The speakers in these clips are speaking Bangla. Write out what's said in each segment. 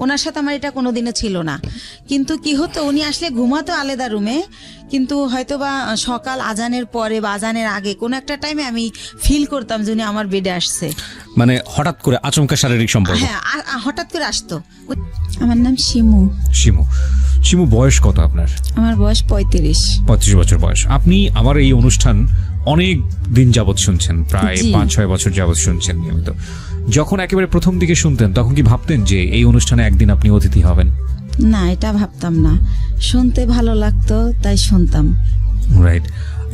ওনার সাথে আমার এটা কোনোদিনও ছিল না। কিন্তু কি হতো, উনি আসলে ঘুমাতো আলাদা রুমে, কিন্তু হয়তো বা সকাল আজানের পরে বা আজানের আগে কোনো একটা টাইমে আমি ফিল করতাম যে উনি আমার বেডে আসছে। মানে হঠাৎ করে আচমকা শারীরিক সম্পর্ক? হ্যাঁ, হঠাৎ করে আসতো। আমার নাম শিমু। শিমু, শিমু বয়স কত আপনার? আমার বয়স 35 বছর বয়স। আপনি আমার এই অনুষ্ঠান অনেক দিন যাবৎ শুনছেন, প্রায় 5-6 বছর যাবৎ শুনছেন নিয়মিত। যখন একেবারে প্রথম দিকে শুনতেন তখন কি ভাবতেন যে এই অনুষ্ঠানে একদিন আপনি অতিথি হবেন? না, এটা ভাবতাম না, শুনতে ভালো লাগতো তাই শুনতাম। রাইট।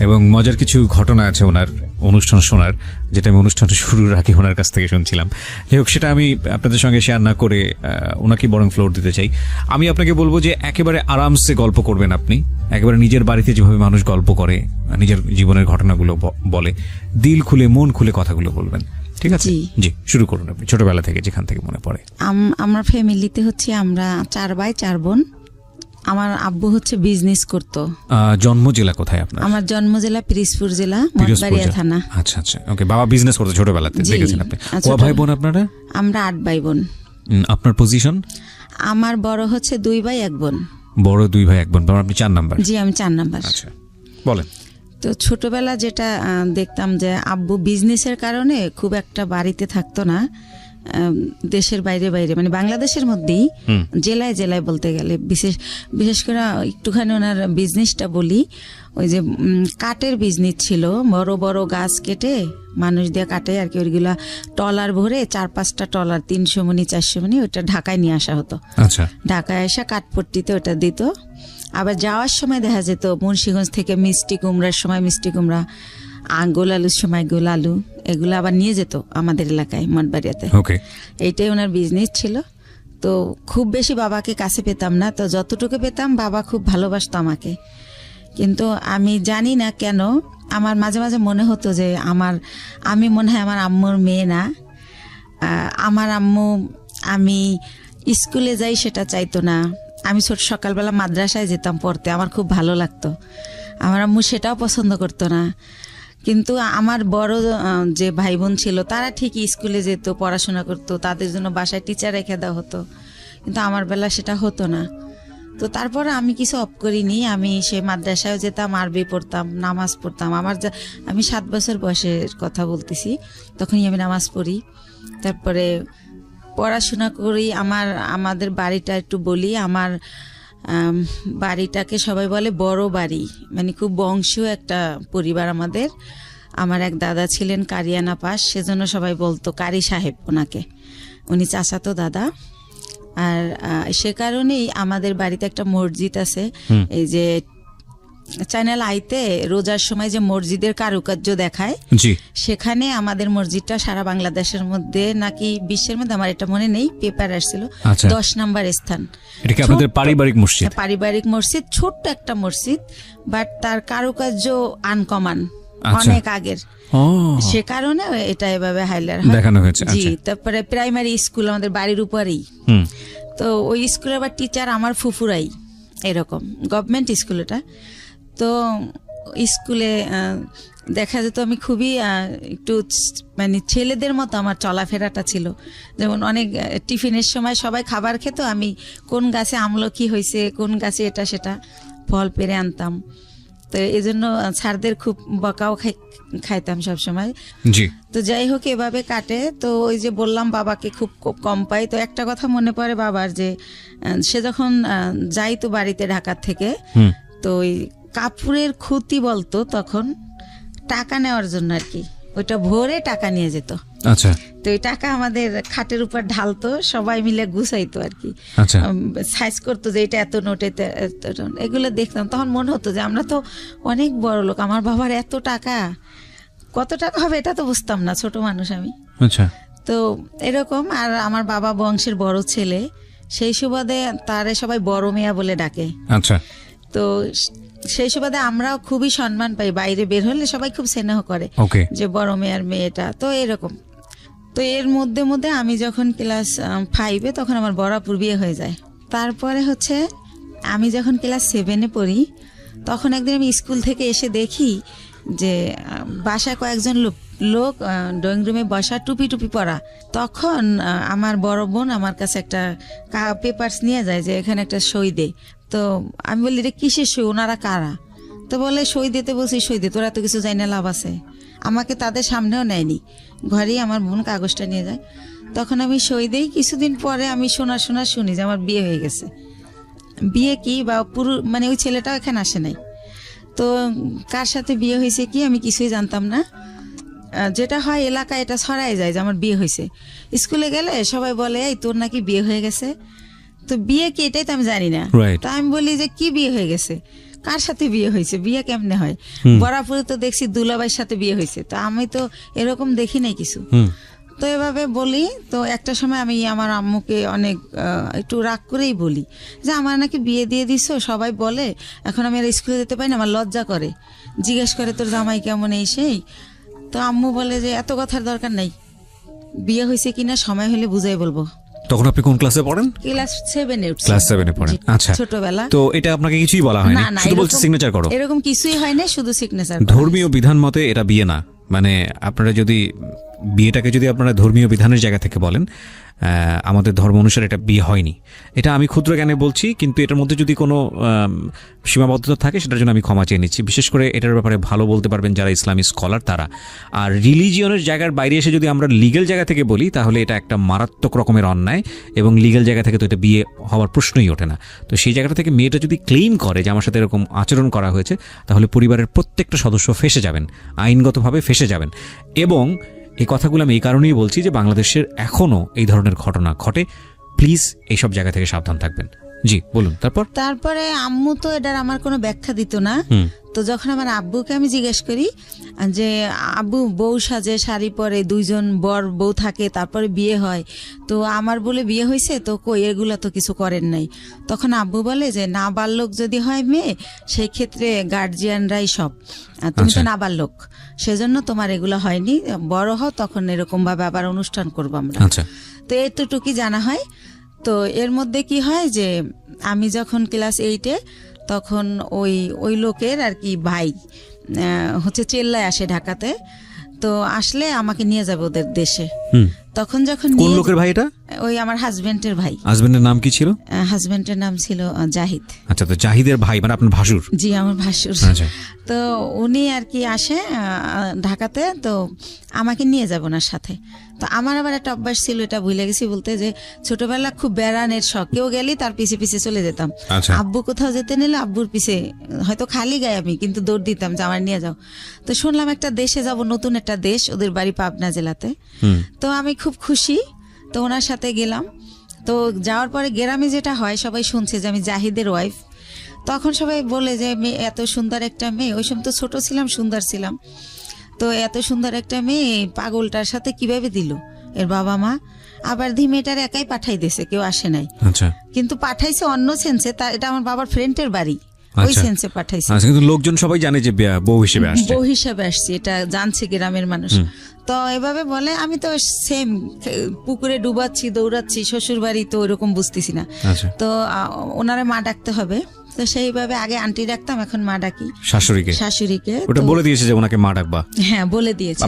এবং মজার কিছু ঘটনা আছে ওনার অনুষ্ঠান শোনার, যেটা আমি অনুষ্ঠান শুরুর আগে ওনার কাছ থেকে শুনছিলাম। যাই হোক, সেটা আমি আপনাদের সঙ্গে শেয়ার না করে ওনাকে বরং ফ্লোর দিতে চাই। আমি আপনাকে বলবো যে একেবারে আরামসে গল্প করবেন আপনি, একেবারে নিজের বাড়িতে যেভাবে মানুষ গল্প করে, নিজের জীবনের ঘটনাগুলো বলে, দিল খুলে মন খুলে কথাগুলো বলবেন, ঠিক আছে? জি, শুরু করুন আপনি, ছোটবেলা থেকে যেখান থেকে মনে পড়ে। আমার ফ্যামিলিতে হচ্ছে আমরা 4 ভাই 4 বোন। আমার আব্বু হচ্ছে বিজনেস করতো। জন্ম জেলা কোথায় আপনার? আমার জন্ম জেলা পিরোজপুর জেলা, মঠবাড়িয়া থানা। আচ্ছা আচ্ছা, ওকে। বাবা বিজনেস করতো ছোটবেলাতে, দেখেছেন আপনি। কয় ভাই বোন আপনারা? আমরা 8 ভাই বোন। আপনার পজিশন? আমার বড় হচ্ছে 2 ভাই 1 বোন। বড় 2 ভাই 1 বোন, আপনি 4 নাম্বার? জি, আমি 4 নাম্বার। আচ্ছা, বলেন। তো ছোটবেলা যেটা দেখতাম যে আব্বু বিজনেসের কারণে খুব একটা বাড়িতে থাকতো না, দেশের বাইরে বাইরে, মানে বাংলাদেশের মধ্যেই জেলায় জেলায় বলতে গেলে, বিশেষ করে একটুখানি ওনার বিজনেসটা বলি। ওই যে কাঠের বিজনেস ছিল, বড় বড় গাছ কেটে মানুষ দিয়ে কাটে আর কি, ওইগুলা টলার ভরে 4-5টা টলার 300 মণি 400 মণি ওটা ঢাকায় নিয়ে আসা হতো। আচ্ছা, ঢাকায় আসা কাঠপট্টিতে ওটা দিত। আবার যাওয়ার সময় দেখা যেত মুন্সিগঞ্জ থেকে মিষ্টি কুমড়ার সময় মিষ্টি কুমড়া, গোল আলুর সময় গোল আলু, এগুলো আবার নিয়ে যেত আমাদের এলাকায় মঠবাড়িয়াতে। এইটাই ওনার বিজনেস ছিল। তো খুব বেশি বাবাকে কাছে পেতাম না, তো যতটুকু পেতাম বাবা খুব ভালোবাসতো আমাকে। কিন্তু আমি জানি না কেন আমার মাঝে মাঝে মনে হতো যে আমি মনে হয় আমার আম্মুর মেয়ে না। আমার আম্মু আমি স্কুলে যাই সেটা চাইতো না। আমি সকালবেলা মাদ্রাসায় যেতাম পড়তে, আমার খুব ভালো লাগতো। আমার আম্মু সেটাও পছন্দ করতো না। কিন্তু আমার বড় যে ভাই বোন ছিল তারা ঠিকই স্কুলে যেত, পড়াশোনা করতো, তাদের জন্য বাসায় টিচার রেখে দেওয়া হতো। কিন্তু আমার বেলা সেটা হতো না। তো তারপরে আমি কিছু অফ করিনি, আমি সে মাদ্রাসায় যেতাম, আরবি পড়তাম, নামাজ পড়তাম। আমি 7 বছর বয়সের কথা বলতেছি, তখনই আমি নামাজ পড়ি। তারপরে পড়াশোনা করি। আমাদের বাড়িটা একটু বলি, আমার বাড়িটাকে সবাই বলে বড় বাড়ি, মানে খুব বংশীয় একটা পরিবার আমাদের। আমার এক দাদা ছিলেন কারিয়ানা পাস, সেজন্য সবাই বলতো কারি সাহেব ওনাকে, উনি চাচাতো দাদা। আর সে কারণেই আমাদের বাড়িতে একটা মসজিদ আছে। এই যে চ্যানেল আইতে রোজার সময় যে মসজিদের কারুকার্য দেখায়, সেখানে আমাদের মসজিদটা সারা বাংলাদেশের মধ্যে নাকি বিশ্বের মধ্যে, আমার এটা মনে নেই, পেপার আসছিল 10 নম্বর স্থান। এটা কি আপনাদের পারিবারিক মসজিদ? পারিবারিক মসজিদ, ছোট্ট একটা মসজিদ, বাট তার কারুকার্য আনকমন, অনেক আগের। সে কারণে এটা এভাবে হাইলাইট দেখানো হয়েছে। জি, তারপরে প্রাইমারি স্কুল আমাদের বাড়ির উপরেই। তো ওই স্কুলের আবার টিচার আমার ফুফুরাই, এরকম গভর্নমেন্ট স্কুল এটা। তো স্কুলে দেখা যেত আমি খুবই একটু মানে ছেলেদের মতো আমার চলাফেরাটা ছিল। যেমন অনেক টিফিনের সময় সবাই খাবার খেত, আমি কোন গাছে আমলকি হয়েছে, কোন গাছে এটা সেটা ফল পেরে আনতাম। তো এই জন্য স্যারদের খুব বকাও খাইতাম সব সময়। তো যাই হোক, এভাবে কাটে। তো ওই যে বললাম বাবাকে খুব কম পাই। তো একটা কথা মনে পড়ে বাবার, যে সে যখন যাইতো বাড়িতে ঢাকার থেকে, তো ওই কাপড়ের খুঁতি বলতো তখন, টাকা নেওয়ার জন্য আর কি, ওইটা ভরে টাকা নিয়ে যেত। আচ্ছা, তো ওই টাকা আমাদের খাটের উপর ঢালতো, সবাই মিলে গুছাইতো আর কি, সাইজ করতো যে এটা এত নোট, এগুলো দেখতাম। তখন মনে হতো যে আমরা তো অনেক বড় লোক, আমার বাবার এত টাকা, কত টাকা হবে এটা তো বুঝতাম না, ছোট মানুষ আমি। আচ্ছা, তো এরকম। আর আমার বাবা বংশের বড় ছেলে, সেই সুবাদে তারে সবাই বড় মিয়া বলে ডাকে। আচ্ছা, তো সেই সুবাদে আমরাও খুবই সম্মান পাই, বাইরে বের হলে সবাই খুব স্নেহ করে যে বড় মেয়ের মেয়েটা। তো এরকম। তো এর মধ্যে মধ্যে আমি যখন ক্লাস 5-এ, তখন আমার বরাপুর বিয়ে হয়ে যায়। তারপরে হচ্ছে আমি যখন ক্লাস 7-এ পড়ি, তখন একদিন আমি স্কুল থেকে এসে দেখি যে বাসায় কয়েকজন লোক ড্রয়িং রুমে বসা, টুপি পরা। তখন আমার বড় বোন আমার কাছে একটা পেপারস নিয়ে যায় যে এখানে একটা সই দে। তো আমি বলি রে কিসের সই, ওনারা কারা? তো বলে সই দিতে বলছি, সই দে, তোরা তো কিছু জানি না, লাভ আছে। আমাকে তাদের সামনেও নেয়নি, ঘরেই আমার বোন কাগজটা নিয়ে যায়। তখন আমি সই দিই। কিছুদিন পরে আমি শুনি যে আমার বিয়ে হয়ে গেছে। বিয়ে কি বা পুরো মানে ওই ছেলেটাও এখানে আসে নাই। তো কার সাথে বিয়ে হয়েছে কি আমি কিছুই জানতাম না। যেটা হয় এলাকায় এটা ছড়াই যায় যে আমার বিয়ে হয়েছে। স্কুলে গেলে সবাই বলে এই তোর নাকি বিয়ে হয়ে গেছে। তো বিয়ে কি এটাই তো আমি জানি না। তা আমি বলি যে কি বিয়ে হয়ে গেছে, কার সাথে বিয়ে হয়েছে, বিয়ে কেমনে হয়? বরাপুরে তো দেখছি দুলাভাইয়ের সাথে বিয়ে হয়েছে, তো আমি তো এরকম দেখি নাই কিছু। তো এভাবে বলি। তো একটা সময় আমি আমার আম্মুকে অনেক একটু রাগ করেই বলি যে আমার নাকি বিয়ে দিয়ে দিছো, সবাই বলে, এখন আমি আর স্কুলে যেতে পারি না, আমার লজ্জা করে, জিজ্ঞেস করে তোর জামাই কেমন এই সেই। তো আম্মু বলে যে এত কথার দরকার নাই, বিয়ে হয়েছে কিনা সময় হলে বুঝাই বলবো। তখন আপনি কোন ক্লাসে পড়েন? ক্লাস 7-এ উঠছি। ক্লাস 7-এ পড়েন, আচ্ছা। ছোটবেলা। তো এটা আপনাকে কিছুই বলা হয়নি, শুধু বলছে সিগনেচার করো? এরকম কিছুই হয় না, শুধু সিগনেচার। ধর্মীয় বিধান মতে এটা বিয়ে না, মানে আপনারা যদি বিয়েটাকে যদি আপনারা ধর্মীয় বিধানের জায়গা থেকে বলেন, আমাদের ধর্ম অনুসারে এটা বিয়ে হয়নি। এটা আমি ক্ষুদ্র জ্ঞানে বলছি, কিন্তু এটার মধ্যে যদি কোনো সীমাবদ্ধতা থাকে সেটার জন্য আমি ক্ষমা চেয়ে নিচ্ছি। বিশেষ করে এটার ব্যাপারে ভালো বলতে পারবেন যারা ইসলামী স্কলার তারা। আর রিলিজিয়নের জায়গার বাইরে এসে যদি আমরা লিগ্যাল জায়গা থেকে বলি তাহলে এটা একটা মারাত্মক রকমের অন্যায়, এবং লিগ্যাল জায়গা থেকে তো এটা বিয়ে হওয়ার প্রশ্নই ওঠে না। তো সেই জায়গাটা থেকে মেয়েটা যদি ক্লেইম করে যে আমার সাথে এরকম আচরণ করা হয়েছে, তাহলে পরিবারের প্রত্যেকটা সদস্য ফেঁসে যাবেন, আইনগতভাবে ফেঁসে যাবেন। এবং এই কথাগুলো আমি এই কারণেই বলছি যে বাংলাদেশের এখনও এই ধরনের ঘটনা ঘটে। প্লিজ এইসব জায়গা থেকে সাবধান থাকবেন। জি বলুন। তারপরে আম্মু তো এটার আমার কোনো ব্যাখ্যা দিত না। তো যখন আমার আব্বুকে আমি জিজ্ঞেস করি যে আব্বু বউ সাজে, শাড়ি পরে, 2জন বর বউ থাকে, তারপরে বিয়ে হয়, তো আমার বলে বিয়ে হয়েছে, তো কই এগুলা তো কিছু করেন নাই। তখন আব্বু বলে যে নাবালক যদি হয় মেয়ে, সেই ক্ষেত্রে গার্জিয়ানরাই সব, তুমি তো নাবালক, সেজন্য তোমার এগুলো হয়নি, বড় হও তখন এরকম ভাবে আবার অনুষ্ঠান করবো আমরা। তো এতটুকুই জানা হয়। তো এর মধ্যে কি হয় যে আমি যখন ক্লাস 8-এ, তখন ওই লোকের আর কি ভাই হচ্ছে চেল্লায় আসে ঢাকাতে। তো আসলে আমাকে নিয়ে যাবে ওদের দেশে। তখন যখন কোন লোকের ভাই এটা? ওই আমার হাজবেন্ডের ভাই। হাজবেন্ডের নাম কি ছিল? হাজবেন্ডের নাম ছিল জাহিদ। আচ্ছা, তো জাহিদের ভাই মানে আপনার ভাসুর? জি, আমার ভাসুর। তো উনি আর কি আসে ঢাকাতে, তো আমাকে নিয়ে যাব ওনার সাথে। তো আমার আবার একটা অভ্যাস ছিল, এটা ভুলে গেছি বলতে, যে ছোটবেলা খুব বেড়ানের শখ, কেউ গেলি তার পিছে পিছে চলে যেতাম। আব্বু কোথাও যেতে নিলে আব্বুর পিছে, হয়তো খালি গায়ে আমি, কিন্তু দৌড় দিতাম যে আমার নিয়ে যাও। তো শুনলাম একটা দেশে যাব, নতুন একটা দেশ, ওদের বাড়ি পাবনা জেলাতে। তো আমি খুব খুশি, তো ওনার সাথে গেলাম। তো যাওয়ার পরে গ্রামে যেটা হয়, সবাই শুনছে যে আমি জাহিদের ওয়াইফ। তখন সবাই বলে যে মেয়ে, এত সুন্দর একটা মেয়ে, ওই সময় তো ছোট ছিলাম, সুন্দর ছিলাম, তো এত সুন্দর একটা মেয়ে পাগলটার সাথে কিভাবে দিল এর বাবা মা। আবার মেয়েটার একাই পাঠাই দিয়েছে, কেউ আসে নাই। কিন্তু পাঠাইছে অন্য সেন্সে, এটা আমার বাবার ফ্রেন্ডের বাড়ি, ওই সেন্সে পাঠাইছে। কিন্তু লোকজন সবাই জানে যে বউ হিসেবে আসছে, এটা জানছে গ্রামের মানুষ। তো এভাবে বলে, আমি তো সেম পুকুরে ডুবাচ্ছি, দৌড়াচ্ছি, শ্বশুর বাড়ি, তো ওইরকম বুঝতেছি না। তো ওনারা মা ডাকতে হবে, তো সেইভাবে আগে আন্টি ডাকতাম, এখন মা ডাকি শাশুড়িকে। ওটা বলে দিয়েছে যে ওনাকে মা ডাকবা? হ্যাঁ, বলে দিয়েছে।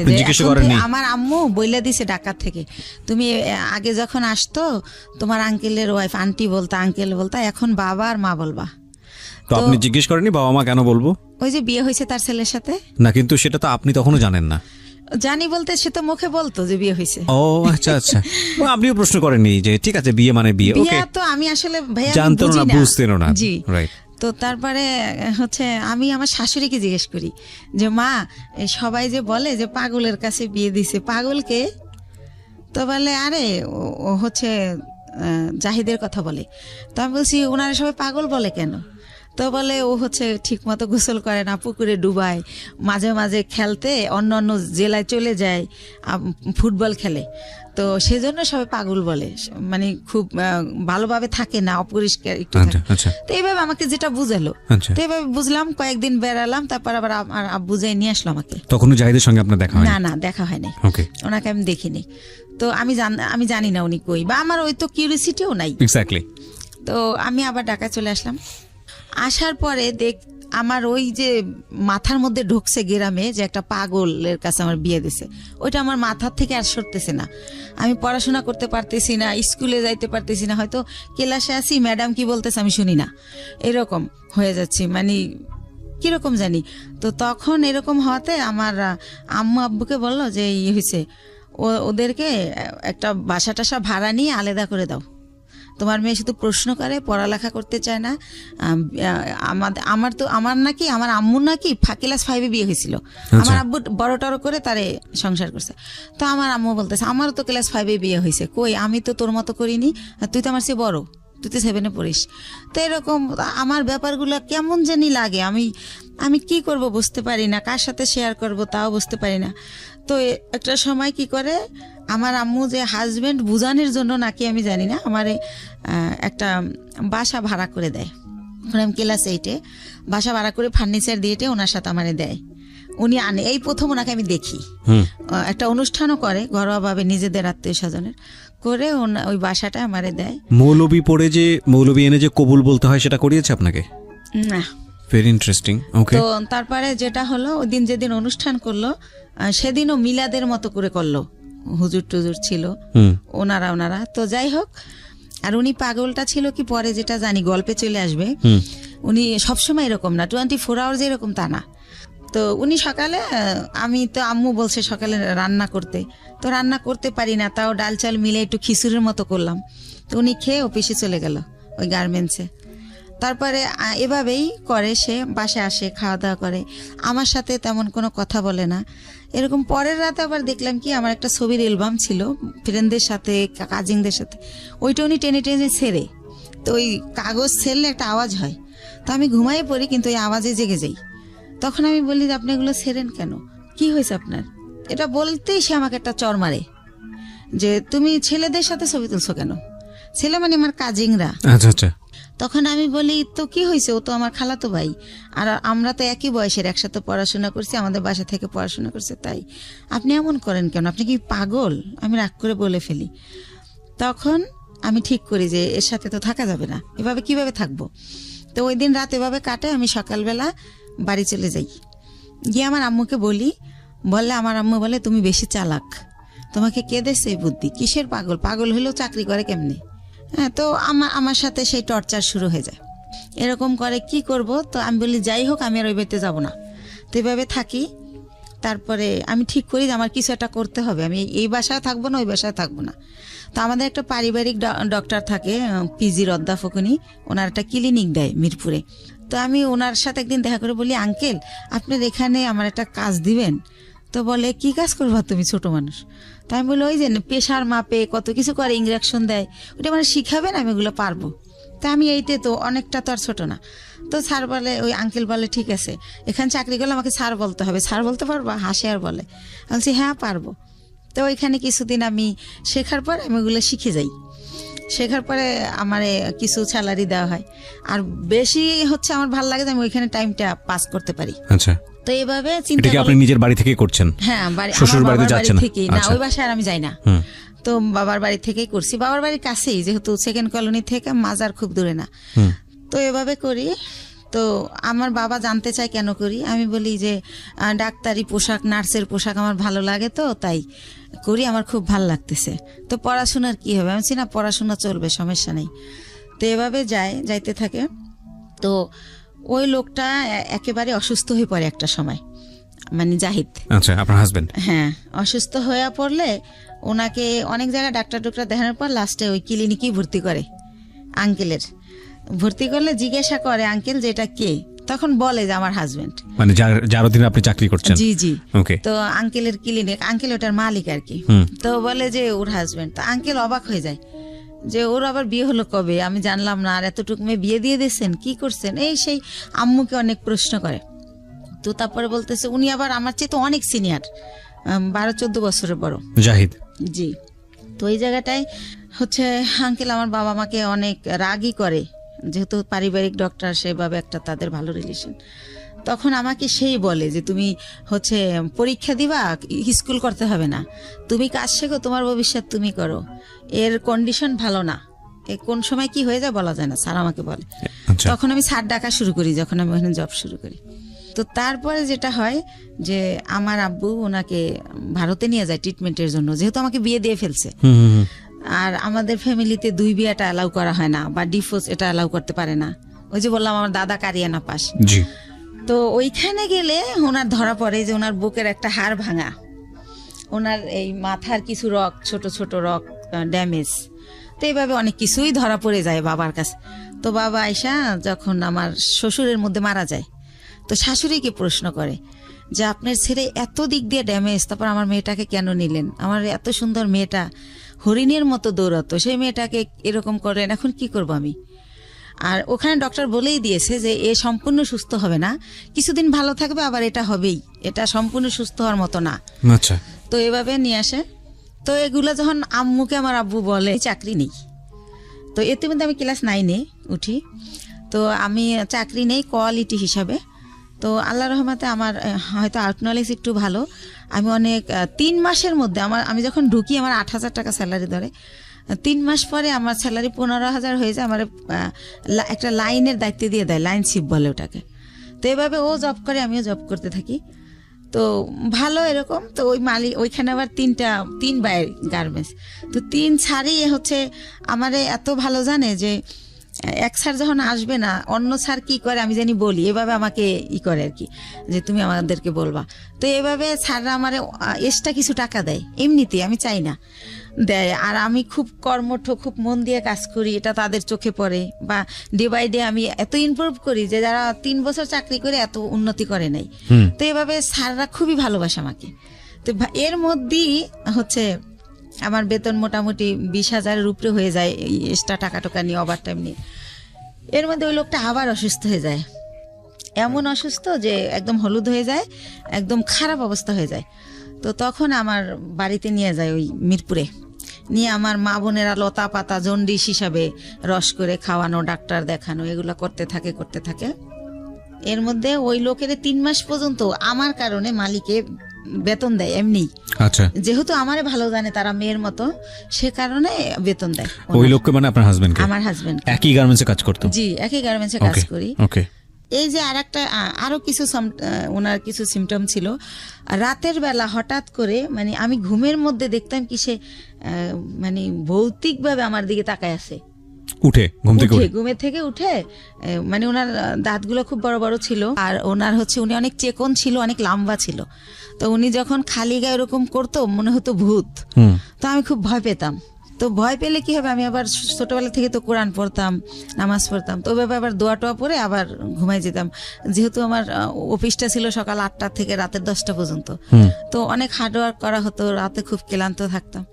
আমার আম্মু বইলা দিয়েছে ঢাকা থেকে, তুমি আগে যখন আসতো তোমার আঙ্কেলের ওয়াইফ আন্টি বলতা, আঙ্কেল বলতা, এখন বাবা আর মা বলবা। তো আপনি জিজ্ঞেস করেননি বাবা মা কেন বলবো? ওই যে বিয়ে হয়েছে তার ছেলের সাথে। না, কিন্তু সেটা তো আপনি তখনও জানেন না। জানি বলতে সে তো মুখে বলতো যে বিয়ে হয়েছে। ও আচ্ছা আচ্ছা, আপনিও প্রশ্ন করেননি যে ঠিক আছে বিয়ে মানে বিয়ে? ওকে, তো আমি আসলে ভাইয়া জানতেন না, বুঝতেন না। জি, রাইট। তো তারপরে হচ্ছে আমি আমার শাশুড়িকে জিজ্ঞেস করি যে মা, সবাই যে বলে যে পাগলের কাছে বিয়ে দিছে, পাগলকে? তো বলে আরে ও হচ্ছে জাহিদের কথা বলে। তো আমি বলছি ওনারা সবাই পাগল বলে কেন? তো বলে ও হচ্ছে ঠিক মতো গোসল করে না, পুকুরে ডুবায়, মাঝে মাঝে খেলতে অন্য অন্য জেলায় চলে যায়, ফুটবল খেলে, তো সেজন্য সবাই পাগল বলে, মানে খুব ভালোভাবে থাকে না, অপরিষ্কার একটু থাকে। তো এইভাবে আমাকে যেটা বুঝালো, তো এইভাবে বুঝলাম, কয়েকদিন বেড়ালাম, তারপর আবার আমার আব্বু যাই নিয়ে আসলো আমাকে। তখন জাহিদের সঙ্গে আপনার দেখা হয়নি? না, দেখা হয়নি, ওনাকে আমি দেখিনি। তো আমি জানি না উনি কই, বা আমার ওই তো কিউরিসিটিও নাই। এক্স্যাক্টলি। তো আমি আবার ঢাকা চলে আসলাম। আসার পরে আমার ওই যে মাথার মধ্যে ঢুকছে গ্রামে যে একটা পাগলের কাছে আমার বিয়ে দিছে, ওইটা আমার মাথার থেকে আর সরতেছে না। আমি পড়াশোনা করতে পারতেছি না, স্কুলে যাইতে পারতেছি না, হয়তো ক্লাসে আসি ম্যাডাম কি বলতেছে আমি শুনি না, এরকম হয়ে যাচ্ছি, মানে কিরকম জানি। তো তখন এরকম হওয়াতে আমার আম্মু আব্বুকে বললো যে ইয়ে হয়েছে, ওদেরকে একটা বাসা টাসা ভাড়া নিয়ে আলাদা করে দাও, তোমার মেয়ে শুধু প্রশ্ন করে, পড়ালেখা করতে চায় না। আমার নাকি আমার আম্মুর নাকি ক্লাস 5-এ বিয়ে হয়েছিল, আমার আব্বু বড় টড় করে তারে সংসার করছে। তো আমার আম্মু বলতেছে আমারও তো ক্লাস 5-এ বিয়ে হয়েছে, কই আমি তো তোর মতো করিনি, তুই তো আমার চেয়ে বড়, তুই তো 7-এ পড়িস। তো এরকম আমার ব্যাপারগুলো কেমন জানি লাগে, আমি কি করব বুঝতে পারি না, কার সাথে শেয়ার করব তাও বুঝতে পারি না। তো একটা সময় কি করে আমার আম্মু যে হাজবেন্ড বুঝানোর জন্য নাকি আমি জানি না, আমারে একটা বাসা ভাড়া করে দেয়। আমি ক্লাস 8-এ বাসা ভাড়া করে ফার্নিচার দিয়ে ওনার সাথে আমারে দেয়, উনি আনে। এই প্রথম ওনাকে আমি দেখি, একটা অনুষ্ঠানও করে ঘরোয়াভাবে নিজেদের আত্মীয় স্বজনের করে, ওই বাসাটা আমারে দেয়। মৌলবী পড়ে যে মৌলবী এনে যে কবুল বলতে হয় সেটা করিয়েছে আপনাকে? না। Very interesting. ওকে। তো তারপরে যেটা হলো, ওই দিন যেদিন অনুষ্ঠান করলো সেদিনও মিলাদের মতো করে করলো, হুজুর টুজুর ছিল ওনারা। তো যাই হোক, আর উনি পাগলটা ছিল কি পরে যেটা জানি গল্পে চলে আসবে, উনি সবসময় এরকম না, 24 আওয়ার্স এরকম তা না। তো উনি সকালে, আমি তো আম্মু বলছে সকালে রান্না করতে, তো রান্না করতে পারি না, তাও ডাল চাল মিলে একটু খিচুড়ির মতো করলাম। তো উনি খেয়ে অফিসে চলে গেল ওই গার্মেন্টসে। তারপরে এভাবেই করে, সে বাসায় আসে, খাওয়া দাওয়া করে, আমার সাথে তেমন কোনো কথা বলে না। এরকম পরের রাতে আবার দেখলাম কি, আমার একটা ছবির অ্যালবাম ছিল ফ্রেন্ডদের সাথে, কাজিনদের সাথে, ওইটা উনি টেনে টেনে ছেড়ে, তো ওই কাগজ ছেড়লে একটা আওয়াজ হয়, তো আমি ঘুমাই পড়ি কিন্তু ওই আওয়াজে জেগে যাই। তখন আমি বলি যে আপনি এগুলো ছেড়েন কেন, কি হয়েছে আপনার? এটা বলতেই সে আমাকে একটা চর মারে যে তুমি ছেলেদের সাথে ছবি তুলছো কেন, ছেলে মানে আমার কাজিনরা। আচ্ছা আচ্ছা। তখন আমি বলি তো কি হয়েছে, ও তো আমার খালাতো ভাই, আর আমরা তো একই বয়সের, একসাথে পড়াশোনা করছি, আমাদের বাসা থেকে পড়াশোনা করছে, তাই আপনি এমন করেন কেন, আপনি কি পাগল? আমি রাগ করে বলে ফেলি। তখন আমি ঠিক করি যে এর সাথে তো থাকা যাবে না, এভাবে কিভাবে থাকবো। তো ওই দিন রাত এভাবে কাটে, আমি সকালবেলা বাড়ি চলে যাই, গিয়ে আমার আম্মুকে বললে আমার আম্মু বলে তুমি বেশি চালাক, তোমাকে কে দেছে এই বুদ্ধি, কিসের পাগল, পাগল হলেও চাকরি করে কেমনে? হ্যাঁ, তো আমার সাথে সেই টর্চার শুরু হয়ে যায়, এরকম করে কি করব। তো আমি বলি যাই হোক আমি আর ওই বাড়িতে যাবো না, তো এভাবে থাকি। তারপরে আমি ঠিক করি যে আমার কিছু একটা করতে হবে, আমি এই বাসায় থাকবো না, ওই বাসায় থাকবো না। তো আমাদের একটা পারিবারিক ডক্টর থাকে, পিজির অধ্যাপক, উনি ওনার একটা ক্লিনিক দেয় মিরপুরে। তো আমি ওনার সাথে একদিন দেখা করে বলি আঙ্কেল আপনার এখানে আমার একটা কাজ দিবেন? তো বলে কি কাজ করবা তুমি, ছোট মানুষ? তো আমি বলি ওই যে প্রেশার মাপে কত কিছু করে, ইঞ্জেকশন দেয়, ওটা মানে শিখাবেন, আমি ওগুলো পারবো। তা আমি এইতে তো অনেকটা তো আর ছোট না। তো স্যার বলে, ওই আঙ্কেল বলে ঠিক আছে, এখানে চাকরি করলে আমাকে স্যার বলতে হবে, স্যার বলতে পারবা? হাসে আর বলে। আমি বলছি হ্যাঁ পারবো। তো ওইখানে কিছুদিন আমি শেখার পর আমি ওগুলো শিখে যাই, শেখার পরে আমার কিছু স্যালারি দেওয়া হয়, আর বেশি হচ্ছে আমার ভালো লাগে যে আমি ওইখানে টাইমটা পাস করতে পারি। আচ্ছা। তো এইভাবে চিন্তা এটা কি আপনি নিজের বাড়ি থেকে করছেন? হ্যাঁ, শ্বশুর বাড়িতে যাচ্ছেন না? না, ওই বাসায় আর আমি যাই না, তো বাবার বাড়ি থেকেই করছি, বাবার বাড়ির কাছেই, যেহেতু সেকেন্ড কলোনি থেকে মাজার খুব দূরে না। তো এভাবে করি। তো আমার বাবা জানতে চায় কেন করি, আমি বলি যে ডাক্তারি পোশাক, নার্সের পোশাক আমার ভালো লাগে, তো তাই করি, আমার খুব ভালো লাগতেছে। তো পড়াশোনার কি হবে? আমি না পড়াশোনা চলবে, সমস্যা নেই। তো এভাবে যাইতে থাকে। তো ওই লোকটা একেবারে অসুস্থ হয়ে পড়ে একটা সময়, মানে জাহিদ। আচ্ছা, আপনার হাজবেন্ড? হ্যাঁ, অসুস্থ হয়ে পড়লে ওনাকে অনেক জায়গায় ডাক্তার দেখানোর পর লাস্টে ওই ক্লিনিকেই ভর্তি করে আঙ্কেলের। ভর্তি করলে জিজ্ঞাসা করে আঙ্কেল যেটা কে, তখন বলে যে আমার হাজবেন্ড, মানে যার অধীনে আপনি চাকরি করছেন। জি জি। ওকে। তো আঙ্কেলের ক্লিনিক, আঙ্কেল ওটার মালিক আর কি। তো বলে যে ওর হাজবেন্ড। তো আঙ্কেল অবাক হয়ে যায় যে ওর আবার বিয়ে হলো কবে, আমি জানলাম না, আর এতটুকু মেয়ে বিয়ে দিয়ে দিয়েছেন, কি করছেন, এই সেই আম্মুকে অনেক প্রশ্ন করে। তো তারপরে বলতেছে উনি আবার আমার চেয়ে তো অনেক সিনিয়র, 12-14 বছরের বড়, জাহিদ। জি। তো এই জায়গাটায় হচ্ছে আঙ্কেল আমার বাবা মাকে অনেক রাগই করে, যেহেতু পারিবারিক ডক্টর, সেভাবে একটা তাদের ভালো রিলেশন। তখন আমাকে সেই বলে যে তুমি হচ্ছে পরীক্ষা দিবা, স্কুল করতে হবে না, তুমি কাজ শেখো, তোমার ভবিষ্যৎ তুমি করো, এর কন্ডিশন ভালো না, কোন সময় কি হয়ে যায় বলা যায় না, স্যার আমাকে বলে। আচ্ছা। তখন আমি স্যার ডাকা শুরু করি যখন আমি ওখানে জব শুরু করি। তো তারপরে যেটা হয় যে আমার আব্বু ওনাকে ভারতে নিয়ে যায় ট্রিটমেন্টের জন্য, যেহেতু আমাকে বিয়ে দিয়ে ফেলছে। আর আমাদের ফ্যামিলিতে 2 বিয়েটা অ্যালাউ করা হয় না, বা ডিভোর্স এটা অ্যালাউ করতে পারে না। ওই যে বললাম আমার দাদা কারিয়ানা পাস। জি। তো ওইখানে গেলে ওনার ধরা পড়ে যে ওনার বুকের একটা হাড় ভাঙা, ওনার এই মাথার কিছু রক, ছোট ছোট রক ড্যামেজ। তো এইভাবে অনেক কিছুই ধরা পড়ে যায় বাবার কাছে। তো বাবা আয়সা যখন আমার শ্বশুরের মধ্যে মারা যায়, তো শাশুড়িকে প্রশ্ন করে যে আপনার ছেলে এত দিক দিয়ে ড্যামেজ, তারপর আমার মেয়েটাকে কেন নিলেন? আমার এত সুন্দর মেয়েটা হরিণের মতো দৌড়াতো, সেই মেয়েটাকে এরকম করলেন, এখন কি করব আমি? আর ওখানে ডক্টর বলেই দিয়েছে যে এ সম্পূর্ণ সুস্থ হবে না, কিছুদিন ভালো থাকবে, আবার এটা হবেই, এটা সম্পূর্ণ সুস্থ হওয়ার মতো না। আচ্ছা। তো এভাবে নিয়ে আসে। তো এগুলো যখন আম্মুকে আমার আব্বু বলে চাকরি নেই, তো এতে মধ্যে আমি ক্লাস 9-এ উঠি। তো আমি চাকরি নেই কোয়ালিটি হিসাবে। তো আল্লাহ রহমতে আমার হয়তো আউট নলেজ একটু ভালো। আমি অনেক 3 মাসের মধ্যে আমি যখন ঢুকি আমার 8,000 টাকা স্যালারি ধরে। 3 মাস পরে আমার স্যালারি 15,000 হয়ে যায়। আমার একটা লাইনের দায়িত্ব দিয়ে দেয়, লাইন শিপ বলে ওটাকে। তো এভাবে ও জব করে, আমিও জব করতে থাকি। তো ভালো এরকম। তো ওই মালিক ওইখানে আবার 3 বাইর গার্মেন্টস। তো 3 ছাড়ই হচ্ছে আমারে এত ভালো জানে যে এক স্যার যখন আসবে না, অন্য স্যার কি করে আমি জানি বলি, এভাবে আমাকে করে আর কি, যে তুমি আমাদেরকে বলবা। তো এভাবে স্যাররা আমার এক্সট্রা কিছু টাকা দেয়, এমনিতে আমি চাই না দেয়। আর আমি খুব কর্মঠ, খুব মন দিয়ে কাজ করি, এটা তাদের চোখে পড়ে। বা ডে বাই ডে আমি এত ইমপ্রুভ করি যে যারা 3 বছর চাকরি করে এত উন্নতি করে নাই। তো এভাবে স্যাররা খুবই ভালোবাসে আমাকে। তো এর মধ্যেই হচ্ছে আমার বেতন মোটামুটি 20,000-এর উপরে হয়ে যায়, এই এক্সট্রা টাকা নিয়ে, ওভার টাইম নিয়ে। এর মধ্যে ওই লোকটা আবার অসুস্থ হয়ে যায়, এমন অসুস্থ যে একদম হলুদ হয়ে যায়, একদম খারাপ অবস্থা হয়ে যায়। তো তখন আমার বাড়িতে নিয়ে যায় ওই মিরপুরে, নিয়ে আমার মা বোনেরা লতা পাতা জন্ডিস হিসাবে রস করে খাওয়ানো, ডাক্তার দেখানো, এগুলো করতে থাকে। এর মধ্যে ওই লোকের 3 মাস পর্যন্ত আমার কারণে মালিকে বেতন দেয় এমনি। আচ্ছা। যেহেতু আমারে ভালো জানে তারা মেয়ের মতো, সে কারণে বেতন দেয়। ওই লোককে মানে আপনার হাজবেন্ডকে? আমার হাজবেন্ড একই গার্মেন্টসে কাজ করতো? জি, একই গার্মেন্টসে কাজ করি। ওকে। এই যে আরো কিছু ওনার কিছু সিমটম ছিল। রাতের বেলা হঠাৎ করে মানে আমি ঘুমের মধ্যে দেখতাম কি সে মানে ভৌতিকভাবে আমার দিকে তাকায় আছে। ঘুমের থেকে উঠে, মানে ওনার দাঁতগুলো খুব বড় বড় ছিল, আর ওনার হচ্ছে উনি অনেক চেকন ছিল, অনেক লম্বা ছিল। তো উনি যখন খালি গায়ে এরকম করতো মনে হতো ভূত। তো আমি খুব ভয় পেতাম। তো ভয় পেলে কি হবে, আমি আবার ছোটবেলা থেকে তো কোরআন পড়তাম, নামাজ পড়তাম, তো ওইভাবে আবার দোয়া টোয়া পরে আবার ঘুমাই যেতাম। যেহেতু আমার অফিসটা ছিল সকাল 8টা থেকে রাতের 10টা পর্যন্ত, তো অনেক হার্ডওয়ার্ক করা হতো, রাতে খুব ক্লান্ত থাকতাম।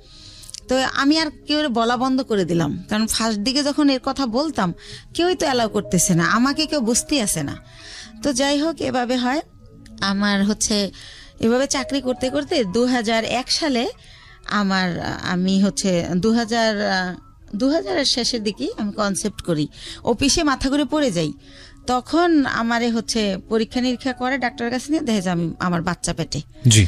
তো আমি আর কেউ বলা বন্ধ করে দিলাম, কারণ ফার্স্ট দিকে যখন এর কথা বলতাম কেউই তো অ্যালাউ করতেছে না, আমাকে কেউ বুঝতেই আসে না। তো যাই হোক, এভাবে হয় আমার হচ্ছে। এভাবে চাকরি করতে করতে 2001 সালে আমি হচ্ছে 2000-এর শেষের দিকে আমি কনসেপ্ট করি, অফিসে মাথা ঘুরে পড়ে যাই। তখন আমারে হচ্ছে পরীক্ষা নিরীক্ষা করে ডাক্তারের কাছে নিয়ে দেখে যে আমার বাচ্চা পেটে। জি।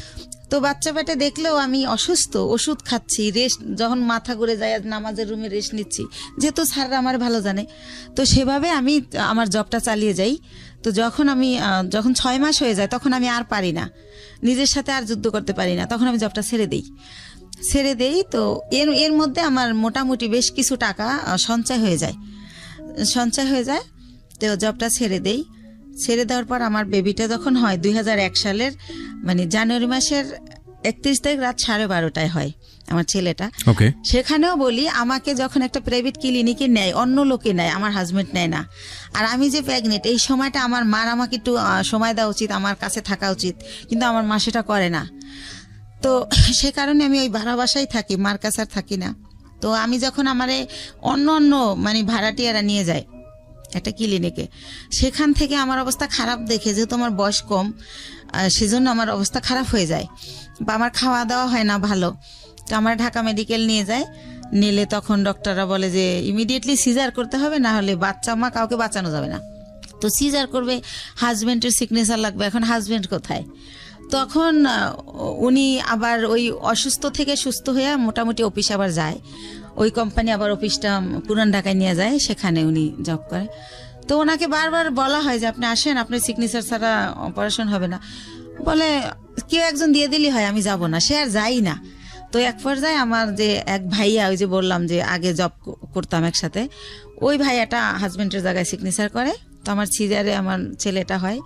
তো বাচ্চা পেটে দেখলেও আমি অসুস্থ, ওষুধ খাচ্ছি, রেস্ট, যখন মাথা ঘুরে যায় নামাজের রুমে রেস্ট নিচ্ছি, যেহেতু স্যাররা আমার ভালো জানে। তো সেভাবে আমি আমার জবটা চালিয়ে যাই। তো যখন 6 মাস হয়ে যায় তখন আমি আর পারি না, নিজের সাথে আর যুদ্ধ করতে পারি না, তখন আমি জবটা ছেড়ে দেই। তো এর মধ্যে আমার মোটামুটি বেশ কিছু টাকা সঞ্চয় হয়ে যায়। তো জবটা ছেড়ে দেওয়ার পর আমার বেবিটা যখন হয় 2001 সালের মানে জানুয়ারি মাসের 31 তারিখ রাত 12:30টায় হয় আমার ছেলেটা। সেখানেও বলি, আমাকে যখন একটা প্রাইভেট ক্লিনিকে নেয়, অন্য লোকে নেয়, আমার হাজবেন্ড নেয় না। আর আমি যে প্রেগনেন্ট, এই সময়টা আমার মার আমাকে একটু সময় দেওয়া উচিত, আমার কাছে থাকা উচিত, কিন্তু আমার মা সেটা করে না। তো সে কারণে আমি ওই ভাড়া বাসায় থাকি, মার কাছে আর থাকি না। তো আমি যখন আমারে অন্য মানে ভাড়াটিয়ারা নিয়ে যায় একটা ক্লিনিকে, সেখান থেকে আমার অবস্থা খারাপ দেখে, যেহেতু আমার বয়স কম, সেজন্য আমার অবস্থা খারাপ হয়ে যায়, বা আমার খাওয়া দাওয়া হয় না ভালো। তো আমার ঢাকা মেডিকেল নিলে তখন ডক্টররা বলে যে ইমিডিয়েটলি সিজার করতে হবে, না হলে বাচ্চা মা কাউকে বাঁচানো যাবে না। তো সিজার করবে, হাজবেন্ডের সিগনেচার লাগবে। এখন হাজবেন্ড কোথায়? তখন উনি আবার ওই অসুস্থ থেকে সুস্থ হয়ে মোটামুটি অফিস আবার যায়। ওই কোম্পানি আবার অফিসটা পুরান ঢাকায় নিয়ে যায়, সেখানে উনি জব করে। তো ওনাকে বারবার বলা হয় যে আপনি আসেন, আপনার সিগনেচার ছাড়া অপারেশন হবে না। বলে কেউ একজন দিয়ে দিলেই হয়, আমি যাব না, সে আর যাই না। তো এক পর্যায়ে আমার যে এক ভাইয়া, ওই যে বললাম যে আগে জব করতাম একসাথে, ওই ভাইয়াটা হাজবেন্ডের জায়গায় সিগনেচার করে। তো আমার সিজারে আমার ছেলেটা হয়।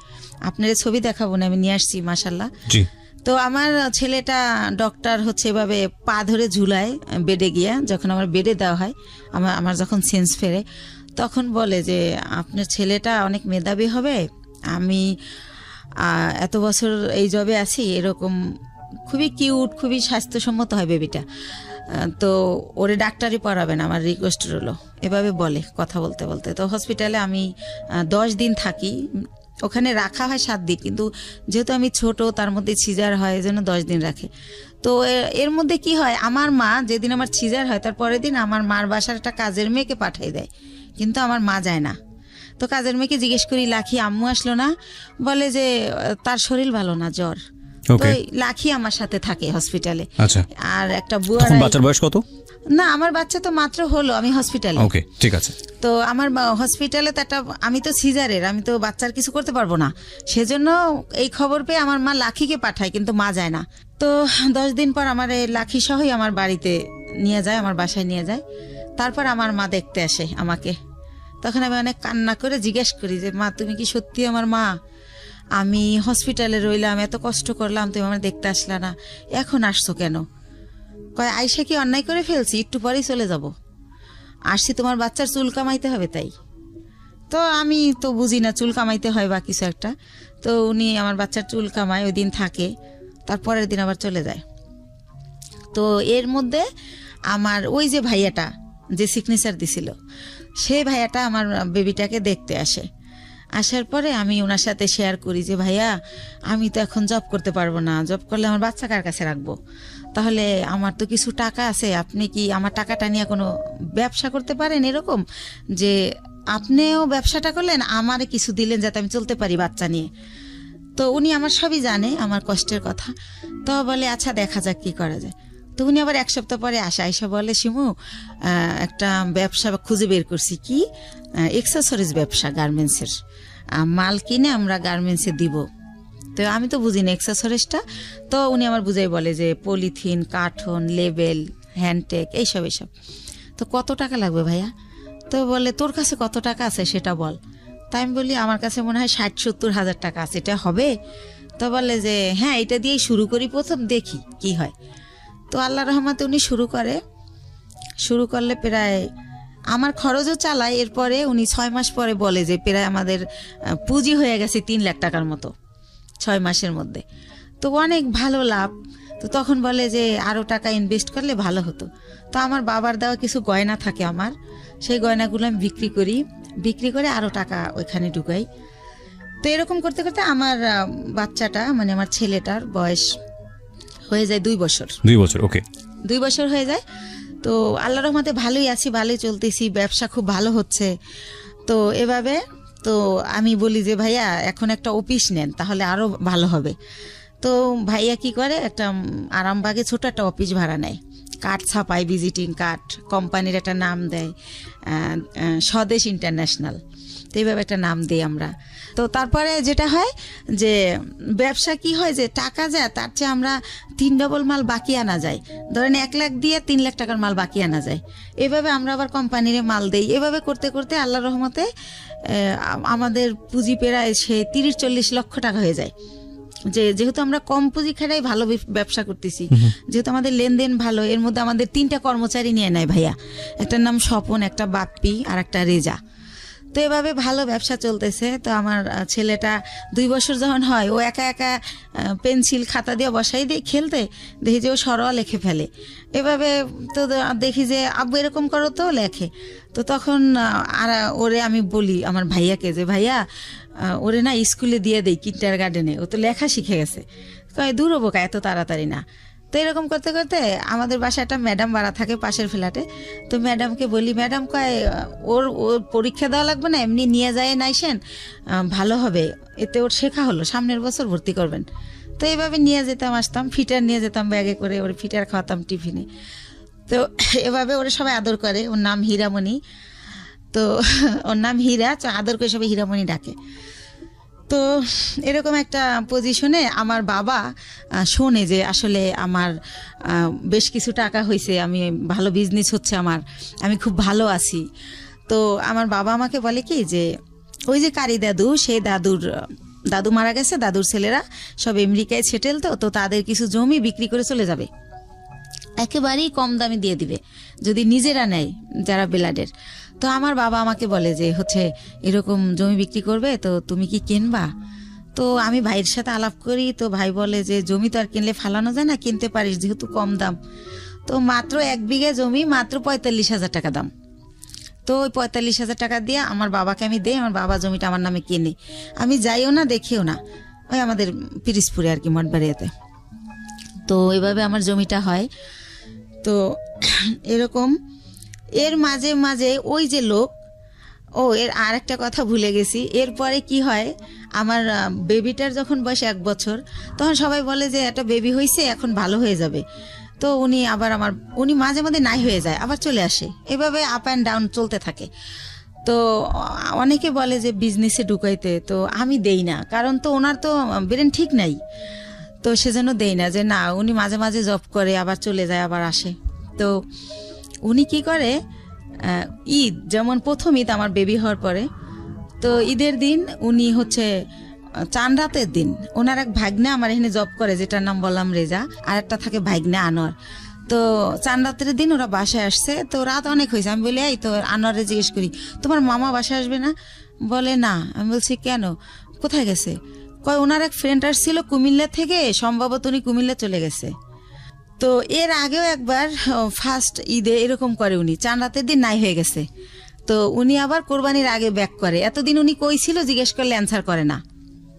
আপনার ছবি দেখাবো না, আমি নিয়ে আসছি মাশাল্লাহ। জি। তো আমার ছেলেটা ডক্টর হচ্ছে এভাবে পা ধরে ঝুলায় বেডে গিয়া, যখন আমার বেডে দেওয়া হয়, আমার যখন সেন্স ফেরে, তখন বলে যে আপনার ছেলেটা অনেক মেধাবী হবে, আমি এত বছর এই জবে আছি, এরকম খুবই কিউট, খুবই স্বাস্থ্যসম্মত হয় বেবিটা, তো ওরে ডাক্তারি পড়াবেন, আমার রিকোয়েস্ট রইলো, এভাবে বলে কথা বলতে বলতে। তো হসপিটালে আমি 10 দিন থাকি, ওখানে রাখা হয় 7 দিন, কিন্তু যেহেতু আমি ছোট, তার মধ্যে সিজার হয়, এই জন্য 10 দিন রাখে। তো এর মধ্যে কি হয়, আমার মা যেদিন আমার সিজার হয় তার পরের দিন আমার মার বাসার একটা কাজের মেয়েকে পাঠিয়ে দেয়, কিন্তু আমার মা যায় না। তো কাজের মেয়েকে জিজ্ঞেস করি, লাখি আম্মু আসলো না? বলে যে তার শরীর ভালো না, জ্বর। তো লাখি আমার সাথে থাকে হসপিটালে। আচ্ছা। আর একটা বুয়া, তখন বাচ্চার বয়স কত? না আমার বাচ্চা তো মাত্র হলো, আমি হসপিটালে। ওকে, ঠিক আছে। তো আমার হসপিটালে তো একটা, আমি তো সিজারের, আমি তো বাচ্চার কিছু করতে পারবো না, সেজন্য এই খবর পেয়ে আমার মা লাখিকে পাঠায়, কিন্তু মা যায় না। তো 10 দিন পর আমার এই লাখি সহই আমার বাড়িতে নিয়ে যায়, আমার বাসায় নিয়ে যায়। তারপর আমার মা দেখতে আসে আমাকে। তখন আমি অনেক কান্না করে জিজ্ঞেস করি যে মা, তুমি কি সত্যি আমার মা? আমি হসপিটালে রইলাম, এত কষ্ট করলাম, তুমি আমার দেখতে আসলা না, এখন আসছো কেন? কয় আইসা কি অন্যায় করে ফেলছি? একটু পরেই চলে যাব, আসছি তোমার বাচ্চার চুল কামাইতে হবে তাই। তো আমি তো বুঝি না চুল কামাইতে হয় বা কিছু একটা। তো উনি আমার বাচ্চার চুল কামায়, ওই দিন থাকে, তারপরের দিন আবার চলে যায়। তো এর মধ্যে আমার ওই যে ভাইয়াটা যে সিগনেচার দিছিল, সেই ভাইয়াটা আমার বেবিটাকে দেখতে আসে। আসার পরে আমি ওনার সাথে শেয়ার করি যে ভাইয়া, আমি তো এখন জব করতে পারবো না, জব করলে আমার বাচ্চা কার কাছে রাখবো? তাহলে আমার তো কিছু টাকা আছে, আপনি কি আমার টাকাটা নিয়ে কোনো ব্যবসা করতে পারেন, এরকম যে আপনিও ব্যবসাটা করলেন, আমারে কিছু দিলেন যাতে আমি চলতে পারি বাচ্চা নিয়ে। তো উনি আমার সবই জানে, আমার কষ্টের কথা। তো বলে আচ্ছা দেখা যাক কি করা যায়। তো উনি আবার 1 সপ্তাহ পরে আইসা বলে, শিমু একটা ব্যবসা খুঁজে বের করছি। কি? এক্সেসরিজ ব্যবসা, গার্মেন্টসের মাল কিনে আমরা গার্মেন্টসে দিব। তো আমি তো বুঝি না এক্সেসরিজটা। তো উনি আমার বুঝাই বলে যে পলিথিন, কার্টন, লেবেল, হ্যান্ডটেক, এইসব। তো কত টাকা লাগবে ভাইয়া? তো বলে তোর কাছে কত টাকা আছে সেটা বল। তাই আমি বলি আমার কাছে মনে হয় 60-70 হাজার টাকা আছে, এটা হবে? তো বলে যে হ্যাঁ, এটা দিয়েই শুরু করি, প্রথম দেখি কি হয়। তো আল্লাহ রহমতে উনি শুরু করলে প্রায় আমার খরচও চালায়। এরপরে উনি 6 মাস পরে বলে যে প্রায় আমাদের পুঁজি হয়ে গেছে 3 লাখ টাকার মতো 6 মাসের মধ্যে। তো অনেক ভালো লাভ। তো তখন বলে যে আরও টাকা ইনভেস্ট করলে ভালো হতো। তো আমার বাবার দেওয়া কিছু গয়না থাকে আমার, সেই গয়নাগুলো আমি বিক্রি করে আরও টাকা ওইখানে ঢুকাই। তো এরকম করতে করতে আমার বাচ্চাটা, মানে আমার ছেলেটার বয়স হয়ে যায় 2 বছর। 2 বছর, ওকে। 2 বছর হয়ে যায়। তো আল্লাহর রহমতে ভালোই আছি, ভালোই চলতেছি, ব্যবসা খুব ভালো হচ্ছে। তো এভাবে তো আমি বলি যে ভাইয়া এখন একটা অফিস নেন, তাহলে আরো ভালো হবে। তো ভাইয়া কি করে, একটা আরামবাগে ছোট একটা অফিস ভাড়া নেয়, কার্ড ছাপায়, ভিজিটিং কার্ড, কোম্পানির একটা নাম দেয়, স্বদেশ ইন্টারন্যাশনাল। তো এইভাবে একটা নাম দিই আমরা। তো তারপরে যেটা হয় যে ব্যবসা কি হয়, যে টাকা যায় তার চেয়ে আমরা 3 ডবল মাল বাকি আনা যায়। ধরেন 1 লাখ দিয়ে 3 লাখ টাকার মাল বাকি আনা যায়। এভাবে আমরা আবার কোম্পানির মাল দেই। এভাবে করতে করতে আল্লাহর রহমতে আমাদের পুঁজি প্রায় 30-40 লক্ষ টাকা হয়ে যায়। যেহেতু আমরা কম পুঁজি খেটাই ভালো ব্যবসা করতেছি, যেহেতু আমাদের লেনদেন ভালো। এর মধ্যে আমাদের 3টা কর্মচারী নিয়ে নেয় ভাইয়া, একটার নাম স্বপন, একটা বাপ্পি আর একটা রেজা। তো এভাবে ভালো ব্যবসা চলতেছে। তো আমার ছেলেটা 2 বছর যখন হয়, ও একা একা পেন্সিল খাতা দিয়ে বসাই দিয়ে খেলতে দেখি যে ও সরোয়া লিখে ফেলে। এভাবে তো দেখি যে আব্বু এরকম করো, তো লেখে। তো তখন আর ওরে আমি বলি আমার ভাইয়াকে যে ভাইয়া ওরে না স্কুলে দিয়ে দেই, কিন্ডার গার্ডেনে, ও তো লেখা শিখে গেছে। কয় দূর হবো কা, এত তাড়াতাড়ি না। তো এরকম করতে করতে আমাদের বাসায় একটা ম্যাডাম বাড়া থাকে পাশের ফ্ল্যাটে। তো ম্যাডামকে বলি, ম্যাডাম কয় ওর পরীক্ষা দেওয়া লাগবে না, এমনি নিয়ে যায় নাইসেন, ভালো হবে, এতে ওর শেখা হলো, সামনের বছর ভর্তি করবেন। তো এইভাবে নিয়ে যেতাম, আসতাম, ফিটার নিয়ে যেতাম ব্যাগে করে, ওর ফিটার খাওয়াতাম টিফিনে। তো এভাবে ওরা সবাই আদর করে, ওর নাম হীরামণি। তো ওর নাম হীরা, তো আদর করে সবাই হীরামণি ডাকে। তো এরকম একটা পজিশনে আমার বাবা শোনে যে আসলে আমার বেশ কিছু টাকা হয়েছে, আমি ভালো বিজনেস হচ্ছে আমার, আমি খুব ভালো আছি। তো আমার বাবা আমাকে বলে কি যে ওই যে কারি দাদু, সেই দাদু মারা গেছে, দাদুর ছেলেরা সব আমেরিকায় সেটেল, তো তাদের কিছু জমি বিক্রি করে চলে যাবে, একেবারেই কম দামে দিয়ে দিবে যদি নিজেরা নেয় যারা বেলাডের। তো আমার বাবা আমাকে বলে যে হচ্ছে এরকম জমি বিক্রি করবে, তো তুমি কি কিনবা? তো আমি ভাইয়ের সাথে আলাপ করি, তো ভাই বলে যে জমি তো আর কিনলে ফালানো যায় না, কিনতে পারিস যেহেতু কম দাম। তো মাত্র 1 বিঘা জমি মাত্র 45,000 টাকা দাম। তো ওই 45,000 টাকা দিয়ে আমার বাবাকে আমি দেই, আমার বাবা জমিটা আমার নামে কিনে, আমি যাইও না দেখিও না, ওই আমাদের পিরিজপুরে আর কি মঠবাড়িয়াতে। তো এইভাবে আমার জমিটা হয়। তো এরকম এর মাঝে মাঝে ওই যে লোক, এর আর একটা কথা ভুলে গেছি, এরপরে কি হয়, আমার বেবিটার যখন বয়স 1 বছর, তখন সবাই বলে যে একটা বেবি হয়েছে, এখন ভালো হয়ে যাবে। তো উনি মাঝে মাঝে নাই হয়ে যায়, আবার চলে আসে, এভাবে আপ অ্যান্ড ডাউন চলতে থাকে। তো অনেকে বলে যে বিজনেসে ঢুকাইতে, তো আমি দেই না, কারণ তো ওনার তো ব্রেন ঠিক নাই, তো সেজন্য দেই না, যে না উনি মাঝে মাঝে জব করে আবার চলে যায় আবার আসে। তো উনি কি করে, ঈদ যেমন প্রথম ঈদ আমার বেবি হওয়ার পরে, তো ঈদের দিন উনি হচ্ছে চান রাতের দিন ওনার এক ভাগ্নে আমার এখানে জব করে, যেটার নাম বললাম রেজা, আর একটা থাকে ভাগ্নে আনোয়ার। তো চান রাতের দিন ওরা বাসায় আসছে, তো রাত অনেক হয়েছে, আমি বলি এই তো আনোয়ারে জিজ্ঞেস করি তোমার মামা বাসায় আসবে না? বলে না। আমি বলছি কেন, কোথায় গেছে? কয় ওনার এক ফ্রেন্ড আসছিল কুমিল্লা থেকে, সম্ভবত উনি কুমিল্লা চলে গেছে। তো এর আগেও একবার ফার্স্ট ঈদে এরকম করে, উনি চান রাতের দিন নাই হয়ে গেছে, তো উনি আবার কোরবানির আগে ব্যাক করে। এতদিন উনি কই ছিল জিজ্ঞেস করলে অ্যান্সার করে না।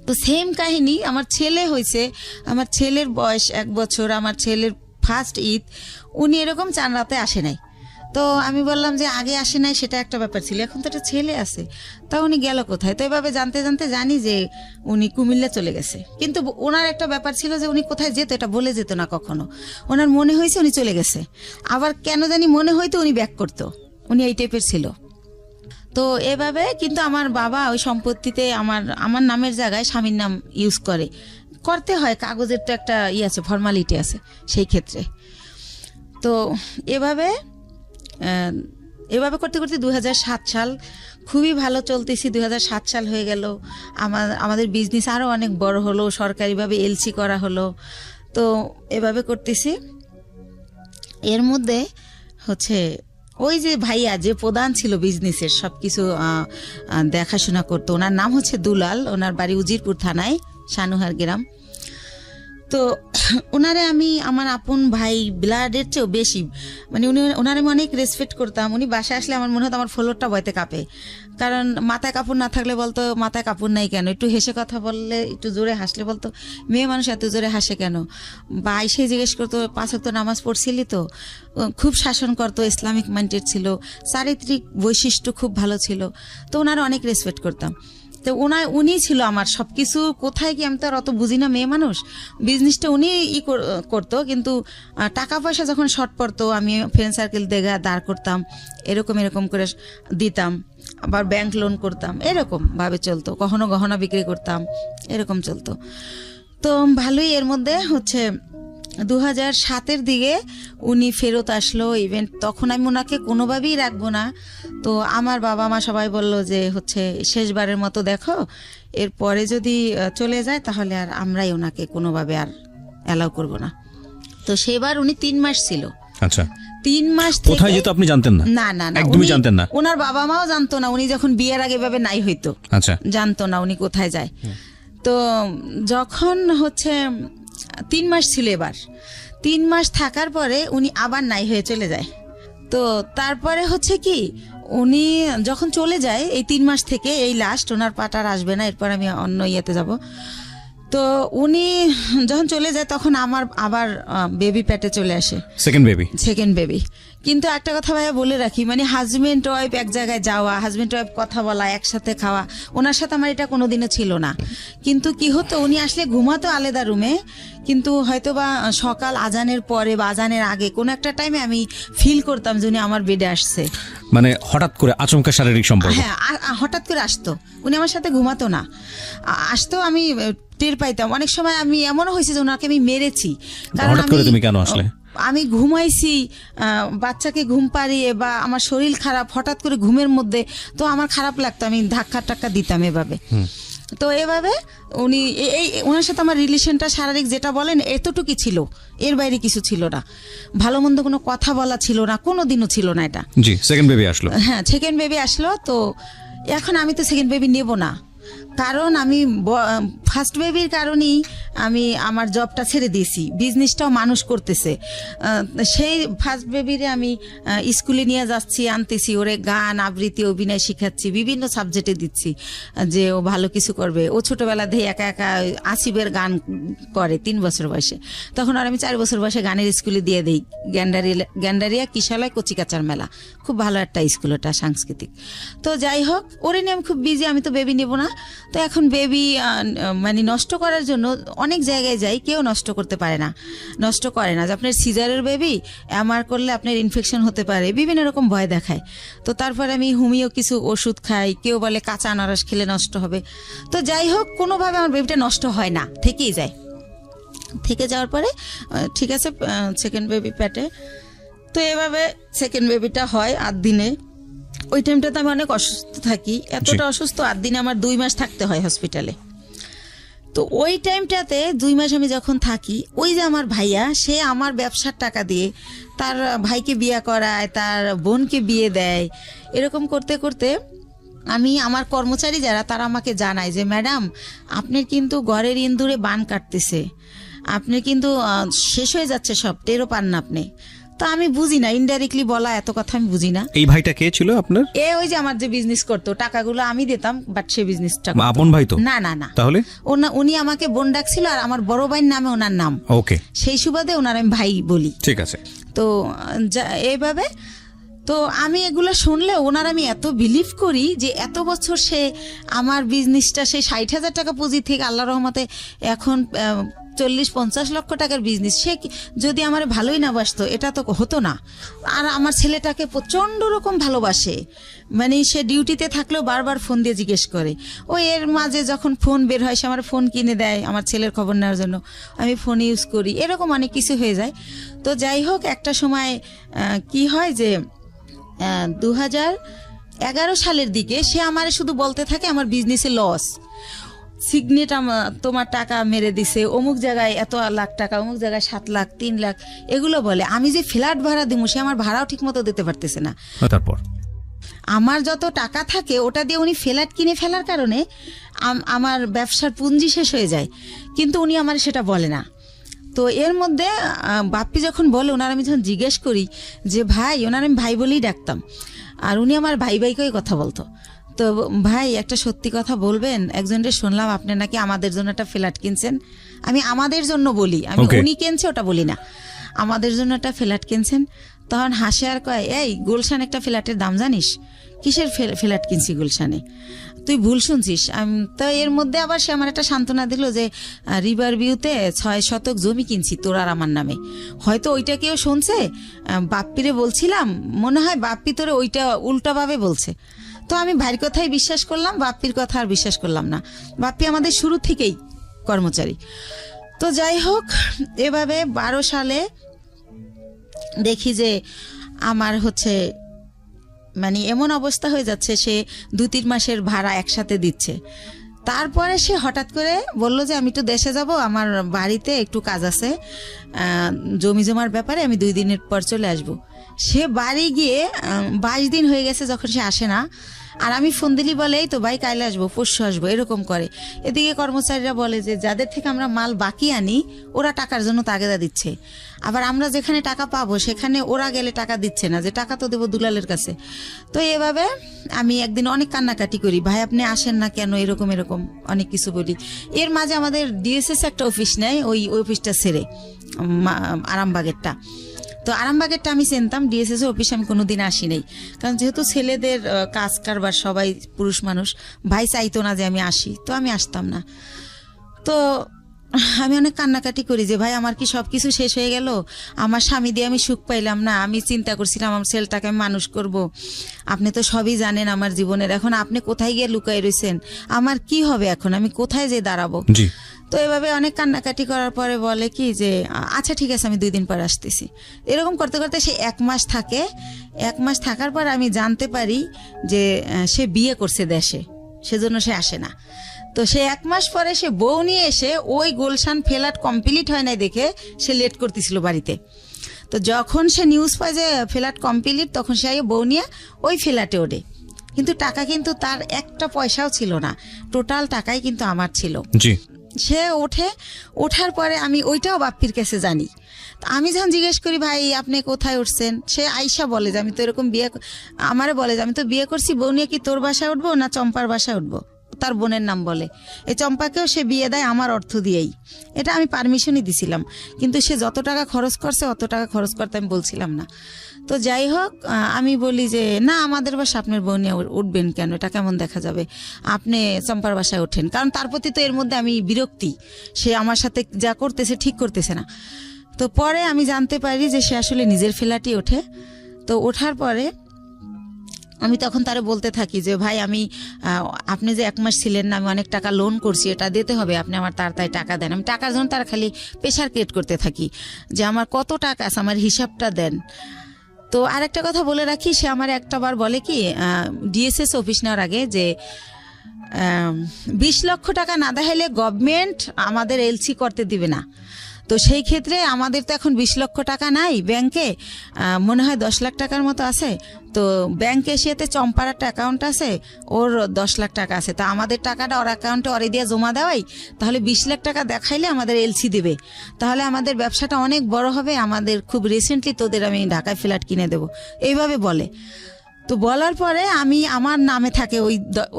তো সেম কাহিনী আমার ছেলে হয়েছে, আমার ছেলের বয়স 1 বছর, আমার ছেলের ফার্স্ট ঈদ উনি এরকম চান রাতে আসে নাই। তো আমি বললাম যে আগে আসে নাই সেটা একটা ব্যাপার ছিল, এখন তো একটা ছেলে আছে, তা উনি গেল কোথায়? তো এভাবে জানতে জানতে জানি যে উনি কুমিল্লা চলে গেছে। কিন্তু ওনার একটা ব্যাপার ছিল যে উনি কোথায় যেত এটা বলে যেত না কখনো, ওনার মনে হয়েছে উনি চলে গেছে, আবার কেন জানি মনে হয়তো উনি ব্যাক করতো, উনি এই টাইপের ছিল। তো এভাবে কিন্তু আমার বাবা ওই সম্পত্তিতে আমার নামের জায়গায় স্বামীর নাম ইউজ করতে হয়, কাগজের তো একটা আছে, ফর্মালিটি আছে সেই ক্ষেত্রে। তো এভাবে করতে করতে 2007 সাল খুবই ভালো চলতেছি। 2007 সাল হয়ে গেল, আমাদের বিজনেস আরও অনেক বড় হলো, সরকারিভাবে এলসি করা হলো। তো এভাবে করতেছি, এর মধ্যে হচ্ছে ওই যে ভাইয়া যে প্রধান ছিল বিজনেসের সব কিছু দেখাশোনা করতো, ওনার নাম হচ্ছে দুলাল, ওনার বাড়ি উজিরপুর থানায়, সানুহার গ্রাম। তো ওনারে আমি আমার আপন ভাই, ব্লাডের চেয়েও বেশি, মানে ওনারে আমি অনেক রেসপেক্ট করতাম। উনি বাসায় আসলে আমার মনে হতো আমার ফ্লোরটা বয়তে কাঁপে, কারণ মাথায় কাপড় না থাকলে বলতো মাথায় কাপড় নাই কেন, একটু হেসে কথা বললে, একটু জোরে হাসলে বলতো মেয়ে মানুষ এত জোরে হাসে কেন, বা এসে জিজ্ঞেস করতো 5 ওয়াক্ত নামাজ পড়ছিলি তো। খুব শাসন করতো, ইসলামিক মাইন্ডেড ছিল, চারিত্রিক বৈশিষ্ট্য খুব ভালো ছিল। তো ওনারা অনেক রেসপেক্ট করতাম। তো উনি ছিল আমার সবকিছু। কোথায় কি আমি তো আর অত বুঝি না, মেয়ে মানুষ, বিজনেসটা উনি করতো, কিন্তু টাকা পয়সা যখন শর্ট পড়তো আমি ফ্রেন্ড সার্কেল দাঁড় করতাম, এরকম করে দিতাম, আবার ব্যাংক লোন করতাম, এরকম ভাবে চলতো। কখনো গহনা বিক্রি করতাম, এরকম চলতো। তো ভালোই। এর মধ্যে হচ্ছে 2007-এর দিকে উনি ফেরত আসলো ইভেন্ট, তখন আমি ওনাকে কোনোভাবেই রাখবো না। তো আমার বাবা মা সবাই বলল যে হচ্ছে শেষবারের মতো দেখো, এরপরে যদি চলে যায় তাহলে আর আমরাই ওনাকে কোনোভাবে আর অ্যালাউ করব না। তো সেবার উনি 3 মাস ছিল। আচ্ছা, 3 মাস কোথায় যেত আপনি জানতেন না? না, একদমই জানতেন না। ওনার বাবা মাও জানতো না, উনি যখন বিয়ের আগে ভাবে নাই হইতো, আচ্ছা, জানতো না উনি কোথায় যায়। তো যখন হচ্ছে 3 মাস ছিল, এবার 3 মাস থাকার পরে উনি আবার নাই হয়ে চলে যায়। তো তারপরে হচ্ছে কি, উনি যখন চলে যায় এই 3 মাস থেকে, এই লাস্ট, ওনার পাটার আসবে না, এরপর আমি অন্য ইয়েতে যাব। তো উনি যখন চলে যায় তখন আমার আবার বেবি পেটে চলে আসে, সেকেন্ড বেবি। কিন্তু একটা কথা ভাইয়া বলে রাখি, মানে হাজবেন্ড ওয়াইফ এক জায়গায় যাওয়া, হাজবেন্ড ওয়াইফ কথা বলা, একসাথে খাওয়া, ওনার সাথে আমার এটা কোনোদিনও ছিল না। কিন্তু কি হতো, উনি আসলে ঘুমাতো আলাদা রুমে, কিন্তু হয়তো বা সকাল আজানের পরে বা আজানের আগে কোনো একটা টাইমে আমি ফিল করতাম যে উনি আমার বেডে আসছে। মানে হঠাৎ করে আচমকা শারীরিক সম্পর্ক? হ্যাঁ, হঠাৎ করে আসতো, উনি আমার সাথে ঘুমাতো না, আসতো, আমি টের পাইতাম। অনেক সময় আমি এমনও হয়েছে যে ওনাকে আমি মেরেছি। হঠাৎ করে তুমি কেন আসলে? আমি ঘুমাইছি, বাচ্চাকে ঘুম পাড়িয়ে, বা আমার শরীর খারাপ, হঠাৎ করে ঘুমের মধ্যে তো আমার খারাপ লাগতো, আমি ধাক্কা টাক্কা দিতাম এভাবে। তো এভাবে উনি এই ওনার সাথে আমার রিলেশনটা শারীরিক যেটা বলেন এতটুকুই ছিল, এর বাইরে কিছু ছিল না। ভালো মন্দ কোনো কথা বলা ছিল না, কোনো দিনও ছিল না এটা। জি, সেকেন্ড বেবি আসলো। হ্যাঁ, সেকেন্ড বেবি আসলো। তো এখন আমি তো সেকেন্ড বেবি নেব না, কারণ আমি ফার্স্ট বেবির কারণেই আমি আমার জবটা ছেড়ে দিয়েছি, বিজনেসটাও মানুষ করতেছে। সেই ফার্স্ট বেবিরে আমি স্কুলে নিয়ে যাচ্ছি, আনতেছি, ওরে গান আবৃত্তি অভিনয় শিখাচ্ছি, বিভিন্ন সাবজেক্টে দিচ্ছি যে ও ভালো কিছু করবে। ও ছোটবেলা থেকে একা একা আসিফের গান করে 3 বছর বয়সে, তখন আর আমি 4 বছর বয়সে গানের স্কুলে দিয়ে দিই, গ্যান্ডারিয়া কিশালয় কচিকাচার মেলা, খুব ভালো একটা স্কুল ওটা, সাংস্কৃতিক। তো যাই হোক, ওরে নিয়ে আমি খুব বিজি, আমি তো বেবি নেব না। তো এখন বেবি মানে নষ্ট করার জন্য অনেক জায়গায় যাই, কেউ নষ্ট করতে পারে না, নষ্ট করে না। যে আপনার সিজারের বেবি এমআর করলে আপনার ইনফেকশন হতে পারে, বিভিন্ন রকম ভয় দেখায়। তো তারপরে আমি হোমিও কিছু ওষুধ খাই, কেউ বলে কাঁচা আনারস খেলে নষ্ট হবে। তো যাই হোক, কোনোভাবে আমার বেবিটা নষ্ট হয় না, থেকেই যায়। থেকে যাওয়ার পরে ঠিক আছে, সেকেন্ড বেবি পেটে। তো এভাবে সেকেন্ড বেবিটা হয় 8 দিনে। ওই টাইমটাতে আমি অনেক অসুস্থ থাকি, এতটা অসুস্থ, 8 দিনে আমার 2 মাস থাকতে হয় হসপিটালে। তো ওই টাইমটাতে 2 মাস আমি যখন থাকি, ওই যে আমার ভাইয়া, সে আমার ব্যবসার টাকা দিয়ে তার ভাইকে বিয়ে করায়, তার বোনকে বিয়ে দেয়। এরকম করতে করতে আমি, আমার কর্মচারী যারা, তারা আমাকে জানায় যে ম্যাডাম, আপনার কিন্তু ঘরের ইন্দুরে বান কাটতেছে, আপনি কিন্তু শেষ হয়ে যাচ্ছে সব, টেরও পান না আপনি। তো আমি বুঝি না, ইনডাইরেক্টলি বলা এত কথা আমি বুঝি না। এই ভাইটা কে ছিল আপনার? ওই যে আমার যে বিজনেস করতো, টাকাগুলো আমি দিতাম, বাট সে বিজনেসটা আপন ভাই তো না? না না, তাহলে উনি আমাকে বোন ডাকছিল, আর আমার বড় ভাইয়ের নামে ওনার নাম। ওকে, সেই সুবাদে ওনার আমি ভাই বলি। ঠিক আছে। তো এইভাবে, তো আমি এগুলো শুনলে ওনার আমি এত বিলিভ করি যে এত বছর সে আমার বিজনেসটা, সেই 60,000 টাকা পুঁজি থেকে আল্লাহ রহমতে এখন 40-50 লক্ষ টাকার বিজনেস। সে যদি আমার ভালোই না বাসতো, এটা তো হতো না। আর আমার ছেলেটাকে প্রচণ্ড রকম ভালোবাসে, মানে সে ডিউটিতে থাকলেও বারবার ফোন দিয়ে জিজ্ঞেস করে। এর মাঝে যখন ফোন বের হয়, সে আমার ফোন কিনে দেয় আমার ছেলের খবর নেওয়ার জন্য, আমি ফোন ইউজ করি, এরকম অনেক কিছু হয়ে যায়। তো যাই হোক, একটা সময় কি হয় যে 2011 সালের দিকে সে আমার শুধু বলতে থাকে আমার বিজনেসে লস, সিগনেট তোমার টাকা মেরে দিছে, অমুক জায়গায় এত লাখ টাকা, অমুক জায়গায় 7 লাখ 3 লাখ, এগুলো বলে। আমি যে ফ্ল্যাট ভাড়া দিব, সে আমার ভাড়াও ঠিক মতো দিতে পারতেছে না। তারপর আমার যত টাকা থাকে ওটা দিয়ে উনি ফ্ল্যাট কিনে ফেলার কারণে আমার ব্যবসার পুঁজি শেষ হয়ে যায়, কিন্তু উনি আমার সেটা বলে না। তো এর মধ্যে বাপ্পি যখন বলে, ওনার আমি যখন জিজ্ঞেস করি যে ভাই, ওনার আমি ভাই বলেই ডাকতাম, আর উনি আমার ভাই ভাইকেই কথা বলতো। তো ভাই, একটা সত্যি কথা বলবেন, একজনের শুনলাম আপনি নাকি আমাদের জন্য একটা ফ্ল্যাট কিনছেন। আমি আমাদের জন্য বলি, আমি উনি কিনছে ওটা বলি না, আমাদের জন্য একটা ফ্ল্যাট কিনছেন। তখন হাসে আর কয়, এই গুলশান একটা ফ্ল্যাটের দাম জানিস? কিসের ফ্ল্যাট কিনছি গুলশানে? তুই ভুল শুনছিস। তো এর মধ্যে আবার সে আমার একটা সান্ত্বনা দিল যে রিভার ভিউতে 6 শতক জমি কিনছি তোর আর আমার নামে। হয়তো ওইটা কেউ শুনছে, বাপ্পিরে বলছিলাম, মনে হয় বাপ্পি তোরে ওইটা উল্টাভাবে বলছে। তো আমি ভাইয়ের কথাই বিশ্বাস করলাম, বাপ্পির কথা আর বিশ্বাস করলাম না। বাপ্পি আমাদের শুরু থেকেই কর্মচারী। তো যাই হোক, এভাবে 12 সালে দেখি যে আমার হচ্ছে মানে এমন অবস্থা হয়ে যাচ্ছে, সে 2-3 মাসের ভাড়া একসাথে দিচ্ছে। তারপরে সে হঠাৎ করে বলল যে আমি একটু দেশে যাব, আমার বাড়িতে একটু কাজ আছে, জমি জমার ব্যাপারে, আমি 2 দিনের পর চলে আসব। সে বাড়ি গিয়ে 22 দিন হয়ে গেছে যখন সে আসে না। আর আমি ফোন দিলি বলে এই তো ভাই কাইলে আসবো, পরশু আসবো, এরকম করে। এদিকে কর্মচারীরা বলে যে যাদের থেকে আমরা মাল বাকি আনি ওরা টাকার জন্য তাগেদা দিচ্ছে, আবার আমরা যেখানে টাকা পাবো সেখানে ওরা গেলে টাকা দিচ্ছে না, যে টাকা তো দেবো দুলালের কাছে। তো এভাবে আমি একদিন অনেক কান্নাকাটি করি, ভাই আপনি আসেন না কেন, এরকম এরকম অনেক কিছু বলি। এর মাঝে আমাদের ডিএসএস একটা অফিস নেয়, ওই অফিসটা ছেড়ে আরামবাগেরটা। তো আরামবাগেরটা আমি চিনতাম, ডিএসএস অফিস আমি কোনোদিন আসি নাই, কারণ যেহেতু ছেলেদের কাজ কারবার সবাই পুরুষ মানুষ, ভাই চাইতো না যে আমি আসি, তো আমি আসতাম না। তো আমি অনেক কান্নাকাটি করি যে ভাই আমার কি সব কিছু শেষ হয়ে গেল, আমার স্বামী দিয়ে আমি সুখ পাইলাম না, আমি চিন্তা করছিলাম আমার ছেলেটাকে আমি মানুষ করব, আপনি তো সবই জানেন আমার জীবনের, এখন আপনি কোথায় গিয়ে লুকাই রয়েছেন, আমার কি হবে এখন, আমি কোথায় যে দাঁড়াবো। জি। তো এভাবে অনেক কান্নাকাটি করার পরে বলে কি যে আচ্ছা ঠিক আছে আমি 2 দিন পর আসতেছি। এরকম করতে করতে সে 1 মাস থাকে। 1 মাস থাকার পর আমি জানতে পারি যে সে বিয়ে করছে দেশে, সেজন্য সে আসে না। তো সে 1 মাস পরে সে বউ নিয়ে এসে ওই গুলশান ফ্ল্যাট কমপ্লিট হয় নাই দেখে সে লেট করতেছিল বাড়িতে। তো যখন সে নিউজ পায় যে ফ্ল্যাট কমপ্লিট, তখন সে বউ নিয়ে ওই ফ্ল্যাটে ওঠে, কিন্তু টাকা কিন্তু তার একটা পয়সাও ছিল না, টোটাল টাকাই কিন্তু আমার ছিল। জি। সে ওঠার পরে আমি ওইটাও বাপ্পির কাছে জানি। তো আমি যখন জিজ্ঞেস করি ভাই আপনি কোথায় উঠছেন, সে আইসা বলে যে আমি তো এরকম আমারে বলে যে আমি তো বিয়ে করছি, বউ নিয়ে কি তোর বাসায় উঠবো না চম্পার বাসায় উঠবো, তার বোনের নাম বলে। এই চম্পাকেও সে বিয়ে দেয় আমার অর্থ দিয়েই, এটা আমি পারমিশনই দিছিলাম, কিন্তু সে যত টাকা খরচ করছে অত টাকা খরচ করতে আমি বলছিলাম না। তো যাই হোক, আমি বলি যে না আমাদের বাসা আপনার বউ নিয়ে উঠবেন কেন, এটা কেমন দেখা যাবে, আপনি চম্পার বাসায় ওঠেন। কারণ তার প্রতি তো এর মধ্যে আমি বিরক্তি, সে আমার সাথে যা করতেছে ঠিক করতেছে না। তো পরে আমি জানতে পারি যে সে আসলে নিজের ফ্ল্যাটই ওঠে। তো ওঠার পরে আমি তখন তারে বলতে থাকি যে ভাই আমি আপনি যে 1 মাস ছিলেন না, আমি অনেক টাকা লোন করছি, এটা দিতে হবে, আপনি আমার তাড়াতাড়ি টাকা দেন। আমি টাকার জন্য তার খালি প্রেশার ক্রিয়েট করতে থাকি যে আমার কত টাকা আছে, আমার হিসাবটা দেন। তো আরেকটা কথা বলে রাখি, সে আমার একটাবার বলে কি ডিএসএস অফিস নেওয়ার আগে যে 20 লক্ষ টাকা না দেখাইলে গভর্নমেন্ট আমাদের এলসি করতে দিবে না। তো সেই ক্ষেত্রে আমাদের তো এখন 20 লক্ষ টাকা নাই ব্যাংকে, মনে হয় 10 লাখ টাকার মতো আছে। তো ব্যাংকে এসেতে চম্পার একটা অ্যাকাউন্ট আছে, ওর 10 লাখ টাকা আছে, তা আমাদের টাকাটা ওর অ্যাকাউন্টে ওরে দিয়ে জমা দেওয়াই, তাহলে 20 লাখ টাকা দেখাইলে আমাদের এলসি দেবে, তাহলে আমাদের ব্যবসাটা অনেক বড় হবে, আমাদের খুব রিসেন্টলি তোদের আমি ঢাকায় ফ্ল্যাট কিনে দেবো, এইভাবে বলে। তো বলার পরে আমি আমার নামে থাকে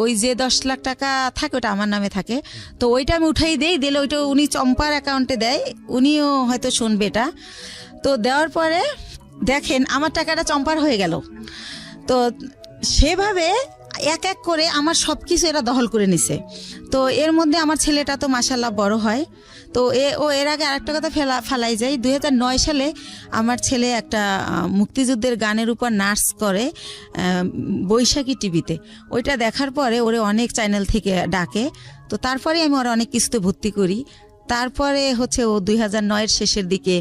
ওই যে 10 লাখ টাকা থাকে ওটা আমার নামে থাকে। তো ওইটা আমি উঠাই দেই, দিলে ওইটা উনি চম্পার অ্যাকাউন্টে দেয়, উনিও হয়তো শুনবে এটা। তো দেওয়ার পরে দেখেন আমার টাকাটা চম্পার হয়ে গেল। তো সেভাবে এক এক করে আমার সব কিছু এরা দখল করে নিছে। তো এর মধ্যে আমার ছেলেটা তো মাশাল্লাহ বড় হয়। তো এর আগে আরেকটা কথা ফালাই যায়, 2009 সালে আমার ছেলে একটা মুক্তিযুদ্ধের গানের উপর নাচ করে বৈশাখী টিভিতে, ওইটা দেখার পরে ওরে অনেক চ্যানেল থেকে ডাকে। তো তারপরে আমি ওরা অনেক কিছুতে ভর্তি করি। তারপরে হচ্ছে ও 2009-এর শেষের দিকে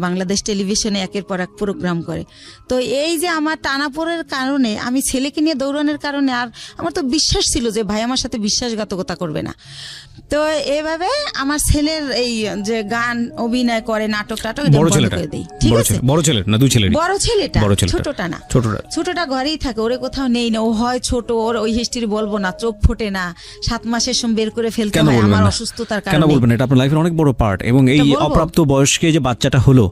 বাংলাদেশ টেলিভিশনে একের পর এক প্রোগ্রাম করে। তো এই যে আমার টানাপোড়ের কারণে, আমি ছেলেকে নিয়ে দৌড়ানোর কারণে, আর আমার তো বিশ্বাস ছিল যে ভাই আমার সাথে বিশ্বাসঘাতকতা করবে না। তো এভাবে আমার ছেলের এই যে গান অভিনয় করে, নাটক টাটক বন্ধ করে দেই। ঠিক আছে, বড় ছেলে না দুই ছেলে? বড় ছেলেটা, ছোটটা না, ছোটটা ঘরেই থাকে, ওরে কোথাও নেই না, ও হয় ছোট, ওর ওই হিস্ট্রি বলবো না, চোখ ফোটে না, 7 মাসের সময় বের করে ফেলতে হয় আমার অসুস্থতার কারণে। কেন বলবেন, এটা আপনার লাইফের অনেক বড় পার্ট, এবং এই অপ্রাপ্ত বয়স্কে যে বাচ্চাটা হলো,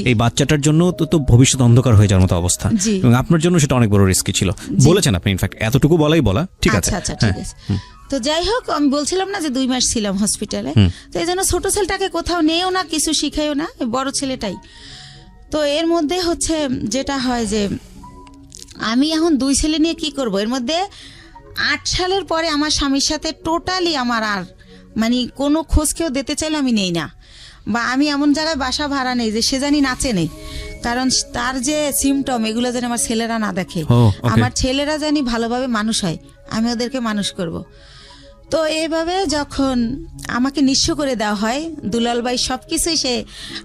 এই বাচ্চাটার জন্য তো ভবিষ্যৎ অন্ধকার হয়ে যাওয়ার মতো অবস্থা, এবং আপনার জন্য সেটা অনেক বড় রিস্কি ছিল বলেছেন আপনি। ইনফ্যাক্ট এতটুকু বলা ঠিক আছে। আচ্ছা ঠিক আছে। তো যাই হোক, আমি বলছিলাম না যে 2 মাস ছিলাম হসপিটালে, তো এই জন্য ছোট ছেলেটাকে কোথাও নেও না, কিছু শিখাইও না, বড় ছেলেটাই। তো এর মধ্যে হচ্ছে যেটা হয় যে আমি এখন 2 ছেলে নিয়ে কি করব। এর মধ্যে 8 সালের পরে আমার স্বামীর সাথে টোটালি আমার আর মানে কোনো খোঁজ কেউ দিতে চাইলে আমি নেই না, বা আমি এমন জায়গায় বাসা ভাড়া নেই যে সে জানি নাচে নেই, কারণ তার যে সিমটম এগুলো যেন আমার ছেলেরা না দেখে, আমার ছেলেরা জানি ভালোভাবে মানুষ হয়, আমি ওদেরকে মানুষ করব। তো এইভাবে যখন আমাকে নিঃস্ব করে দেওয়া হয়, দুলাল ভাই সবকিছুই সে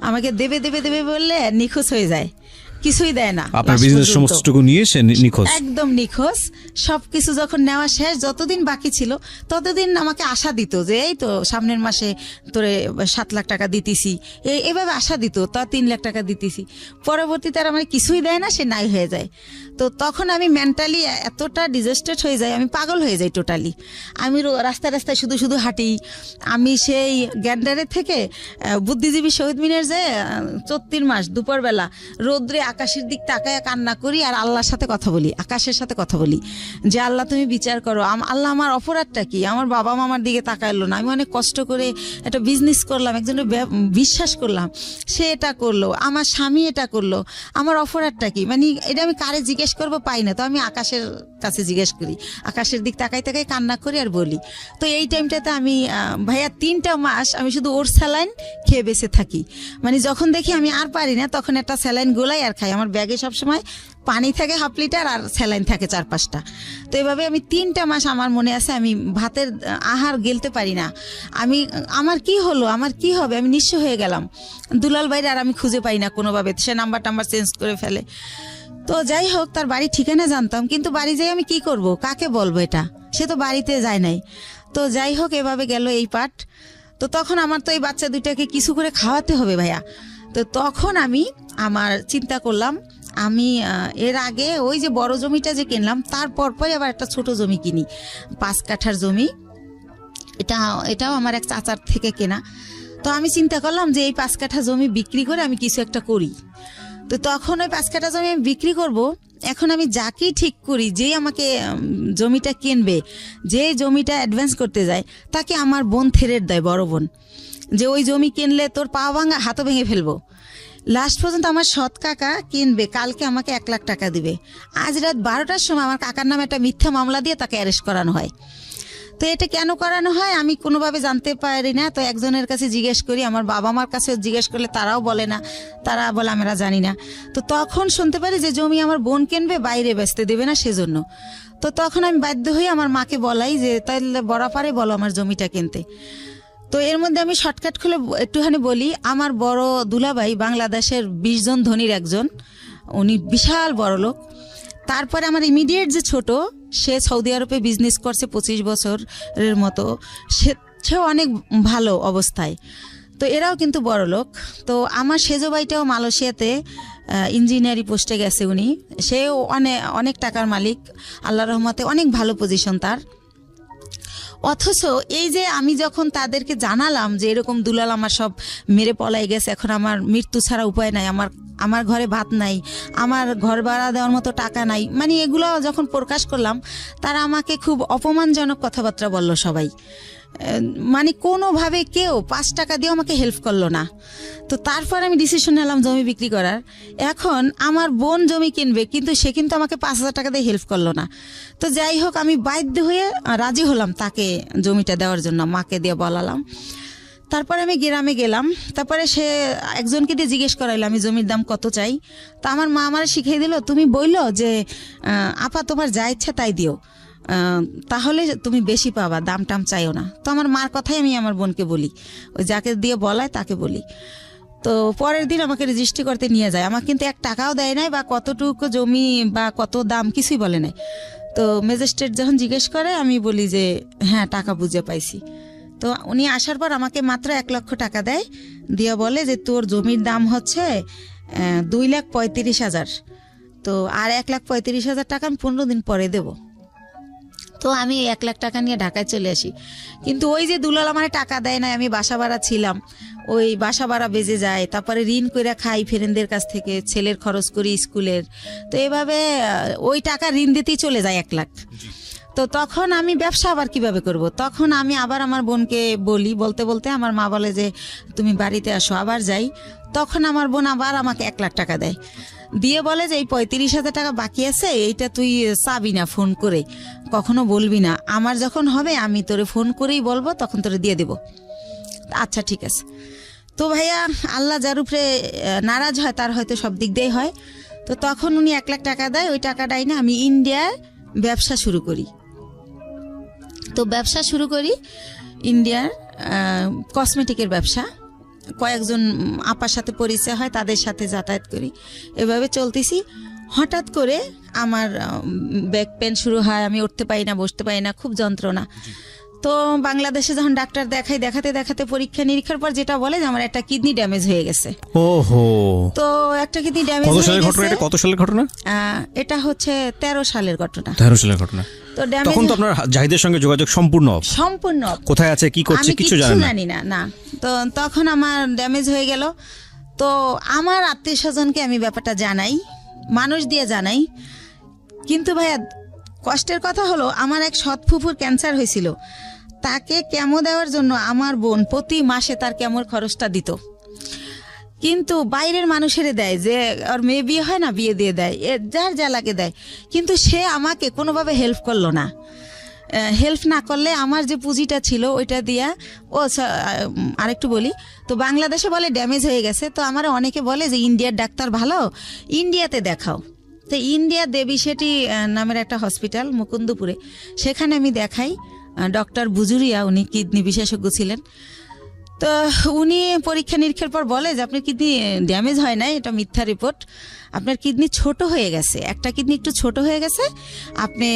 আমাকে দেবে বললে নিখোঁজ হয়ে যায়। কিছুই দেয় না। আপনার last বিজনেস পর্যন্ত। সমস্তটুকু নিয়ে সে নিখোঁজ। একদম নিখোঁজ। সবকিছু যখন নেওয়া শেষ, যতদিন বাকি ছিল ততদিন আমাকে আশা দিত যে এই তো সামনের মাসে তোরে 7 লাখ টাকা দিতেছি, এইভাবে আশা দিত, তা 3 লাখ টাকা দিতেছি। পরবর্তীতে আর আমার কিছুই দেয় না, সে নাই হয়ে যায়। তো তখন আমি মেন্টালি এতটা ডিজাস্টেড হয়ে যাই, আমি পাগল হয়ে যাই টোটালি। আমি রাস্তায় রাস্তায় শুধু শুধু হাঁটি। আমি সেই গ্যান্ডারে থেকে বুদ্ধিজীবী শহীদ মিনার যে 34 মাস দুপুরবেলা রোদ্রে আকাশের দিক তাকায় কান্না করি আর আল্লাহর সাথে কথা বলি, আকাশের সাথে কথা বলি যে আল্লাহ তুমি বিচার করো, আল্লাহ আমার অপরাধটা কি, আমার বাবা মামার দিকে তাকাইলো না, আমি অনেক কষ্ট করে একটা বিজনেস করলাম, একজনের বিশ্বাস করলাম, সে এটা করলো, আমার স্বামী এটা করলো, আমার অপরাধটা কি, মানে এটা আমি কারে জিজ্ঞেস করবো পাই না, তো আমি আকাশের কাছে জিজ্ঞেস করি, আকাশের দিক তাকাই তাকাই কান্না করি আর বলি। তো এই টাইমটাতে আমি ভাইয়া 3টা মাস আমি শুধু ওর স্যালাইন খেয়ে বেঁচে থাকি। মানে যখন দেখি আমি আর পারি না তখন একটা স্যালাইন গোলাই আর খাই। আমার ব্যাগে সবসময় পানি থাকে 1/2 লিটার আর স্যালাইন থাকে 4-5টা। তো এভাবে আমি 3টা মাস, আমার মনে আছে, আমি ভাতের আহার গেলতে পারি না। আমার কি হলো, আমার কি হবে, আমি নিঃস্ব হয়ে গেলাম। দুলাল ভাইরা আর আমি খুঁজে পাই না কোনোভাবে, সে নাম্বার চেঞ্জ করে ফেলে। তো যাই হোক, তার বাড়ি ঠিকানা জানতাম, কিন্তু বাড়ি যাই আমি কি করব, কাকে বলবো এটা, সে তো বাড়িতে যায় নাই। তো যাই হোক, এভাবে গেল এই পাঠ। তো তখন আমার তো এই বাচ্চা দুইটাকে কিছু করে খাওয়াতে হবে ভাইয়া। তো তখন আমি চিন্তা করলাম, আমি এর আগে ওই যে বড় জমিটা যে কিনলাম তারপর আবার একটা ছোট জমি কিনি, 5 কাঠার জমি। এটাও আমার এক চাচার থেকে কেনা। তো আমি চিন্তা করলাম যে এই 5 কাঠা জমি বিক্রি করে আমি কিছু একটা করি। তো তখন ওই 5 কাঠা জমি আমি বিক্রি করব। এখন আমি যাকেই ঠিক করি, যেই আমাকে জমিটা কিনবে, যে জমিটা অ্যাডভান্স করতে যায়, তাকে আমার বোন থ্রেট দেয়, বড় বোন, যে ওই জমি কিনলে তোর পা ভাঙা হাতও ভেঙে ফেলবো। লাস্ট পর্যন্ত আমার সৎ কাকা কিনবে, কালকে আমাকে 1 লাখ টাকা দিবে। আজ রাত 12টার সময় আমার কাকার নামে একটা মিথ্যা মামলা দিয়ে তাকে অ্যারেস্ট করানো হয়। তো এটা কেন করানো হয় আমি কোনোভাবে জানতে পারি না। তো একজনের কাছে জিজ্ঞেস করি, আমার বাবা মার কাছে জিজ্ঞেস করলে তারাও বলে না, তারা বলে আমরা জানি না। তো তখন শুনতে পারি যে জমি আমার বোন কিনবে, বাইরে বেচতে দেবে না সেজন্য। তো তখন আমি বাধ্য হয়ে আমার মাকে বলাই যে তাহলে বরাপারে বলো আমার জমিটা কিনতে। তো এর মধ্যে আমি শর্টকাট খুলে একটুখানি বলি, আমার বড় দুলাভাই বাংলাদেশের 20 জন ধনীর একজন, উনি বিশাল বড় লোক। তারপরে আমার ইমিডিয়েট যে ছোট, সে সৌদি আরবে বিজনেস করছে 25 বছরের মতো, সেও অনেক ভালো অবস্থায়। তো এরাও কিন্তু বড় লোক। তো আমার সেজো ভাইটাও মালয়েশিয়াতে ইঞ্জিনিয়ারিং পোস্টে গেছে উনি, সেও অনেক টাকার মালিক, আল্লাহর রহমতে অনেক ভালো পজিশন তার। অথচ এই যে আমি যখন তাদেরকে জানালাম যে এরকম দুলাল আমার সব মেরে পলাই গেছে, এখন আমার মৃত্যু ছাড়া উপায় নাই, আমার ঘরে ভাত নাই, আমার ঘর ভাড়া দেওয়ার মতো টাকা নাই, মানে এগুলো যখন প্রকাশ করলাম, তারা আমাকে খুব অপমানজনক কথাবার্তা বলল সবাই। মানে কোনোভাবে কেউ 5 টাকা দিয়ে আমাকে হেল্প করলো না। তো তারপর আমি ডিসিশন নিলাম জমি বিক্রি করার। এখন আমার বোন জমি কিনবে, কিন্তু সে কিন্তু আমাকে 5,000 টাকা দিয়ে হেল্প করলো না। তো যাই হোক, আমি বাধ্য হয়ে রাজি হলাম তাকে জমিটা দেওয়ার জন্য, মাকে দিয়ে বলালাম। তারপরে আমি গ্রামে গেলাম, তারপরে সে একজনকে দিয়ে জিজ্ঞেস করাইলো আমি জমির দাম কত চাই। তা আমার মা আমার শিখিয়ে দিল, তুমি বললো যে আপা তোমার যা ইচ্ছা তাই দিও, তাহলে তুমি বেশি পাবা, দাম টাম চাইও না। তো আমার মার কথাই আমি আমার বোনকে বলি, ওই যাকে দিয়ে বলায় তাকে বলি। তো পরের দিন আমাকে রেজিস্ট্রি করতে নিয়ে যায়, আমাকে কিন্তু 1 টাকাও দেয় নাই, বা কতটুকু জমি বা কত দাম কিছুই বলে নাই। তো ম্যাজিস্ট্রেট যখন জিজ্ঞেস করে আমি বলি যে হ্যাঁ টাকা বুঝে পাইছি। তো উনি আসার পর আমাকে মাত্র 1 লক্ষ টাকা দেয়, দিয়ে বলে যে তোর জমির দাম হচ্ছে 2,35,000, তো আর 1,35,000 টাকা আমি 15 দিন পরে দেবো। তো আমি 1 লাখ টাকা নিয়ে ঢাকায় চলে আসি। কিন্তু ওই যে দুলাল আমার টাকা দেয় না, আমি বাসা ভাড়া ছিলাম, ওই বাসা ভাড়া বেজে যায়, তারপরে ঋণ করে খাই ফ্রেন্ডদের কাছ থেকে, ছেলের খরচ করি স্কুলের। তো এভাবে ওই টাকা ঋণ দিতেই চলে যায় 1 লাখ। তো তখন আমি ব্যবসা আবার কিভাবে করব? তখন আমি আবার আমার বোনকে বলি, বলতে বলতে আমার মা বলে যে তুমি বাড়িতে আসো, আবার যাই। তখন আমার বোন আবার আমাকে 1 লাখ টাকা দেয়, দিয়ে বলে যে এই 35,000 টাকা বাকি আছে, এইটা তুই চাবি না, ফোন করে কখনো বলবি না, আমার যখন হবে আমি তোরে ফোন করেই বলবো, তখন তোরে দিয়ে দেবো। আচ্ছা ঠিক আছে। তো ভাইয়া, আল্লাহ যার উপরে নারাজ হয় তার হয়তো সব দিক দিয়েই হয়। তো তখন উনি 1 লাখ টাকা দেয়, ওই টাকাটাই না আমি ইন্ডিয়ার ব্যবসা শুরু করি। তো ব্যবসা শুরু করি ইন্ডিয়ার কসমেটিকের ব্যবসা। কয়েকজন আপার সাথে পরিচয় হয়, তাদের সাথে যাতায়াত করি, এভাবে চলতেছি। হঠাৎ করে আমার ব্যাক পেন শুরু হয়, আমি উঠতে পারি না, বসতে পারি না, খুব যন্ত্রণা। তো বাংলাদেশে যখন ডাক্তার দেখাতে দেখাতে পরীক্ষা নিরীক্ষার পর যেটা বলে যে আমার একটা কিডনি ড্যামেজ হয়ে গেছে। ওহো, তো একটা কিডনি ড্যামেজ কত হয়ে সালের ঘটনা গেছে। এটা? কত সালের ঘটনা? এটা হচ্ছে 13 সালের ঘটনা। 13 সালের ঘটনা। তো ড্যামেজ তখন তো আপনার জাহিদের সঙ্গে যোগাযোগ সম্পূর্ণ off। সম্পূর্ণ off। কোথায় আছে, কি করছে, আমি কিছু কিচ্ছু জানেন না? জানি না। না, তো তখন আমার ড্যামেজ হয়ে গেল। তো আমার আত্মীয় স্বজনকে আমি ব্যাপারটা জানাই, মানুষ দিয়ে জানাই। কিন্তু ভাইয়া কষ্টের কথা হলো, আমার এক সৎ ফুফুর ক্যান্সার হয়েছিল, তাকে কেমো দেওয়ার জন্য আমার বোন প্রতি মাসে তার কেমোর খরচটা দিত। কিন্তু বাইরের মানুষেরে দেয়, যে ওর মেয়ে বিয়ে হয় না, বিয়ে দিয়ে দেয়, যার যা লাগে দেয়। কিন্তু সে আমাকে কোনোভাবে হেল্প করলো না। হেল্প না করলে আমার যে পুঁজিটা ছিল ওইটা দিয়া আরেকটু বলি, তো বাংলাদেশে বলে ড্যামেজ হয়ে গেছে। তো আমার অনেকে বলে যে ইন্ডিয়ার ডাক্তার ভালো, ইন্ডিয়াতে দেখাও। তো ইন্ডিয়া দেবী শেঠি নামের একটা হসপিটাল মুকুন্দপুরে, সেখানে আমি দেখাই। ডক্টর বুজুরিয়া, উনি কিডনি বিশেষজ্ঞ ছিলেন। তো উনি পরীক্ষা নিরীক্ষার পর বলে যে আপনার কিডনি ড্যামেজ হয় নাই, এটা মিথ্যা রিপোর্ট, আপনার কিডনি ছোট হয়ে গেছে, একটা কিডনি একটু ছোট হয়ে গেছে, আপনি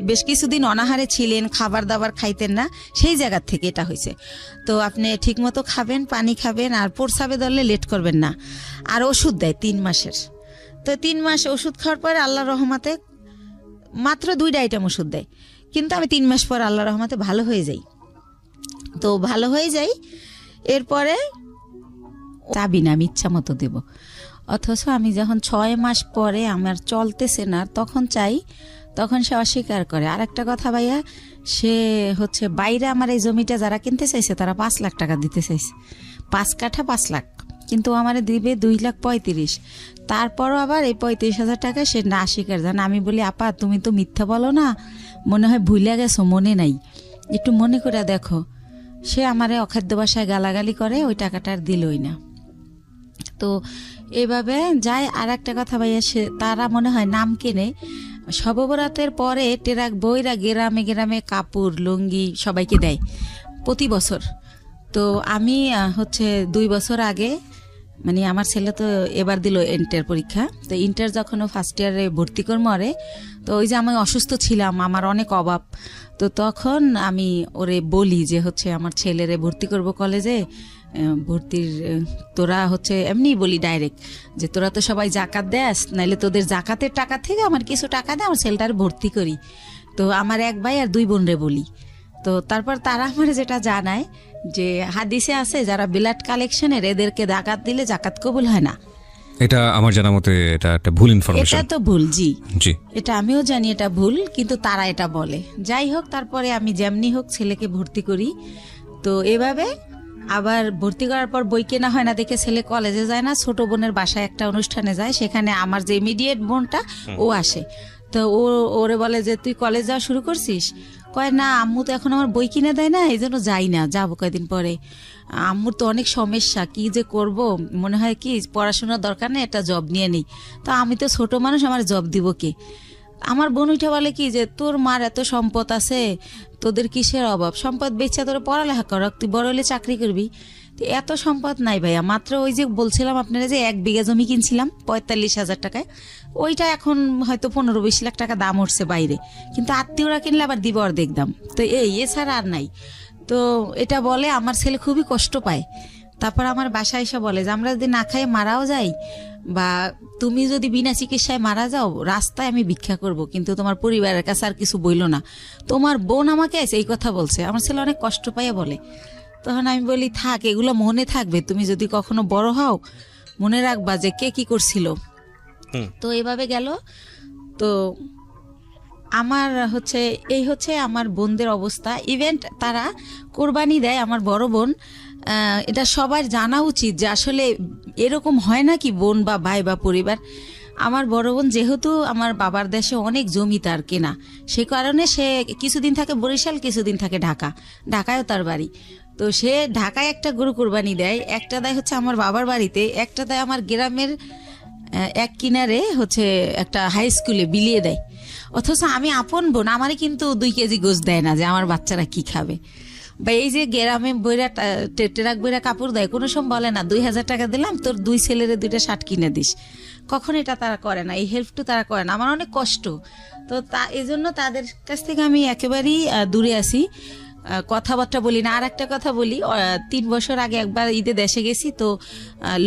বেশ কিছুদিন অনাহারে ছিলেন, খাবার দাবার খাইতেন না, সেই জায়গার থেকে এটা হয়েছে। তো আপনি ঠিকমতো খাবেন, পানি খাবেন, আর প্রস্রাবে ধরলে লেট করবেন না। আর ওষুধ দেয় 3 মাসের। তো 3 মাস ওষুধ খাওয়ার পর আল্লাহর রহমতে মাত্র 2টা আইটেম ওষুধ দেয়, কিন্তু আমি 3 মাস পর আল্লাহর রহমতে ভালো হয়ে যাই। তো ভালো হয়ে যাই, এরপরে চাবি না, আমি ইচ্ছা মতো দেব। অথচ আমি যখন 6 মাস পরে আমার চলতেছে না, তখন চাই, তখন সে অস্বীকার করে। আর একটা কথা ভাইয়া, সে হচ্ছে বাইরে আমার এই জমিটা যারা কিনতে চাইছে তারা 5 লাখ টাকা দিতে চাইছে, 5 কাঠা 5 লাখ, কিন্তু আমারে দিবে 2,35,000। তারপরও আবার এই 35,000 টাকা সে না স্বীকার জান। আমি বলি, আপা তুমি তো মিথ্যা বলো না, মনে হয় ভুলে গেছো, মনে নাই, একটু মনে করে দেখো। সে আমারে অখাদ্য ভাষায় গালাগালি করে, ওই টাকাটা আর দিলই না। তো এভাবে যায়। আর একটা কথা ভাইয়া, সে তারা মনে হয় নাম কেনে, শববরাতের পরে টেরাক বইরা গ্রামে গ্রামে কাপড় লুঙ্গি সবাইকে দেয় প্রতি বছর। তো আমি হচ্ছে 2 বছর আগে, মানে আমার ছেলে তো এবার দিল ইন্টার পরীক্ষা, তো ইন্টার যখন ও ফার্স্ট ইয়ারে ভর্তি করে মরে, তো ওই যে আমি অসুস্থ ছিলাম, আমার অনেক অভাব, তো তখন আমি ওরে বলি যে হচ্ছে আমার ছেলেরে ভর্তি করব কলেজে, ভর্তির তোরা হচ্ছে এমনি বলি ডাইরেক্ট যে তোরা তো সবাই জাকাত দেস, নাইলে তোদের জাকাতের টাকা থেকে আমার কিছু টাকা দে, আমার ছেলেটার ভর্তি করি। তো আমার 1 ভাই আর 2 বোনরে বলি। তো তারপর তারা আমার যেটা জানায় যে হাদিসে আছে যারা ব্লাড কালেকশনের এদেরকে জাকাত দিলে জাকাত কবুল হয় না। এটা আমার জানা মতে এটা একটা ভুল ইনফরমেশন। এটা তো ভুল, জি জি, এটা আমিও জানি এটা ভুল, কিন্তু তারা এটা বলে। যাই হোক, তারপরে আমি যেমনি হোক ছেলেকে ভর্তি করি। তো এভাবে আবার ভর্তি করার পর বই কেনা হয় না দেখে ছেলে কলেজে যায় না, ছোট বোনের বাসায় একটা অনুষ্ঠানে যায়, সেখানে আমার যে ইমিডিয়েট বোনটা ও আসে। তো ওরে বলে যে তুই কলেজ যাওয়া শুরু করছিস? কয় না, আম্মু তো এখন আমার বই কিনে দেয় না, এই জন্য যাই না, যাবো কয়েকদিন পরে। আম্মুর তো অনেক সমস্যা, কি যে করব, মনে হয় কি পড়াশোনার দরকার নেই, একটা জব নিয়ে নিই। তো আমি তো ছোট মানুষ, আমার জব দিব কে? আমার বোন উঠে বলে কি যে তোর মার এত সম্পদ আছে, তোদের কিসের অভাব, সম্পদ বেচে তোর পড়ালেখা কর, তুই বড় হলে চাকরি করবি। তো এত সম্পদ নাই ভাইয়া, মাত্র ওই যে বলছিলাম আপনারা যে 1 বিঘা জমি কিনছিলাম 45,000 টাকায়, ওইটা এখন হয়তো 15-20 লাখ টাকা দাম উঠছে বাইরে, কিন্তু আত্মীয়রা কিনলে আবার দিব অর্ধেক দাম। তো এছাড়া আর নাই। তো এটা বলে আমার ছেলে খুবই কষ্ট পায়। তারপর আমার বাসায় এসে বলে যে আমরা যদি না খাইয়ে মারাও যাই, বা তুমি যদি বিনা চিকিৎসায় মারা যাও, রাস্তায় আমি ভিক্ষা করব, কিন্তু তোমার পরিবারের কাছে আর কিছু বইলো না। তোমার বোন আমাকে এই কথা বলছে। আমার ছেলে অনেক কষ্ট পাইয়া বলে। তখন আমি বলি থাক, এগুলো মনে থাকবে, তুমি যদি কখনো বড় হও মনে রাখবা যে কে কি করছিল। তো এভাবে গেল। তো আমার হচ্ছে এই হচ্ছে আমার বোনদের অবস্থা। ইভেন্ট তারা কোরবানি দেয়, আমার বড় বোন। এটা সবার জানা উচিত যে আসলে এরকম হয় না কি বোন বা ভাই বা পরিবার। আমার বড় বোন যেহেতু আমার বাবার দেশে অনেক জমি তার কেনা, সে কারণে সে কিছুদিন থাকে বরিশাল, কিছুদিন থাকে ঢাকা, ঢাকায়ও তার বাড়ি। তো সে ঢাকায় একটা গরু কোরবানি দেয়, একটা দেয় হচ্ছে আমার বাবার বাড়িতে, একটা দেয় আমার গ্রামের এক কিনারে হচ্ছে একটা হাই স্কুলে বিলিয়ে দেয়। অথচ আমি আপন বোন, আমারই কিন্তু 2 কেজি গোশ দেয় না যে আমার বাচ্চারা কি খাবে। বা এই যে গ্রামে বইরা ট্রাক বইরা কাপড় দেয়, কোনো সময় বলে না 2,000 টাকা দিলাম তোর 2 ছেলের 2টা শার্ট কিনে দিস, কখন এটা তারা করে না, এই হেল্পটু তারা করে না। আমার অনেক কষ্ট, তো এই জন্য তাদের কাছ থেকে আমি একেবারেই দূরে আছি, কথাবার্তা বলি না। আর একটা কথা বলি, 3 বছর আগে একবার ঈদে দেশে গেছি, তো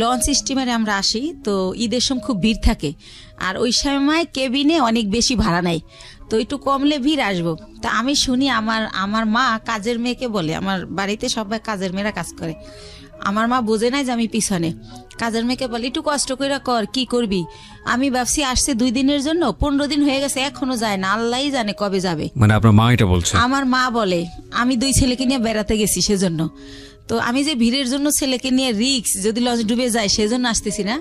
লঞ্চ স্টিমারে আমরা আসি, তো ঈদের সময় খুব ভিড় থাকে, আর ওই সময় কেবিনে অনেক বেশি ভাড়া নেয়, তো একটু কমলে ভিড় আসবো। তা আমি শুনি আমার মা কাজের মেয়েকে বলে, আমার বাড়িতে সবাই কাজের মেয়েরা কাজ করে, আমার মা বোঝে নাই যে আমি পিছনে, কাজের মেয়েকে বলে একটু কষ্ট করে কর, কি করবি। আমি ভাবছি আসছে 2 দিনের জন্য, 15 দিন হয়ে গেছে এখনো যায় না, আল্লাহই জানে কবে যাবে। মানে আপনার মা এটা বলছে? আমার মা বলে আমি 2 ছেলেকে নিয়ে বেড়াতে গেছি সেজন্য, তো আমি যে ভিড়ের জন্য ছেলেকে নিয়ে রিক্স যদি লঞ্চ ডুবে যায় সেজন্য আসতেছি না,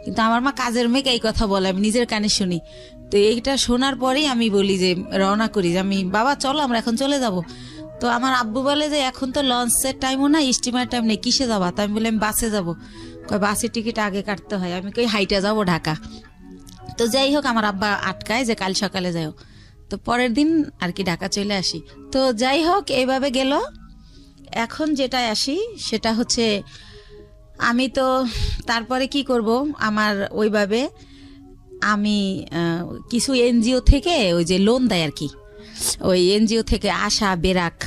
কিন্তু আমার মা কাজের মেয়েকে এই কথা বলে, আমি নিজের কানে শুনি। তো এইটা শোনার পরেই আমি বলি যে রওনা করি, যে আমি বাবা চলো আমরা এখন চলে যাব। তো আমার আব্বু বলে যে এখন তো লঞ্চের টাইমও না, স্টিমার টাইম নেই, কিসে যাবা? তো আমি বলি আমি বাসে যাবো। বাসের টিকিট আগে কাটতে হয়, আমি কই হাইটা যাবো ঢাকা। তো যাই হোক আমার আব্বা আটকায় যে কাল সকালে যাও, তো পরের দিন আর কি ঢাকা চলে আসি। তো যাই হোক এইভাবে গেল। এখন যেটা আসি সেটা হচ্ছে আমি তো তারপরে কি করব, আমার ওইভাবে আমি কিছু এনজিও থেকে ওই যে লোন দেয় আর কি, ওই এনজিও থেকে আশা বেরাক,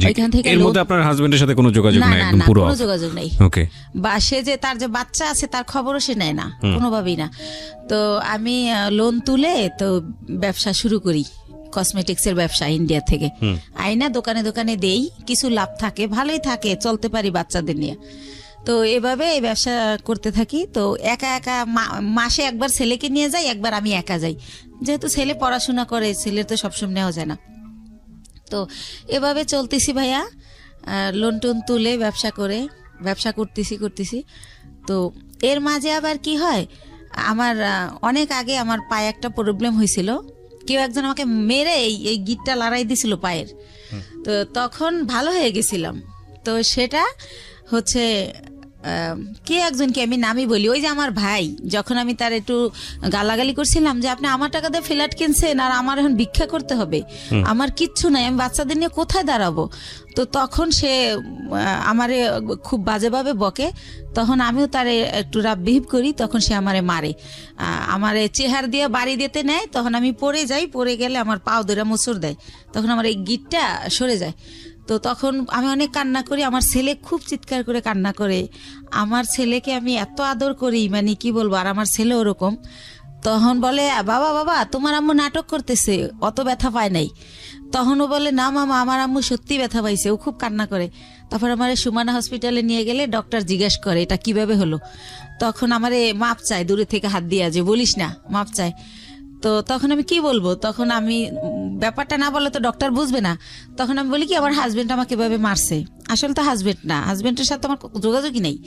ওইখান থেকে এর মধ্যে আপনার হাজবেন্ডের সাথে কোনো যোগাযোগ নাই? একদম পুরো কোনো যোগাযোগ নেই। ওকে। বা সে যে তার যে বাচ্চা আছে তার খবরও সে নেয় না, কোনোভাবেই না। তো আমি লোন তুলে তো ব্যবসা শুরু করি, কসমেটিক্সের ব্যবসা ইন্ডিয়া থেকে আইনা দোকানে দোকানে দেই, কিছু লাভ থাকে, ভালোই থাকে, চলতে পারি বাচ্চাদের নিয়ে। তো এভাবে এই ব্যবসা করতে থাকি। তো একা একা মাসে একবার ছেলেকে নিয়ে যাই, একবার আমি একা যাই, যেহেতু ছেলে পড়াশোনা করে, ছেলের তো সবসময় নেওয়া যায় না। তো এভাবে চলতেছি ভাইয়া, লোন টোন তুলে ব্যবসা করতেছি। তো এর মাঝে আবার কি হয়, আমার অনেক আগে আমার পায়ে একটা প্রবলেম হয়েছিল, কেউ একজন আমাকে মেরে এই গিটটা লড়াই দিছিল পায়ের, তো তখন ভালো হয়ে গেছিলাম। তো সেটা হচ্ছে কে একজনকে আমি নামই বলি, ওই যে আমার ভাই, যখন আমি তার একটু গালাগালি করছিলাম যে আপনি আমার টাকা দিয়ে ফ্ল্যাট কিনছেন আর আমার এখন ভিক্ষা করতে হবে, আমার কিচ্ছু নাই, আমি বাচ্চাদের নিয়ে কোথায় দাঁড়াবো। তো তখন সে আমারে খুব বাজেভাবে বকে, তখন আমিও তারে একটু রাব বিহেভ করি, তখন সে আমারে মারে, আমারে চেহার দিয়ে বাড়ি দিতে নেয়, তখন আমি পড়ে যাই, পড়ে গেলে আমার পাও ধরে মোচড় দেয়, তখন আমার এই গিটটা সরে যায়। তো তখন আমি অনেক কান্না করি, আমার ছেলে খুব চিৎকার করে কান্না করে, আমার ছেলেকে আমি এত আদর করি মানে কি বলবো, আর আমার ছেলে ওরকম। তখন বলে বাবা তোমার আম্মু নাটক করতেছে, অত ব্যথা পায় নাই। তখনও বলে না মামা আমার আম্মু সত্যি ব্যথা পাইছে, ও খুব কান্না করে। তারপর আমার সুমানা হসপিটালে নিয়ে গেলে ডক্টর জিজ্ঞেস করে এটা কিভাবে হলো, তখন আমারে মাপ চায়, দূরে থেকে হাত দিয়া যে বলিস না, মাপ চায়। তো তখন আমি কি বলবো, তখন আমি ব্যাপারটা না বলে তো ডক্টর বুঝবে না, তখন আমি বলি কি আমার হাজবেন্ড আমাকে এভাবে মারছে, আসলে তো হাজবেন্ড না, হাজবেন্ডের সাথে আমার যোগাযোগই নেই।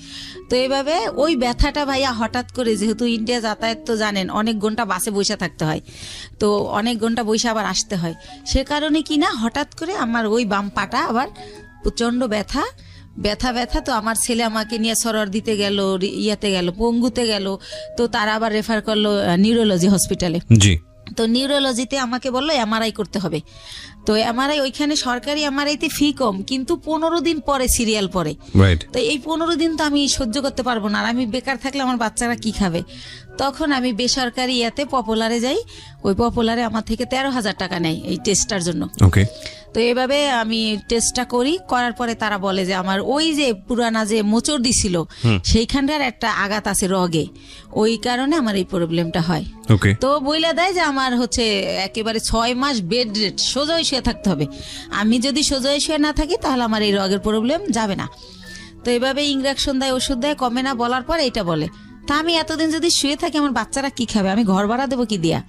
তো এইভাবে ওই ব্যথাটা ভাইয়া হঠাৎ করে, যেহেতু ইন্ডিয়া যাতায়াত তো জানেন অনেক ঘন্টা বাসে বসে থাকতে হয়, তো অনেক ঘন্টা বসে আবার আসতে হয়, সে কারণে কি না হঠাৎ করে আমার ওই বাম পাটা আবার প্রচন্ড ব্যথা। তো আমার ছেলে আমাকে নিয়ে সরর দিতে গেল, ইয়াতে গেল, পঙ্গুতে গেল, তো তারা আবার রেফার করলো নিউরোলজি হসপিটালে। জি। তো নিউরোলজিতে আমাকে বললো এমআরআই করতে হবে। তো এমআরআই ওইখানে সরকারি এমআরআইতে ফি কম, কিন্তু 15 দিন পরে সিরিয়াল পরে। তো এই 15 দিন তো আমি সহ্য করতে পারবো না, আর আমি বেকার থাকলে আমার বাচ্চারা কি খাবে। তখন আমি বেসরকারি ইয়াতে পপুলারে যাই, ওই পপুলারে আমার থেকে 13,000 টাকা নেয় এই টেস্টটার জন্য। ওকে। তো এভাবে আমি টেস্টটা করার পরে তারা বলে যে আমার ওই যে পুরানা যে মোচড় দিছিল সেইখানকার একটা আঘাত আছে রগে, ওই কারণে আমার এই প্রবলেমটা হয়। তো বইলা দেয় যে আমার হচ্ছে একেবারে 6 মাস বেড রেস্ট, সোজা শুয়ে থাকতে হবে। আমি যদি সোজা শুয়ে না থাকি তাহলে আমার এই রগের প্রবলেম যাবে না। তো এভাবে ইঞ্জেকশন দেয়, ওষুধ দেয়, কমে না, বলার পর এইটা বলে তা আমি এতদিন যদি শুয়ে থাকি আমার বাচ্চারা কি খাবে, আমি ঘর ভাড়া দেবো কি দিয়া।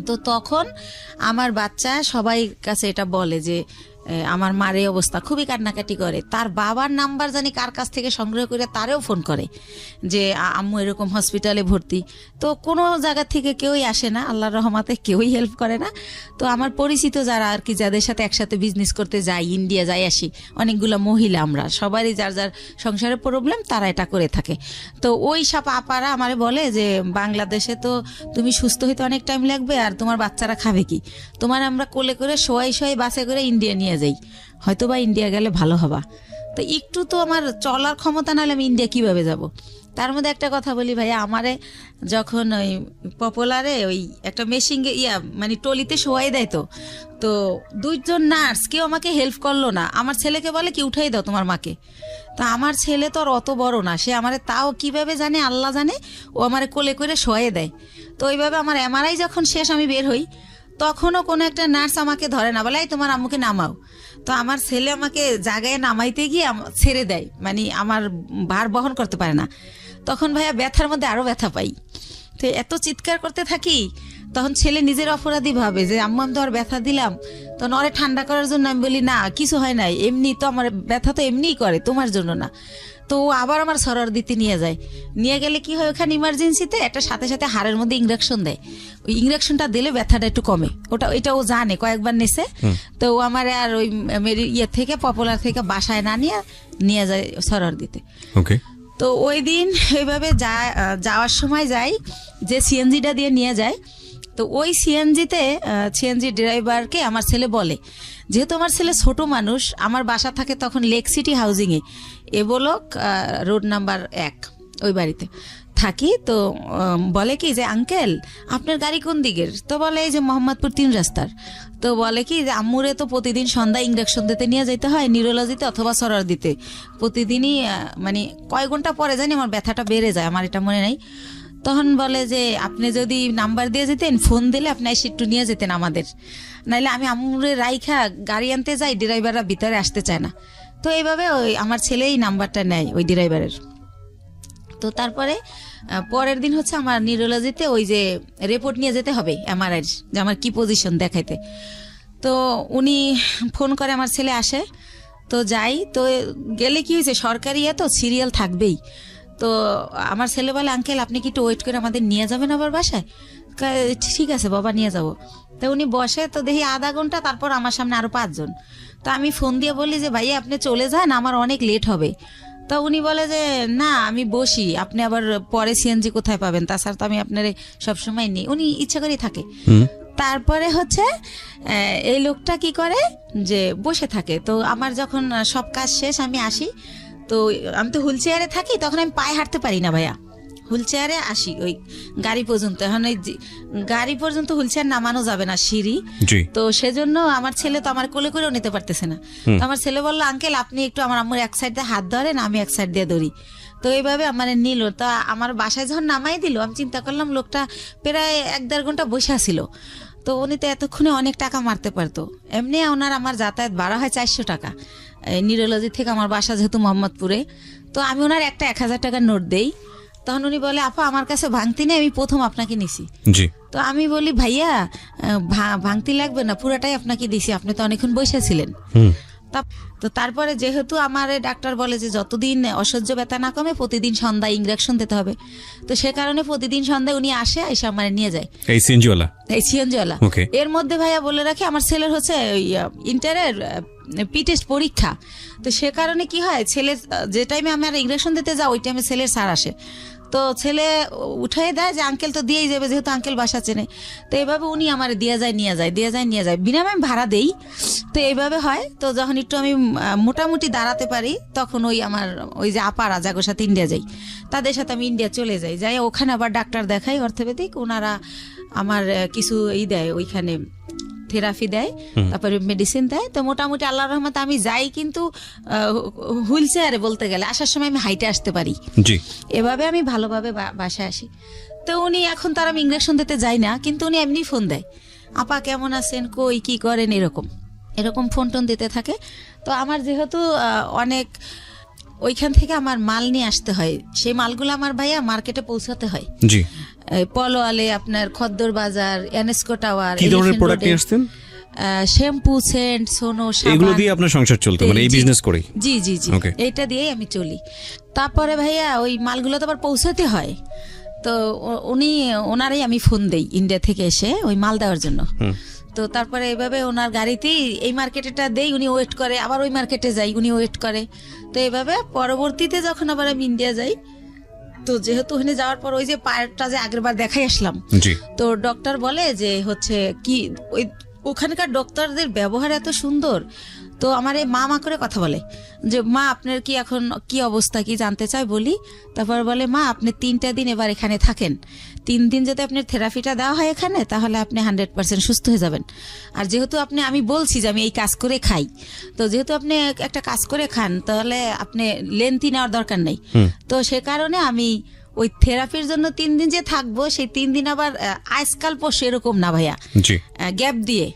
তো তখন আমার বাচ্চা সবাই কাছে এটা বলে যে আমার মার এই অবস্থা, খুবই কান্নাকাটি করে, তার বাবার নাম্বার জানি কার কাছ থেকে সংগ্রহ করে তারেও ফোন করে যে আম্মু এরকম হসপিটালে ভর্তি। তো কোনো জায়গা থেকে কেউই আসে না, আল্লাহর রহমতে কেউই হেল্প করে না। তো আমার পরিচিত যারা আর কি, যাদের সাথে একসাথে বিজনেস করতে যাই, ইন্ডিয়া যাই আসি, অনেকগুলো মহিলা, আমরা সবারই যার যার সংসারের প্রবলেম, তারা এটা করে থাকে। তো ওই সব আপারা আমারে বলে যে বাংলাদেশে তো তুমি সুস্থ হইতে অনেক টাইম লাগবে, আর তোমার বাচ্চারা খাবে কি, তোমার আমরা কোলে করে শোয়াই বাসে করে ইন্ডিয়া নিয়ে নিয়ে যাই, হয়তো বা ইন্ডিয়া গেলে ভালো হবা। তো একটু তো আমার চলার ক্ষমতা না হলে আমি ইন্ডিয়া কিভাবে যাব। তার মধ্যে একটা কথা বলি ভাইয়া, আমারে যখন ওই পপুলারে ওই একটা মেশিন মানে টলিতে শোয়াই দেয়, তো 2জন নার্স কেউ আমাকে হেল্প করলো না। আমার ছেলেকে বলে কি উঠাই দাও তোমার মাকে। তা আমার ছেলে তো আর অত বড় না, সে আমারে তাও কিভাবে জানে আল্লাহ জানে, ও আমারে কোলে করে শোয়াই দেয়। তো ওইভাবে আমার এমআরআই যখন শেষ আমি বের হই, তখনও কোনো একটা নার্স আমাকে ধরে না, বলে এই তোমার আম্মুকে নামাও। তো আমার ছেলে আমাকে জায়গায় নামাইতে গিয়ে ছেড়ে দেয়, মানে আমার ভার বহন করতে পারে না। তখন ভাইয়া ব্যথার মধ্যে আরো ব্যথা পাই, তো এত চিৎকার করতে থাকি। তখন ছেলে নিজের অপরাধী ভাবে যে আম্মু আমি তো আর ব্যথা দিলাম। তখন ওরে ঠান্ডা করার জন্য আমি বলি না কিছু হয় নাই, এমনি তো আমার ব্যথা তো এমনিই করে, তোমার জন্য না। তো ও আবার আমার সরর দিতে নিয়ে যায়। নিয়ে গেলে কি হয়, ওখানে ইমার্জেন্সিতে একটা সাথে সাথে হাড়ের মধ্যে ইঞ্জেকশন দেয়। ওই ইঞ্জেকশনটা দিলে ব্যথাটা একটু কমে, এটা ও জানে, কয়েকবার নেছে। তো ও আমার আর ওই থেকে পপুলার থেকে বাসায় না নিয়ে যায় সরর দিতে। ওকে। তো ওই দিন এইভাবে যাওয়ার সময় যাই, যে সিএনজিটা দিয়ে নিয়ে যায়, তো ওই সিএনজি ড্রাইভারকে আমার ছেলে বলে, যেহেতু আমার ছেলে ছোট মানুষ, আমার বাসা থাকে তখন লেক সিটি হাউজিংয়ে, এবলক রোড নাম্বার 1 ওই বাড়িতে থাকি। তো বলে কি যে আঙ্কেল আপনার গাড়ি কোন দিকের? তো বলে এই যে মোহাম্মদপুর 3 রাস্তার। তো বলে কি যে আম্মুরে তো প্রতিদিন সন্ধ্যা ইঞ্জেকশন দিতে নিয়ে যেতে হয়, নিউরোলজিতে অথবা সরার দিতে। প্রতিদিনই মানে কয় ঘন্টা পরে জানি আমার ব্যথাটা বেড়ে যায়, আমার এটা মনে নাই। তখন বলে যে আপনি যদি নাম্বার দিয়ে যেতেন, ফোন দিলে আপনি এসে একটু নিয়ে যেতেন আমাদের, নাইলে আমি আম্মুরে রাইখা গাড়ি আনতে যাই, ড্রাইভাররা ভিতরে আসতে চায় না। তো এইভাবে ওই আমার ছেলে এই নাম্বারটা নেয় ওই ড্রাইভারের। তো তারপরে পরের দিন হচ্ছে আমার নিউরোলজিতে ওই যে রিপোর্ট নিয়ে যেতে হবে এমআরআই, যে আমার কি পজিশন দেখাইতে। তো উনি ফোন করে, আমার ছেলে আসে। তো যাই, তো গেলে কি হয়েছে, সরকারি তো সিরিয়াল থাকবেই। তো আমার ছেলে বলে আঙ্কেল আপনি কি একটু ওয়েট করে আমাদের নিয়ে যাবেন আবার বাসায়? ঠিক আছে বাবা নিয়ে যাব। তো উনি বসে, তো দেখি আধা ঘন্টা, তারপর আমার সামনে আরো 5 জন। তো আমি ফোন দিয়ে বলি যে ভাইয়া আপনি চলে যান, আমার অনেক লেট হবে। তো উনি বলে যে না আমি বসি, আপনি আবার পরে সিএনজি কোথায় পাবেন, তাছাড়া তো আমি আপনার সবসময় নিই। উনি ইচ্ছা করেই থাকে। তারপরে হচ্ছে এই লোকটা কি করে যে বসে থাকে। তো আমার যখন সব কাজ শেষ আমি আসি, তো আমি তো হুইল চেয়ারে থাকি, তখন আমি পায়ে হাঁটতে পারি না ভাইয়া, হুইল চেয়ারে আসি ওই গাড়ি পর্যন্ত। এখন ওই গাড়ি পর্যন্ত হুইল চেয়ার নামানো যাবে না, সিঁড়ি। তো সেজন্য আমার ছেলে তো আমার কোলে করেও নিতে পারতেছে না। তো আমার ছেলে বললো আঙ্কেল আপনি একটু আমার আম্মুর এক সাইড দিয়ে হাত ধরেন, আমি এক সাইড দিয়ে ধরি। তো এইভাবে আমার নিল। তা আমার বাসায় যখন নামাই দিল, আমি চিন্তা করলাম লোকটা প্রায় 1-1.5 ঘন্টা বসে আসিল। তো উনি তো এতক্ষণে অনেক টাকা মারতে পারতো। এমনি ওনার আমার যাতায়াত ভাড়া হয় 400 টাকা নিউরোলজি থেকে আমার বাসা যেহেতু মোহাম্মদপুরে। তো আমি ওনার একটা 1000 টাকার নোট দেই। তখন উনি বলে আপা আমার কাছে ভাঙতি নেই, আমি প্রথম আপনাকে নিছি। তো আমি বলি ভাইয়া ভাঙতি লাগবে না, পুরাটাই আপনাকে দিছি, আপনি তো অনেকক্ষণ বসেছিলেন। তো তারপরে যেহেতু আমার ডাক্তার বলে যে যতদিন অসহ্য ব্যথা না কমে প্রতিদিন সন্ধ্যায় ইঞ্জেকশন দিতে হবে, তো সে কারণে প্রতিদিন সন্ধ্যায় উনি আসে, এসে আমার নিয়ে যায় এই সিএনজিওয়ালা। এর মধ্যে ভাইয়া বলে রাখি আমার ছেলের হচ্ছে ইন্টারের পি টেস্ট পরীক্ষা। তো সে কারণে কি হয়, ছেলে যে টাইমে আমার ইঞ্জেকশন দিতে যাও ওই টাইমে ছেলের স্যার আসে। তো ছেলে উঠাই দেয় যে আঙ্কেল তো দিয়েই যাবে, যেহেতু আঙ্কেল বাসা চেনে। তো এইভাবে উনি আমার দিয়ে যায় নিয়ে যায় বিনামে আমি ভাড়া দেই। তো এইভাবে হয়। তো যখন একটু আমি মোটামুটি দাঁড়াতে পারি, তখন ওই আমার ওই যে আপারা যাগোর সাথে ইন্ডিয়া যাই, তাদের সাথে আমি ইন্ডিয়া চলে যাই ওখানে আবার ডাক্তার দেখাই অর্থোপেডিক। ওনারা আমার কিছু দেয়, ওইখানে থেরাপি দেয়, তারপরে মেডিসিন দেয়। তো মোটামুটি আল্লাহর রহমতে আমি যাই, কিন্তু হুইল চেয়ারে বলতে গেলে আসার সময় আমি হাইটে আসতে পারি। এভাবে আমি ভালোভাবে বাসায় আসি। তো উনি এখন তার আমি ইঞ্জেকশন দিতে যাই না, কিন্তু উনি এমনি ফোন দেয়, আপা কেমন আছেন, কই কি করেন, এরকম ফোন টোন দিতে থাকে। তো আমার যেহেতু অনেক ওইখান থেকে আমার মাল নিয়ে আসতে হয়, সেই মালগুলো আমার ভাইয়া মার্কেটে পৌঁছাতে হয়। পলোয়ালে, আপনার খদ্দর বাজার, এনএসকো টাওয়ার, কি ধরনের প্রোডাক্ট নিয়ে আসতেন? শ্যাম্পু, সেন্ট, সোনো, সাবান। এগুলো দিয়ে আপনার সংসার চলতো, মানে এই বিজনেস করেই? জি এইটা দিয়েই আমি চলি। তারপরে ভাইয়া ওই মালগুলো তো আবার পৌঁছাতে হয়। তো ওনারাই আমি ফোন দেই ইন্ডিয়া থেকে এসে ওই মাল দেওয়ার জন্য। তো তারপরে এইভাবে ওনার গাড়িতেই এই মার্কেটেটা দেই, উনি ওয়েট করে, আবার ওই মার্কেটে যাই, উনি ওয়েট করে। তো এইভাবে পরবর্তীতে যখন আবার আমি ইন্ডিয়া যাই, তো যেহেতু ওখানে যাওয়ার পর ওই যে পায়েরটা যে আগের বার দেখাই আসলাম, তো ডক্টর বলে যে হচ্ছে কি ওই ওখানকার ডক্টরদের ব্যবহার এত সুন্দর। তো আমার এই মা করে কথা বলে যে মা আপনার কি এখন কি অবস্থা কি জানতে চাই, বলি। তারপর বলে মা আপনি 3টা দিন এবার এখানে থাকেন, 3 দিন যদি আপনার থেরাপিটা দেওয়া হয় এখানে, তাহলে আপনি 100% সুস্থ হয়ে যাবেন। আর যেহেতু আমি বলছি যে আমি এই কাজ করে খাই, তো যেহেতু আপনি একটা কাজ করে খান, তাহলে আপনি লেন্থি নেওয়ার দরকার নেই। তো সে কারণে আমি ওই থেরাপির জন্য 3 দিন যে থাকবো, সেই 3 দিন আবার আজকাল পর এরকম না ভাইয়া, গ্যাপ দিয়ে।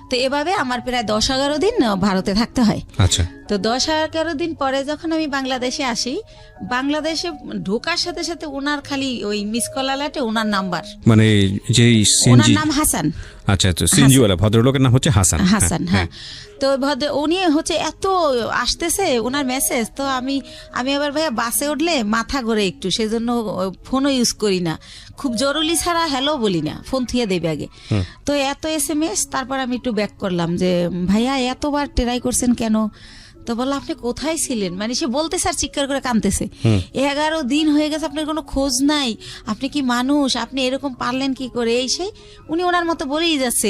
তো এভাবে আমার প্রায় 10-11 দিন ভারতে থাকতে হয়। আচ্ছা। তো 10-11 দিন পরে যখন আমি বাংলাদেশে আসি, বাংলাদেশে ঢোকার সাথে সাথে ওনার খালি ওই মিস কল আলাটে ওনার নাম্বার, মানে যে ওনার নাম হাসান। আচ্ছা আচ্ছা, সিনজিওয়ালা ভদ্রলোকের নাম হচ্ছে হাসান। হাসান, হ্যাঁ। তো উনি হচ্ছে এত আসতেছে ওনার মেসেজ, তো আমি আবার ভাইয়া বাসে উঠলে মাথা ঘোরে একটু, সেজন্য ফোনও ইউজ করি না, খুব জরুরি ছাড়া হ্যালো বলি না, ফোন থুয়ে দেবে আগে। তো এত SMS, তারপর আমি একটু ব্যাক করলাম যে ভাইয়া এতবার ট্রাই করছেন কেন? তো বললো আপনি কোথায় ছিলেন, মানে সে বলতে স্যার চিৎকার করে কাঁদতেছে, 11 দিন হয়ে গেছে আপনার কোনো খোঁজ নাই, আপনি কি মানুষ, আপনি এরকম পারলেন কি করে, এই সেই উনি ওনার মতো বলেই যাচ্ছে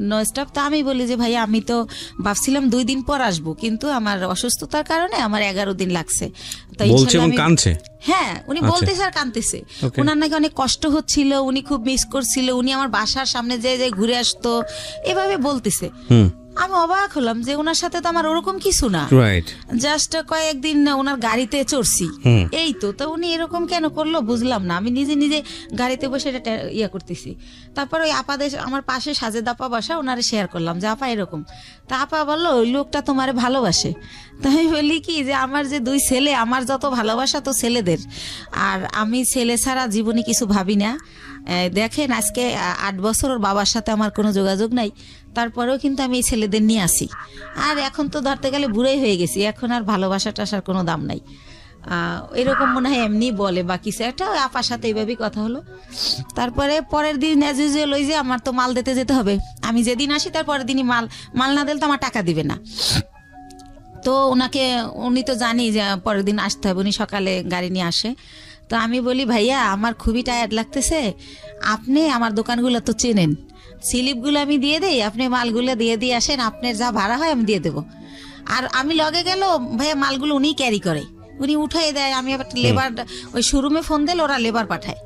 নো স্টপ। তো আমি বলি যে ভাইয়া আমি তো ভাবছিলাম 2 দিন পর আসবো, কিন্তু আমার অসুস্থতার কারণে আমার 11 দিন লাগছে। তো বলছে এবং কাঁদছে। হ্যাঁ, উনি বলতে স্যার কাঁদতেছে, ওনার নাকি অনেক কষ্ট হচ্ছিল, উনি খুব মিস করছিল, উনি আমার বাসার সামনে যে ঘুরে আসতো, এভাবে বলতেছে। আমি অবাক হলাম যে ওনার সাথে তো আমার ওরকম কিছু না, জাস্ট কয়েকদিন ওনার গাড়িতে চড়ছি, এই তো। তো উনি এরকম কেন করলো বুঝলাম না, আমি নিজে নিজে গাড়িতে বসে এটা ইয়া করতেছি। তারপর ওই আপাদের আমার পাশে সাজেদ আপা বাসা, ওনারে শেয়ার করলাম যে আপা এরকম। তা আপা বললো ওই লোকটা তোমারে ভালোবাসে। তাই আমি বলি কি যে আমার যে 2 ছেলে, আমার যত ভালোবাসা তো ছেলেদের, আর আমি ছেলে ছাড়া জীবনে কিছু ভাবি না। দেখেন আজকে 8 বছর ওর বাবার সাথে আমার কোনো যোগাযোগ নাই, তারপরেও কিন্তু আমি এই ছেলেদের নিয়ে আসি। আর এখন তো ধরতে গেলে বুড়োই হয়ে গেছি, এখন আর ভালোবাসা টাসার কোনো দাম নাই। এরকম মনে হয় এমনি বলে বা কিছু একটা, আপার সাথে এইভাবেই কথা হলো। তারপরে পরের দিন অ্যাজ ইউজুয়াল ওই যে আমার তো মাল দিতে যেতে হবে, আমি যেদিন আসি তার পরের দিনই মাল না দিলে তো আমার টাকা দিবে না। তো উনি তো জানি যে পরের দিন আসতে হবে, উনি সকালে গাড়ি নিয়ে আসে। তো আমি বলি ভাইয়া আমার খুবই টায়ার্ড লাগতেছে, আপনি আমার দোকানগুলো তো চেনেন, স্লিপগুলো আমি দিয়ে দেই, আপনি মালগুলো দিয়ে আসেন, আপনার যা ভাড়া হয় আমি দিয়ে দেবো। আর আমি লগে গেল ভাইয়া মালগুলো উনিই ক্যারি করে, উনি উঠাই দেয়, আমি আবার লেবার ওই শোরুমে ফোন দিলে ওরা লেবার পাঠায়,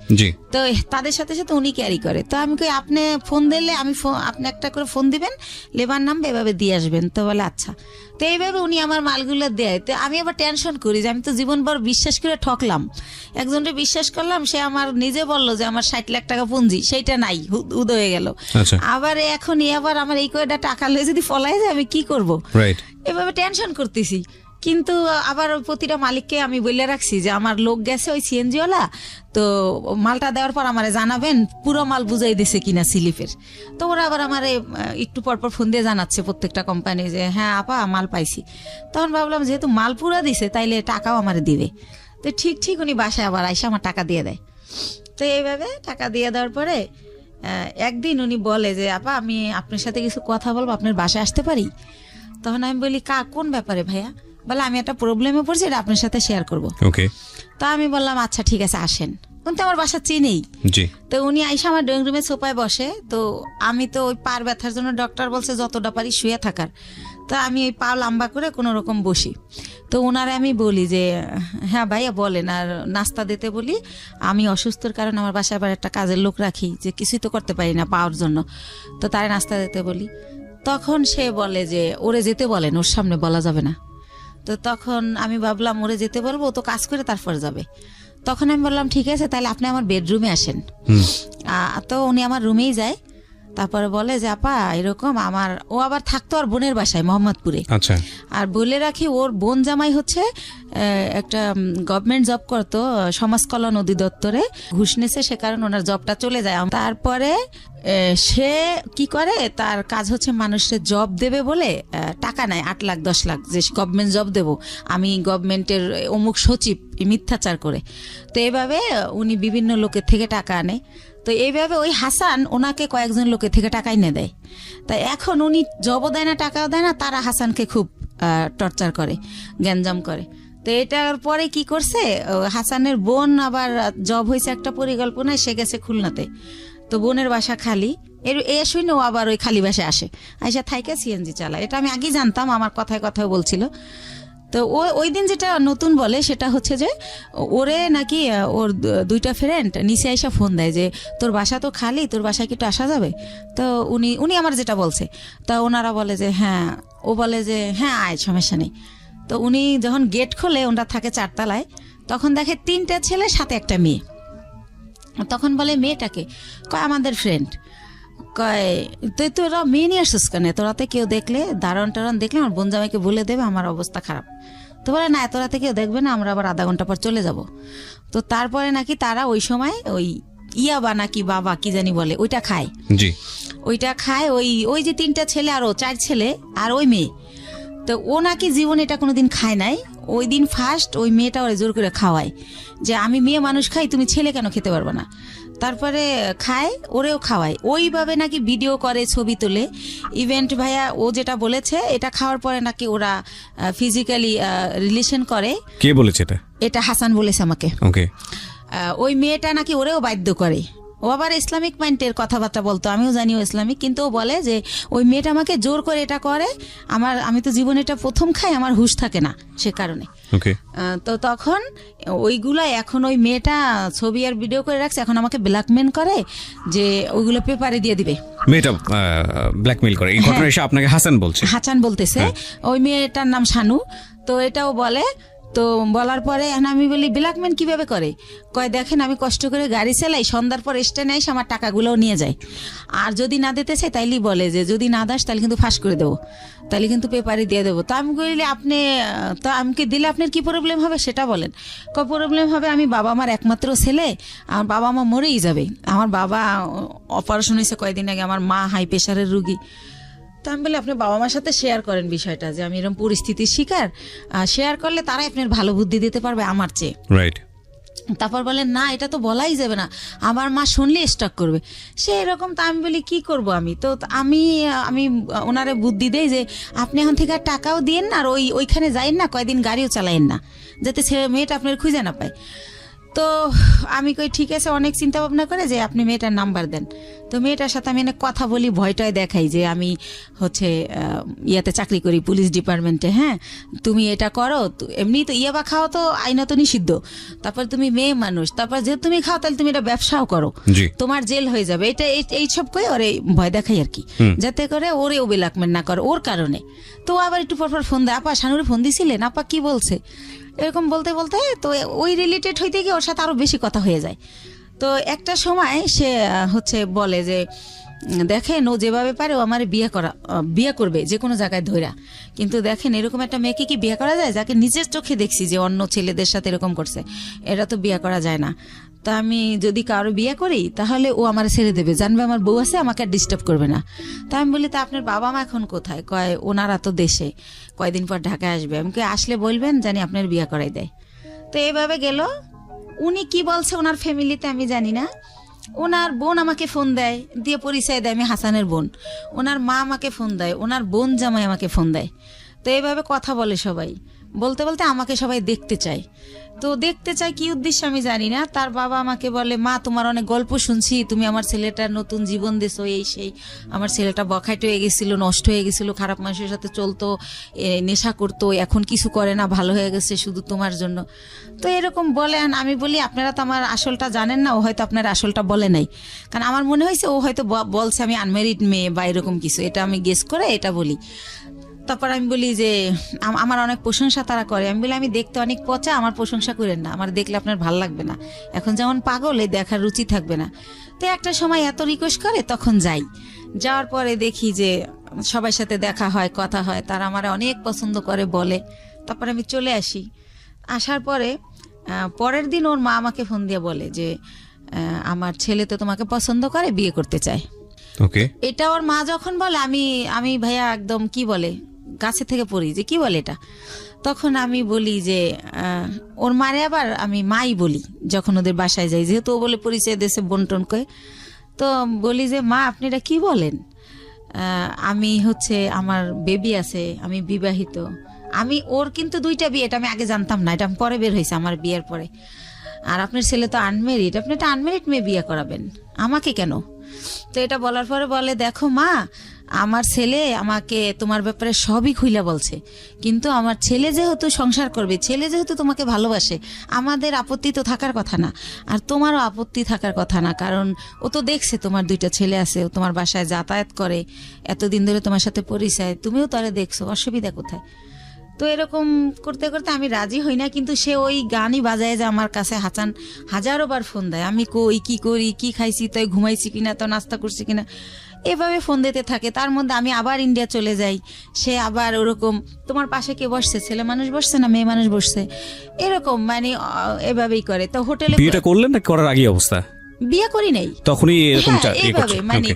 তো তাদের সাথে সাথে উনি ক্যারি করে। তো আমি কই আপনি ফোন দিলে আপনি একটা করে ফোন দিবেন, লেবার নামবে, এভাবে দিয়ে আসবেন। তো বলে আচ্ছা। তো এইভাবে উনি আমার মালগুলো দেয়। তো আমি আবার টেনশন করি যে আমি তো জীবনভর বিশ্বাস করে ঠকলাম, একজনকে বিশ্বাস করলাম, সে আমার নিজে বললো যে আমার 60 লাখ টাকা পুঁজি, সেইটা নাই, উদয় হয়ে গেল। আবার এখন আবার আমার এই কয়টা টাকা লয়ে যদি ফলাই যায় আমি কি করব, এভাবে টেনশন করতেছি। কিন্তু আবার প্রতিটা মালিককে আমি বলে রাখছি যে আমার লোক গেছে ওই সিএনজিওয়ালা, তো মালটা দেওয়ার পর আমারে জানাবেন পুরো মাল বুঝাই দিছে কিনা স্লিপের। তো ওরা আবার আমারে একটু পরপর ফোন দিয়ে জানাচ্ছে প্রত্যেকটা কোম্পানি যে হ্যাঁ আপা মাল পাইছি। তখন ভাবলাম যেহেতু মাল পুরা দিছে তাইলে টাকাও আমারে দিবে। তো ঠিক উনি বাসায় আবার আইসা আমার টাকা দিয়ে দেয়। তো এইভাবে টাকা দিয়ে দেওয়ার পরে একদিন উনি বলে যে আপা আমি আপনার সাথে কিছু কথা বলবো, আপনার বাসায় আসতে পারি? তখন আমি বলি কোন ব্যাপারে ভাইয়া? বলে আমি একটা প্রবলেমে পড়ছি, এটা আপনার সাথে শেয়ার করবো। তো আমি বললাম আচ্ছা ঠিক আছে আসেন। উনি তো আমার বাসা চিনেই। তো উনি আইসা আমার ড্রয়িং রুমে সোফায় বসে। তো আমি তো ওই পার ব্যথার জন্য ডক্টর বলছে যতটা পারি শুয়ে থাকার, তো আমি ওই পা লম্বা করে কোনো রকম বসি। তো ওনারে আমি বলি যে হ্যাঁ ভাইয়া বলেন, আর নাস্তা দিতে বলি, আমি অসুস্থর কারণে আমার বাসায় আবার একটা কাজের লোক রাখি যে কিছুই তো করতে পারি না পাওয়ার জন্য, তো তারে নাস্তা দিতে বলি। তখন সে বলে যে ওরে যেতে বলেন, ওর সামনে বলা যাবে না। তো তখন আমি ভাবলাম ওরে যেতে বলবো, তো কাজ করে তারপর যাবে। তখন আমি বললাম ঠিক আছে তাহলে আপনি আমার বেডরুমে আসেন। তো উনি আমার রুমেই যায়। তারপরে বলে যে আপা এরকম ও আবার থাকতো আর বোনের বাসায় মোহাম্মদপুরে। আচ্ছা। আর বলে রাখি ওর বোন জামাই হচ্ছে একটা গভর্নমেন্ট জব করতো সমাজ কল্যাণ অধিদপ্তরে, ঘুষ নিছে, সে কারণে ওনার জবটা চলে যায়। তারপরে সে কি করে, তার কাজ হচ্ছে মানুষের জব দেবে বলে টাকা নেয় 8 লাখ 10 লাখ, যে গভর্নমেন্ট জব দেবো আমি, গভর্নমেন্টের অমুক সচিব, মিথ্যাচার করে। তো এইভাবে উনি বিভিন্ন লোকের থেকে টাকা আনে। তো এইভাবে ওই হাসান ওনাকে কয়েকজন লোকের থেকে টাকা এনে দেয়। তাই এখন উনি জবও দেয় না, টাকাও দেয় না, তারা হাসানকে খুব টর্চার করে, গ্যাঞ্জাম করে। তো এটার পরে কি করছে, হাসানের বোন আবার জব হয়েছে একটা পরিকল্পনায়, সে গেছে খুলনাতে। তো বোনের বাসা খালি, এ শুনে ও আবার ওই খালি বাসে আসে, আইসা থাইকা সিএনজি চালায়। এটা আমি আগেই জানতাম, আমার কথায় কথায় বলছিল। তো ওই দিন যেটা নতুন বলে সেটা হচ্ছে যে ওরে নাকি ওর দুইটা ফ্রেন্ড নিচে আইসা ফোন দেয় যে তোর বাসা তো খালি, তোর বাসায় কি একটু আসা যাবে? তো উনি আমার যেটা বলছে, তা ওনারা বলে যে হ্যাঁ, ও বলে যে হ্যাঁ আয়, সমস্যা নেই। তো উনি যখন গেট খোলে, ওনারা থাকে 4 তলায়, তখন দেখে 3টা ছেলে সাথে একটা মেয়ে। তখন বলে মেয়েটাকে, কয় আমাদের ফ্রেন্ড। কয় তুই তোরা মেয়ে নিয়ে আসছিস কেন? তোরাতে কেউ দেখলে, দারণ টারণ দেখলে আমার বোন জামাইকে বলে দেবে আমার অবস্থা খারাপ। তো বলে না, তোরাতে কেউ দেখবে না, আমরা আবার আধা ঘন্টা পর চলে যাব। তো তারপরে নাকি তারা ওই সময় ওই ইয়াবা নাকি বাবা কি জানি বলে, ওইটা খায়। জি, ওইটা খায় ওই যে 3টা ছেলে আর ও 4 ছেলে আর ওই মেয়ে। তো ও নাকি জীবনে এটা কোনোদিন খায় নাই। ওই দিন ফার্স্ট ওই মেয়েটা ওরা জোর করে খাওয়ায় যে আমি মেয়ে মানুষ খাই, তুমি ছেলে কেন খেতে পারবে না? তারপরে খায়, ওরেও খাওয়ায়। ওইভাবে নাকি ভিডিও করে, ছবি তোলে। ইভেন্ট ভাইয়া ও যেটা বলেছে, এটা খাওয়ার পরে নাকি ওরা ফিজিক্যালি রিলেশন করে। কে বলেছে এটা? এটা হাসান বলেছে আমাকে। ওকে। ওই মেয়েটা নাকি ওরেও বাধ্য করে। ও আবার ইসলামিক মাইন্ডের কথাবার্তা বলতো, আমিও জানি ও ইসলামিক, কিন্তু ও বলে যে ওই মেয়েটা আমাকে জোর করে এটা করে। আমি তো জীবনে এটা প্রথম খাই, আমার হুঁশ থাকে না সে কারণে। ওকে। তো তখন ওইগুলা এখন ওই মেয়েটা ছবি আর ভিডিও করে রাখছে, এখন আমাকে ব্ল্যাকমেল করে যে ওইগুলো পেপারে দিয়ে দিবে। মেয়েটা ব্ল্যাকমেল করে, এই ঘটনা এসে আপনাকে হাসান বলছে? হাসান বলতেছে। ওই মেয়েটার নাম শানু। তো এটাও বলে। তো বলার পরে আমি বলি ব্ল্যাকমেল কিভাবে করে? কয় দেখেন, আমি কষ্ট করে গাড়ি চালাই, সন্ধ্যার পর স্ট্যান্ডে এসে আমার টাকাগুলোও নিয়ে যায়। আর যদি না দিতে চাই তাইলেই বলে যে যদি না দাস তাহলে কিন্তু ফাঁস করে দেবো, তাহলে কিন্তু পেপারে দিয়ে দেবো। তো আমি বলি আপনি, তো আমাকে দিলে আপনার কি প্রবলেম হবে সেটা বলেন। প্রবলেম হবে, আমি বাবা আমার একমাত্র ছেলে, আমার বাবা মা মরেই যাবে। আমার বাবা অপারেশন হয়েছে কয়েকদিন আগে, আমার মা হাই প্রেশারের রুগী। তো আমি বলি আপনি বাবা মার সাথে শেয়ার করেন বিষয়টা, যে আমি এরকম পরিস্থিতির শিকার, শেয়ার করলে তারাই আপনার ভালো বুদ্ধি দিতে পারবে আমার চেয়ে। রাইট। তারপর বলেন না, এটা তো বলাই যাবে না, আমার মা শুনলে স্টক করবে সে এরকম। তা আমি বলি কি করব আমি? তো আমি ওনারে বুদ্ধি দেই যে আপনি এখন থেকে আর টাকাও দিন না, আর ওইখানে যাইন না, কয়দিন গাড়িও চালাইন না, যাতে মেয়েটা আপনার খুঁজে না পায়। তো আমি কই ঠিক আছে, অনেক চিন্তা ভাবনা করে যে আপনি মেয়েটার নাম্বার দেন। তো মেয়েটার সাথে আমি অনেক কথা বলি, ভয়টায় দেখাই যে আমি হচ্ছে ইয়াতে চাকরি করি, পুলিশ ডিপার্টমেন্টে। হ্যাঁ, তুমি এটা করো, এমনি তো ইয়াবা খাও তো আইনত নিষিদ্ধ, তারপর তুমি মেয়ে মানুষ, তারপর যেহেতু তুমি খাও তাহলে তুমি এটা ব্যবসাও করো, তোমার জেল হয়ে যাবে। এটা এইসব কই ওরে ভয় দেখাই আর কি, যাতে করে ওরেও ব্ল্যাকমেল না করে ওর কারণে। তো আবার একটু পরপর ফোন দেয়, আপা শানুরে ফোন দিছিলেন, আপা কি বলছে, এরকম বলতে বলতে তো ওই রিলেটেড হইতে গিয়ে ওর সাথে আরো বেশি কথা হয়ে যায়। তো একটা সময় সে হচ্ছে বলে যে দেখেন, ও যেভাবে পারে ও আমার বিয়ে করবে যে কোনো জায়গায় ধইরা, কিন্তু দেখেন এরকম একটা মেয়েকে কি বিয়ে করা যায়, যাকে নিজের চোখে দেখছি যে অন্য ছেলেদের সাথে এরকম করছে, এটা তো বিয়ে করা যায় না। তা আমি যদি কারো বিয়ে করি তাহলে ও আমার ছেড়ে দেবে, জানবে আমার বউ আছে, আমাকে আর ডিস্টার্ব করবে না। তা আমি বলি তা আপনার বাবা মা এখন কোথায়? কয় ওনারা তো দেশে, কয়দিন পর ঢাকায় আসবে। আমি আসলে বলবেন জানি আপনার বিয়ে করাই দেয়। তো এইভাবে গেল। উনি কি বলছে ওনার ফ্যামিলিতে আমি জানি না। ওনার বোন আমাকে ফোন দেয়, দিয়ে পরিচয় দেয় আমি হাসানের বোন। ওনার মা আমাকে ফোন দেয়, ওনার বোন জামাই আমাকে ফোন দেয়। তো এইভাবে কথা বলে সবাই, বলতে বলতে আমাকে সবাই দেখতে চায়। তো দেখতে চায় কি উদ্দেশ্যে আমি জানি না। তার বাবা আমাকে বলে মা তোমার অনেক গল্প শুনছি, তুমি আমার ছেলেটার নতুন জীবন দিছো, এই সেই। আমার ছেলেটা বখাইট হয়ে গেছিল, নষ্ট হয়ে গেছিল, খারাপ মানুষের সাথে চলতো, নেশা করতো, এখন কিছু করে না, ভালো হয়ে গেছে শুধু তোমার জন্য। তো এরকম বলেন। আমি বলি আপনারা তো আমার আসলটা জানেন না, ও হয়তো আপনার আসলটা বলে নাই, কারণ আমার মনে হয়েছে ও হয়তো বলছে আমি আনম্যারিড মেয়ে বা এরকম কিছু, এটা আমি গেস করে এটা বলি। তারপর আমি বলি যে আমার অনেক প্রশংসা তারা করে। আমি বলি আমি দেখতে অনেক পচা, আমার প্রশংসা করেন না, আমার দেখলে আপনার ভাল লাগবে না, এখন যেমন পাগল এই দেখার রুচি থাকবে না। তো একটা সময় এত রিকোয়েস্ট করে, তখন যাই। যাওয়ার পরে দেখি যে সবার সাথে দেখা হয়, কথা হয়, তারা আমার অনেক পছন্দ করে বলে। তারপর আমি চলে আসি। আসার পরে পরের দিন ওর মা আমাকে ফোন দিয়ে বলে যে আমার ছেলে তো তোমাকে পছন্দ করে, বিয়ে করতে চায়। ওকে। এটা ওর মা যখন বলে আমি ভাইয়া একদম কি বলে গাছে থেকে পড়ি যে কি বলে এটা। তখন আমি বলি যে ওর মারে আবার আমি মাই বলি যখন ওদের বাসায় যাই, যেহেতু ও বলে পরিচয় দেশে বন্টন করে। তো বলি যে মা আপনি এটা কি বলেন, আমি হচ্ছে আমার বেবি আছে, আমি বিবাহিত। ওর কিন্তু 2টা বিয়ে, এটা আমি আগে জানতাম না, এটা পরে বের হয়েছে আমার বিয়ের পরে। আর আপনার ছেলে তো আনমেরিড, আপনি একটা আনমেরিড মেয়ে বিয়ে করাবেন আমাকে কেন? তো এটা বলার পরে বলে, দেখো মা, আমার ছেলে আমাকে তোমার ব্যাপারে সবই খুইলা বলছে, কিন্তু আমার ছেলে যেহেতু সংসার করবে, ছেলে যেহেতু তোমাকে ভালোবাসে, আমাদের আপত্তি তো থাকার কথা না, আর তোমারও আপত্তি থাকার কথা না, কারণ ও তো দেখছে তোমার 2টা ছেলে আছে, ও তোমার বাসায় যাতায়াত করে, এতদিন ধরে তোমার সাথে পরিচয়, তুমিও তারে দেখছো, অসুবিধা কোথায়? তো এরকম করতে করতে আমি রাজি হই না, কিন্তু সে ওই গানই বাজায় যে আমার কাছে হাজারো বার ফোন দেয়, আমি কই কি করি, কি খাইছি, তাই ঘুমাইছি কিনা, তো নাস্তা করছি কিনা, এভাবে ফোন দিতে থাকে। তার মধ্যে আমি আবার ইন্ডিয়া চলে যাই, সে আবার ওরকম, তোমার পাশে কে বসছে, ছেলে মানুষ বসছে না মেয়ে মানুষ বসছে, এরকম মানে এভাবেই করে। তো হোটেলে বিয়েটা করলেন না করার আগে অবস্থা? বিয়ে করি নাই, তখনই এরকম এইভাবে মানে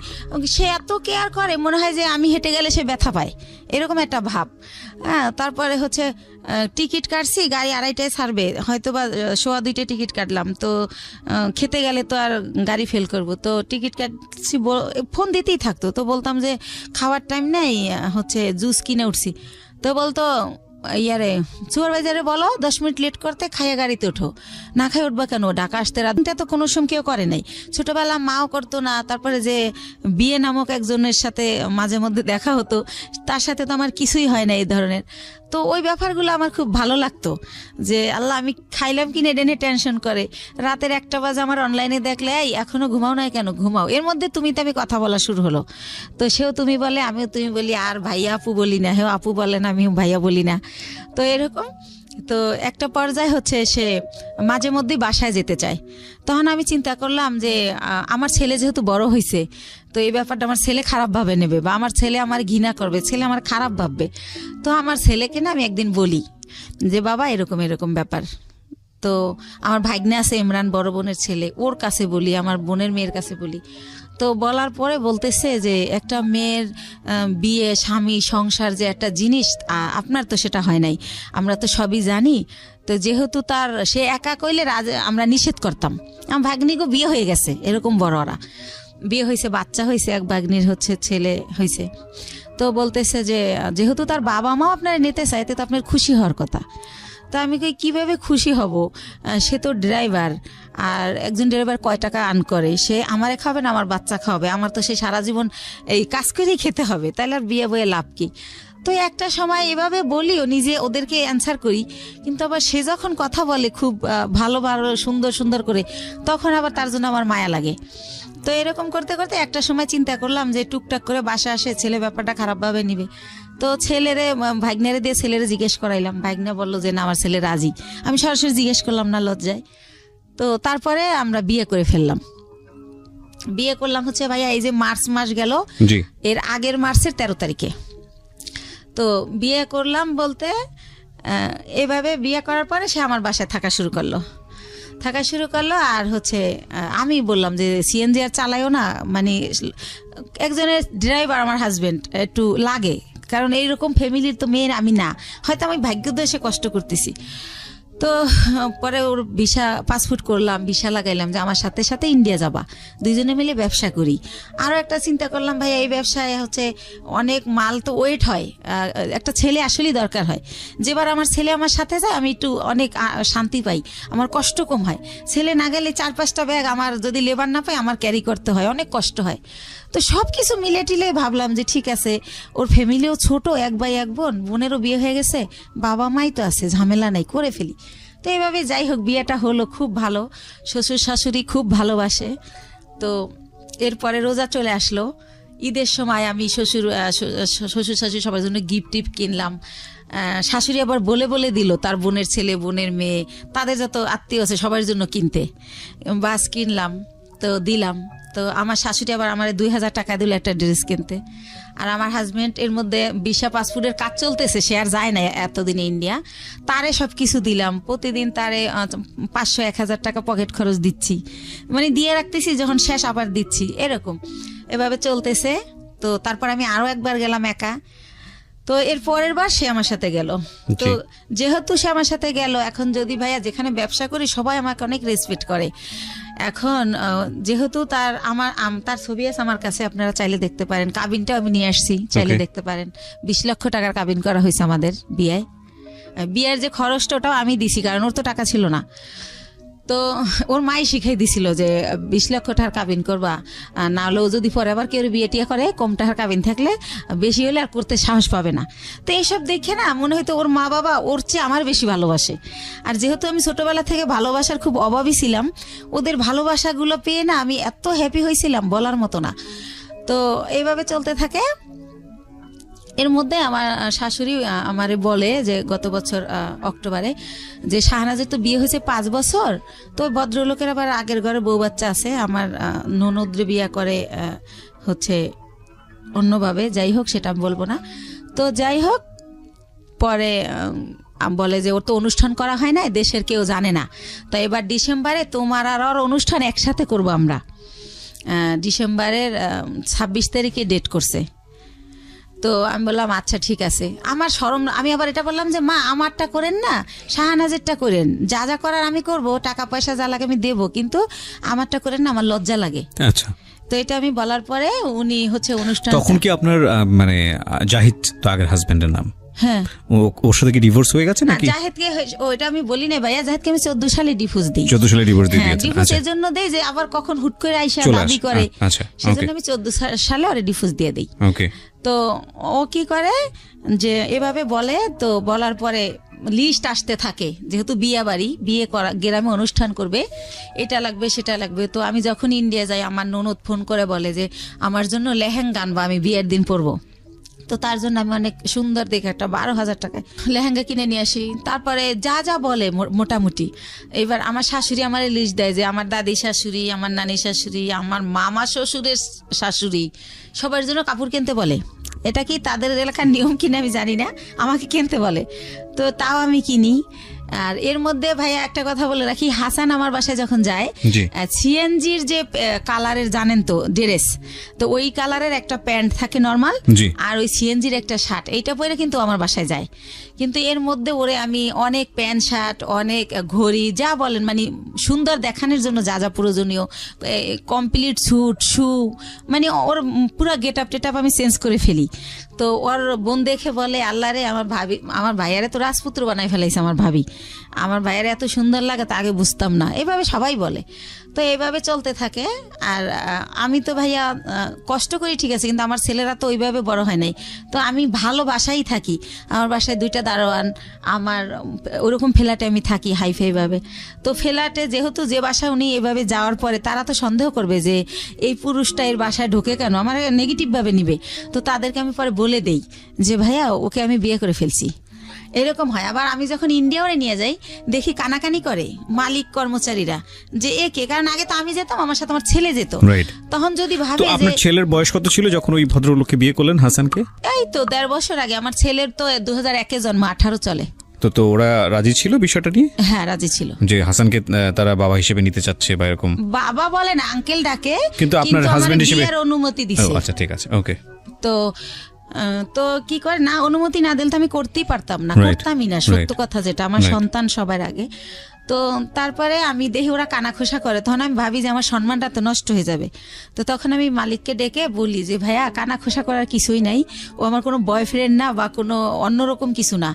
সে এত কেয়ার করে, মনে হয় যে আমি হেঁটে গেলে সে ব্যথা পায়, এরকম একটা ভাব। হ্যাঁ, তারপরে হচ্ছে টিকিট কাটছি, গাড়ি 2:30টায় ছাড়বে, হয়তো বা 1:15 টিকিট কাটলাম, তো খেতে গেলে তো আর গাড়ি ফেল করব, তো টিকিট কাটছি, ফোন দিতেই থাকতো, তো বলতাম যে খাওয়ার টাইম নেই, হচ্ছে জুস কিনে উঠছি, তো বলতো ইয়ারে সুপারভাইজারে বলো 10 মিনিট লেট করতে, খাইয়া গাড়িতে ওঠো, না খাই উঠবা কেন, ঢাকা আসতে রাতটা তো কোনো সময় কেউ করে নাই, ছোটবেলা মাও করতো না। তারপরে যে বিয়ে নামক একজনের সাথে মাঝে মধ্যে দেখা হতো, তার সাথে তো আমার কিছুই হয় না এই ধরনের। তো ওই ব্যাপারগুলো আমার খুব ভালো লাগতো, যে আল্লাহ আমি খাইলাম কিনে ডেনে টেনশন করে, রাতের 1টা বাজে আমার অনলাইনে দেখলে, এই এখনো ঘুমাও না কেন, ঘুমাও, এর মধ্যে তুমি তো আমি কথা বলা শুরু হলো, তো সেও তুমি বলে, আমিও তুমি বলি, আর ভাইয়া আপু বলি না, হেও আপু বলেন, আমিও ভাইয়া বলি না, তো এরকম। তো একটা পর্যায়ে হচ্ছে সে মাঝে মধ্যেই বাসায় যেতে চায়, তখন আমি চিন্তা করলাম যে আমার ছেলে যেহেতু বড় হয়েছে, তো এই ব্যাপারটা আমার ছেলে খারাপ ভাবে নেবে, বা আমার ছেলে আমার ঘৃণা করবে, ছেলে আমার খারাপ ভাববে। তো আমার ছেলেকে না আমি একদিন বলি যে বাবা এরকম এরকম ব্যাপার। তো আমার ভাগ্নে আছে ইমরান, বড় বোনের ছেলে, ওর কাছে বলি, আমার বোনের মেয়ের কাছে বলি। তো বলার পরে বলতেছে যে একটা মেয়ের বিয়ে, স্বামী, সংসার যে একটা জিনিস, আপনার তো সেটা হয় নাই, আমরা তো সবই জানি। তো যেহেতু তার সে একা কইলে আমরা নিষেধ করতাম, আমার ভাগ্নিকে বিয়ে হয়ে গেছে, এরকম বড়রা বিয়ে হয়েছে, বাচ্চা হয়েছে, এক ভাগ্নির হচ্ছে ছেলে হয়েছে। তো বলতেছে যে যেহেতু তার বাবা মাও আপনারা নিতে চাইতে, তো আপনার খুশি হওয়ার কথা। তো আমি কিভাবে খুশি হব, সে তো ড্রাইভার, আর একজন ড্রাইভার কয় টাকা আর্ন করে, সে আমারে খাবে না আমার বাচ্চা খাওয়াবে, আমার তো সে সারা জীবন এই কাজ করেই খেতে হবে, তাহলে আর বিয়ে বয়ে লাভ কি? তো একটা সময় এভাবে বলিও, নিজে ওদেরকে অ্যান্সার করি, কিন্তু আবার সে যখন কথা বলে খুব ভালো ভালো সুন্দর সুন্দর করে, তখন আবার তার জন্য আমার মায়া লাগে। তো এরকম করতে করতে একটা সময় চিন্তা করলাম যে টুকটাক করে বাসা আসে, ছেলে ব্যাপারটা খারাপভাবে নিবে। তো ছেলেরে, ভাগ্নেরে দিয়ে ছেলেরে জিজ্ঞেস করাইলাম, ভাগ্নে বললো যে না আমার ছেলে রাজি। আমি সরাসরি জিজ্ঞেস করলাম না, লজ্জায়। তো তারপরে আমরা বিয়ে করে ফেললাম। বিয়ে করলাম হচ্ছে ভাইয়া এই যে মার্চ মাস গেল, এর আগের মার্চের 13 তারিখে। তো বিয়ে করলাম বলতে এভাবে বিয়ে করার পরে সে আমার বাসায় থাকা শুরু করলো। আর হচ্ছে আমি বললাম যে সিএনজি আর চালাইও না, মানে একজনের ড্রাইভার আমার হাজবেন্ড একটু লাগে, কারণ এইরকম ফ্যামিলির তো মেয়ে আমি না, হয়তো আমি ভাগ্যোদশে কষ্ট করতেছি। তো পরে ওর ভিসা, পাসপোর্ট করলাম, ভিসা লাগাইলাম যে আমার সাথে সাথে ইন্ডিয়া যাবা, দুইজনে মিলে ব্যবসা করি। আরও একটা চিন্তা করলাম, ভাই এই ব্যবসায় হচ্ছে অনেক মাল তো ওয়েট হয়, একটা ছেলে আসলেই দরকার হয়। যেবার আমার ছেলে আমার সাথে যায় আমি একটু অনেক শান্তি পাই, আমার কষ্ট কম হয়। ছেলে না গেলে 4-5টা ব্যাগ আমার যদি লেবার না পাই আমার ক্যারি করতে হয়, অনেক কষ্ট হয়। তো সব কিছু মিলে টিলে ভাবলাম যে ঠিক আছে, ওর ফ্যামিলিও ছোট, 1 ভাই 1 বোন, বোনেরও বিয়ে হয়ে গেছে, বাবা মাই তো আছে, ঝামেলা নাই, করে ফেলি। তো এইভাবে যাই হোক বিয়েটা হলো, খুব ভালো, শ্বশুর শাশুড়ি খুব ভালোবাসে। তো এরপরে রোজা চলে আসলো, ঈদের সময় আমি শ্বশুর শাশুড়ি সবার জন্য গিফট টিফট কিনলাম। শাশুড়ি আবার বলে বলে দিল তার বোনের ছেলে, বোনের মেয়ে, তাদের যত আত্মীয় আছে সবার জন্য কিনতে, বাস কিনলাম, তো দিলাম। তো আমার শাশুড়ি আবার আমার 2000 টাকা দিল একটা ড্রেস কিনতে। আর আমার হাজবেন্ড এর মধ্যে ভিসা পাসপোর্টের কাজ চলতেছে, সে আর যায় না এতদিনে ইন্ডিয়া, তারে সব কিছু দিলাম। প্রতিদিন তারে 500-1000 টাকা পকেট খরচ দিচ্ছি, মানে দিয়ে রাখতেছি, যখন শেষ আবার দিচ্ছি, এরকম এভাবে চলতেছে। তো তারপর আমি আরো একবার গেলাম একা। তো এর পরের বার সে আমার সাথে গেল। তো যেহেতু সে আমার সাথে গেল, এখন যদি ভাইয়া যেখানে ব্যবসা করি সবাই আমাকে অনেক রেসপেক্ট করে। এখন যেহেতু তার ছবি আছে আমার কাছে, আপনারা চাইলে দেখতে পারেন, কাবিনটাও আমি নিয়ে আসছি, চাইলে দেখতে পারেন। 20 লক্ষ টাকার কাবিন করা হয়েছে আমাদের বিয়ের যে খরচটা ওটাও আমি দিছি, কারণ ওর তো টাকা ছিল না। তো ওর মাই শিখাই দিছিল যে 20 লক্ষ টাকার কাবিন করবা, না হলে ও যদি পরে আবার কেউ বিয়ে টিয়া করে কম টাকার কাবিন থাকলে বেশি হলে আর করতে সাহস পাবে না। তো এইসব দেখে না মনে হয়তো ওর মা বাবা ওর চেয়ে আমার বেশি ভালোবাসে। আর যেহেতু আমি ছোটবেলা থেকে ভালোবাসার খুব অভাবী ছিলাম, ওদের ভালোবাসাগুলো পেয়ে না আমি এত হ্যাপি হয়েছিলাম বলার মতো না। তো এইভাবে চলতে থাকে। এর মধ্যে আমার শাশুড়ি আমারে বলে যে গত বছর অক্টোবরে যে শাহনাজের তো বিয়ে হয়েছে 5 বছর, তো ভদ্রলোকের আবার আগের ঘরে বউ বাচ্চা আছে, আমার ননদরে বিয়ে করে হচ্ছে অন্যভাবে, যাই হোক সেটা আমি বলবো না। তো যাই হোক পরে বলে যে ওর তো অনুষ্ঠান করা হয় না, দেশের কেউ জানে না, তো এবার ডিসেম্বরে তোমার আর ওর অনুষ্ঠান একসাথে করব আমরা। ডিসেম্বরের 26 তারিখে ডেট করছে। তো আমি বললাম আচ্ছা ঠিক আছে। আমার শরম, আমি আবার এটা বললাম যে মা আমারটা করেন না, শাহনাজেরটা করেন, যা যা করার আমি করব, টাকা পয়সা যা লাগে আমি দেবো, কিন্তু আমারটা করেন না, আমার লজ্জা লাগে। আচ্ছা, তো এটা আমি বলার পরে উনি হচ্ছে অনুষ্ঠান। তখন কি আপনার মানে জাহিদ তো আগের হাজবেন্ডের নাম, হ্যাঁ, ওর সাথে কি ডিভোর্স হয়ে গেছে না নাকি? জাহেদকে ওইটা আমি বলি না ভাইয়া, জাহেদকে আমি 14 সালে ডিভোর্স দিই। 14 সালে ডিভোর্স দিয়ে দিয়েছেন? ডিভোর্স আচ্ছা এর জন্য দেই যে আবার কখন হুট করে আইসা চলে দাবি আসে। করে, আচ্ছা, সেজন্য আমি 14 সালে ওরে ডিভোর্স দিয়ে দেই। ওকে। তো ও কি করে যে এভাবে বলে, তো বলার পরে লিস্ট আসতে থাকে, যেহেতু বিয়ে বাড়ি, বিয়ে করা গ্রামে অনুষ্ঠান করবে, এটা লাগবে সেটা লাগবে। তো আমি যখন ইন্ডিয়া যাই আমার ননদ ফোন করে বলে যে আমার জন্য লেহেঙ্গা আনবা, আমি বিয়ের দিন পরবো। তো তার জন্য আমি অনেক সুন্দর দেখে একটা 12,000 টাকায় লেহেঙ্গা কিনে নিয়ে আসি। তারপরে যা যা বলে মোটামুটি, এবার আমার শাশুড়ি আমার লিস্ট দেয় যে আমার দাদি শাশুড়ি, আমার নানি শাশুড়ি, আমার মামা শ্বশুরের শাশুড়ি, সবার জন্য কাপড় কিনতে বলে। এটা কি তাদের এলাকার নিয়ম কিনা আমি জানি না, আমাকে কিনতে বলে, তো তাও আমি কিনি। আর এর মধ্যে ভাইয়া একটা কথা বলে রাখি, হাসান আমার বাসায় যখন যায়, সিএনজির যে কালারের জানেন তো ড্রেস, তো ওই কালারের একটা প্যান্ট থাকে নর্মাল, আর ওই সিএনজির একটা শার্ট, এইটা পরে কিন্তু আমার বাসায় যায়। কিন্তু এর মধ্যে ওরে আমি অনেক প্যান্ট শার্ট, অনেক ঘড়ি, যা বলেন মানে সুন্দর দেখানোর জন্য যা যা প্রয়োজনীয়, কমপ্লিট স্যুট, শু, মানে ওর পুরো গেট আপ টেট আপ আমি চেঞ্জ করে ফেলি। তো ওর বোন দেখে বলে আল্লাহ রে, আমার ভাবি, আমার ভাইয়ারে তো রাজপুত্র বানাই ফেলাইছে আমার ভাবি, আমার ভাইয়ারে এত সুন্দর লাগে তা আগে বুঝতাম না, এভাবে সবাই বলে। তো এইভাবে চলতে থাকে। আর আমি তো ভাইয়া কষ্ট করি ঠিক আছে, কিন্তু আমার ছেলেরা তো ওইভাবে বড় হয় নাই, তো আমি ভালো বাসায় থাকি, আমার বাসায় 2টা দারোয়ান, আমার ওরকম ফ্ল্যাটে আমি থাকি হাইফাই ভাবে। তো ফ্ল্যাটে যেহেতু যে বাসায় উনি এভাবে যাওয়ার পরে তারা তো সন্দেহ করবে যে এই পুরুষটা এর বাসায় ঢোকে কেন, আমার নেগেটিভ ভাবে নিবে। তো তাদেরকে আমি পরে বলে দেই যে ভাইয়া ওকে আমি বিয়ে করে ফেলছি, এরকম হয়। আবার আমি যখন ইন্ডিয়াও নিয়ে যাই দেখি কানাকানি করে মালিক কর্মচারীরা যে একে, কারণ আগে তো আমি যেতাম, আমার সাথে আমার ছেলে যেত, তখন যদি ভাবে যে আপনার ছেলের বয়স কত ছিল যখন ওই ভদ্রলোককে বিয়ে করলেন হাসানকে? এই তো 1.5 বছর আগে। আমার ছেলের তো 2001-এ জন্ম, 18 চলে। তো ওরা রাজি ছিল বিষয়টা নিয়ে? হ্যাঁ রাজি ছিল, যে হাসানকে তারা বাবা হিসেবে নিতে চাচ্ছে বা এরকম। বাবা বলে না, আঙ্কেল ডাকে, কিন্তু আপনার হাজবেন্ড হিসেবে অনুমতি দিছে। আচ্ছা ঠিক আছে, ওকে। তো কি করে না, অনুমতি না দিলে তো আমি করতেই পারতাম না, করতামই না, সত্য কথা যেটা, আমার সন্তান সবার আগে। তো তারপরে আমি দেখি ওরা কানাখোসা করে, তখন আমি ভাবি যে আমার সম্মানটা তো নষ্ট হয়ে যাবে। তো তখন আমি মালিককে ডেকে বলি যে ভাইয়া কানাখোসা করার কিছুই নাই, ও আমার কোনো বয়ফ্রেন্ড না বা কোনো অন্যরকম কিছু না।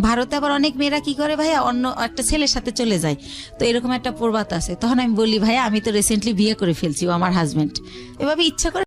ভারতে আবার অনেক মেয়েরা কি করে ভাইয়া অন্য একটা ছেলের সাথে চলে যায়, তো এরকম একটা প্রবাদ আছে। তখন আমি বলি ভাইয়া আমি তো রিসেন্টলি বিয়ে করে ফেলছি, ও আমার হাজবেন্ড, এভাবে ইচ্ছা করে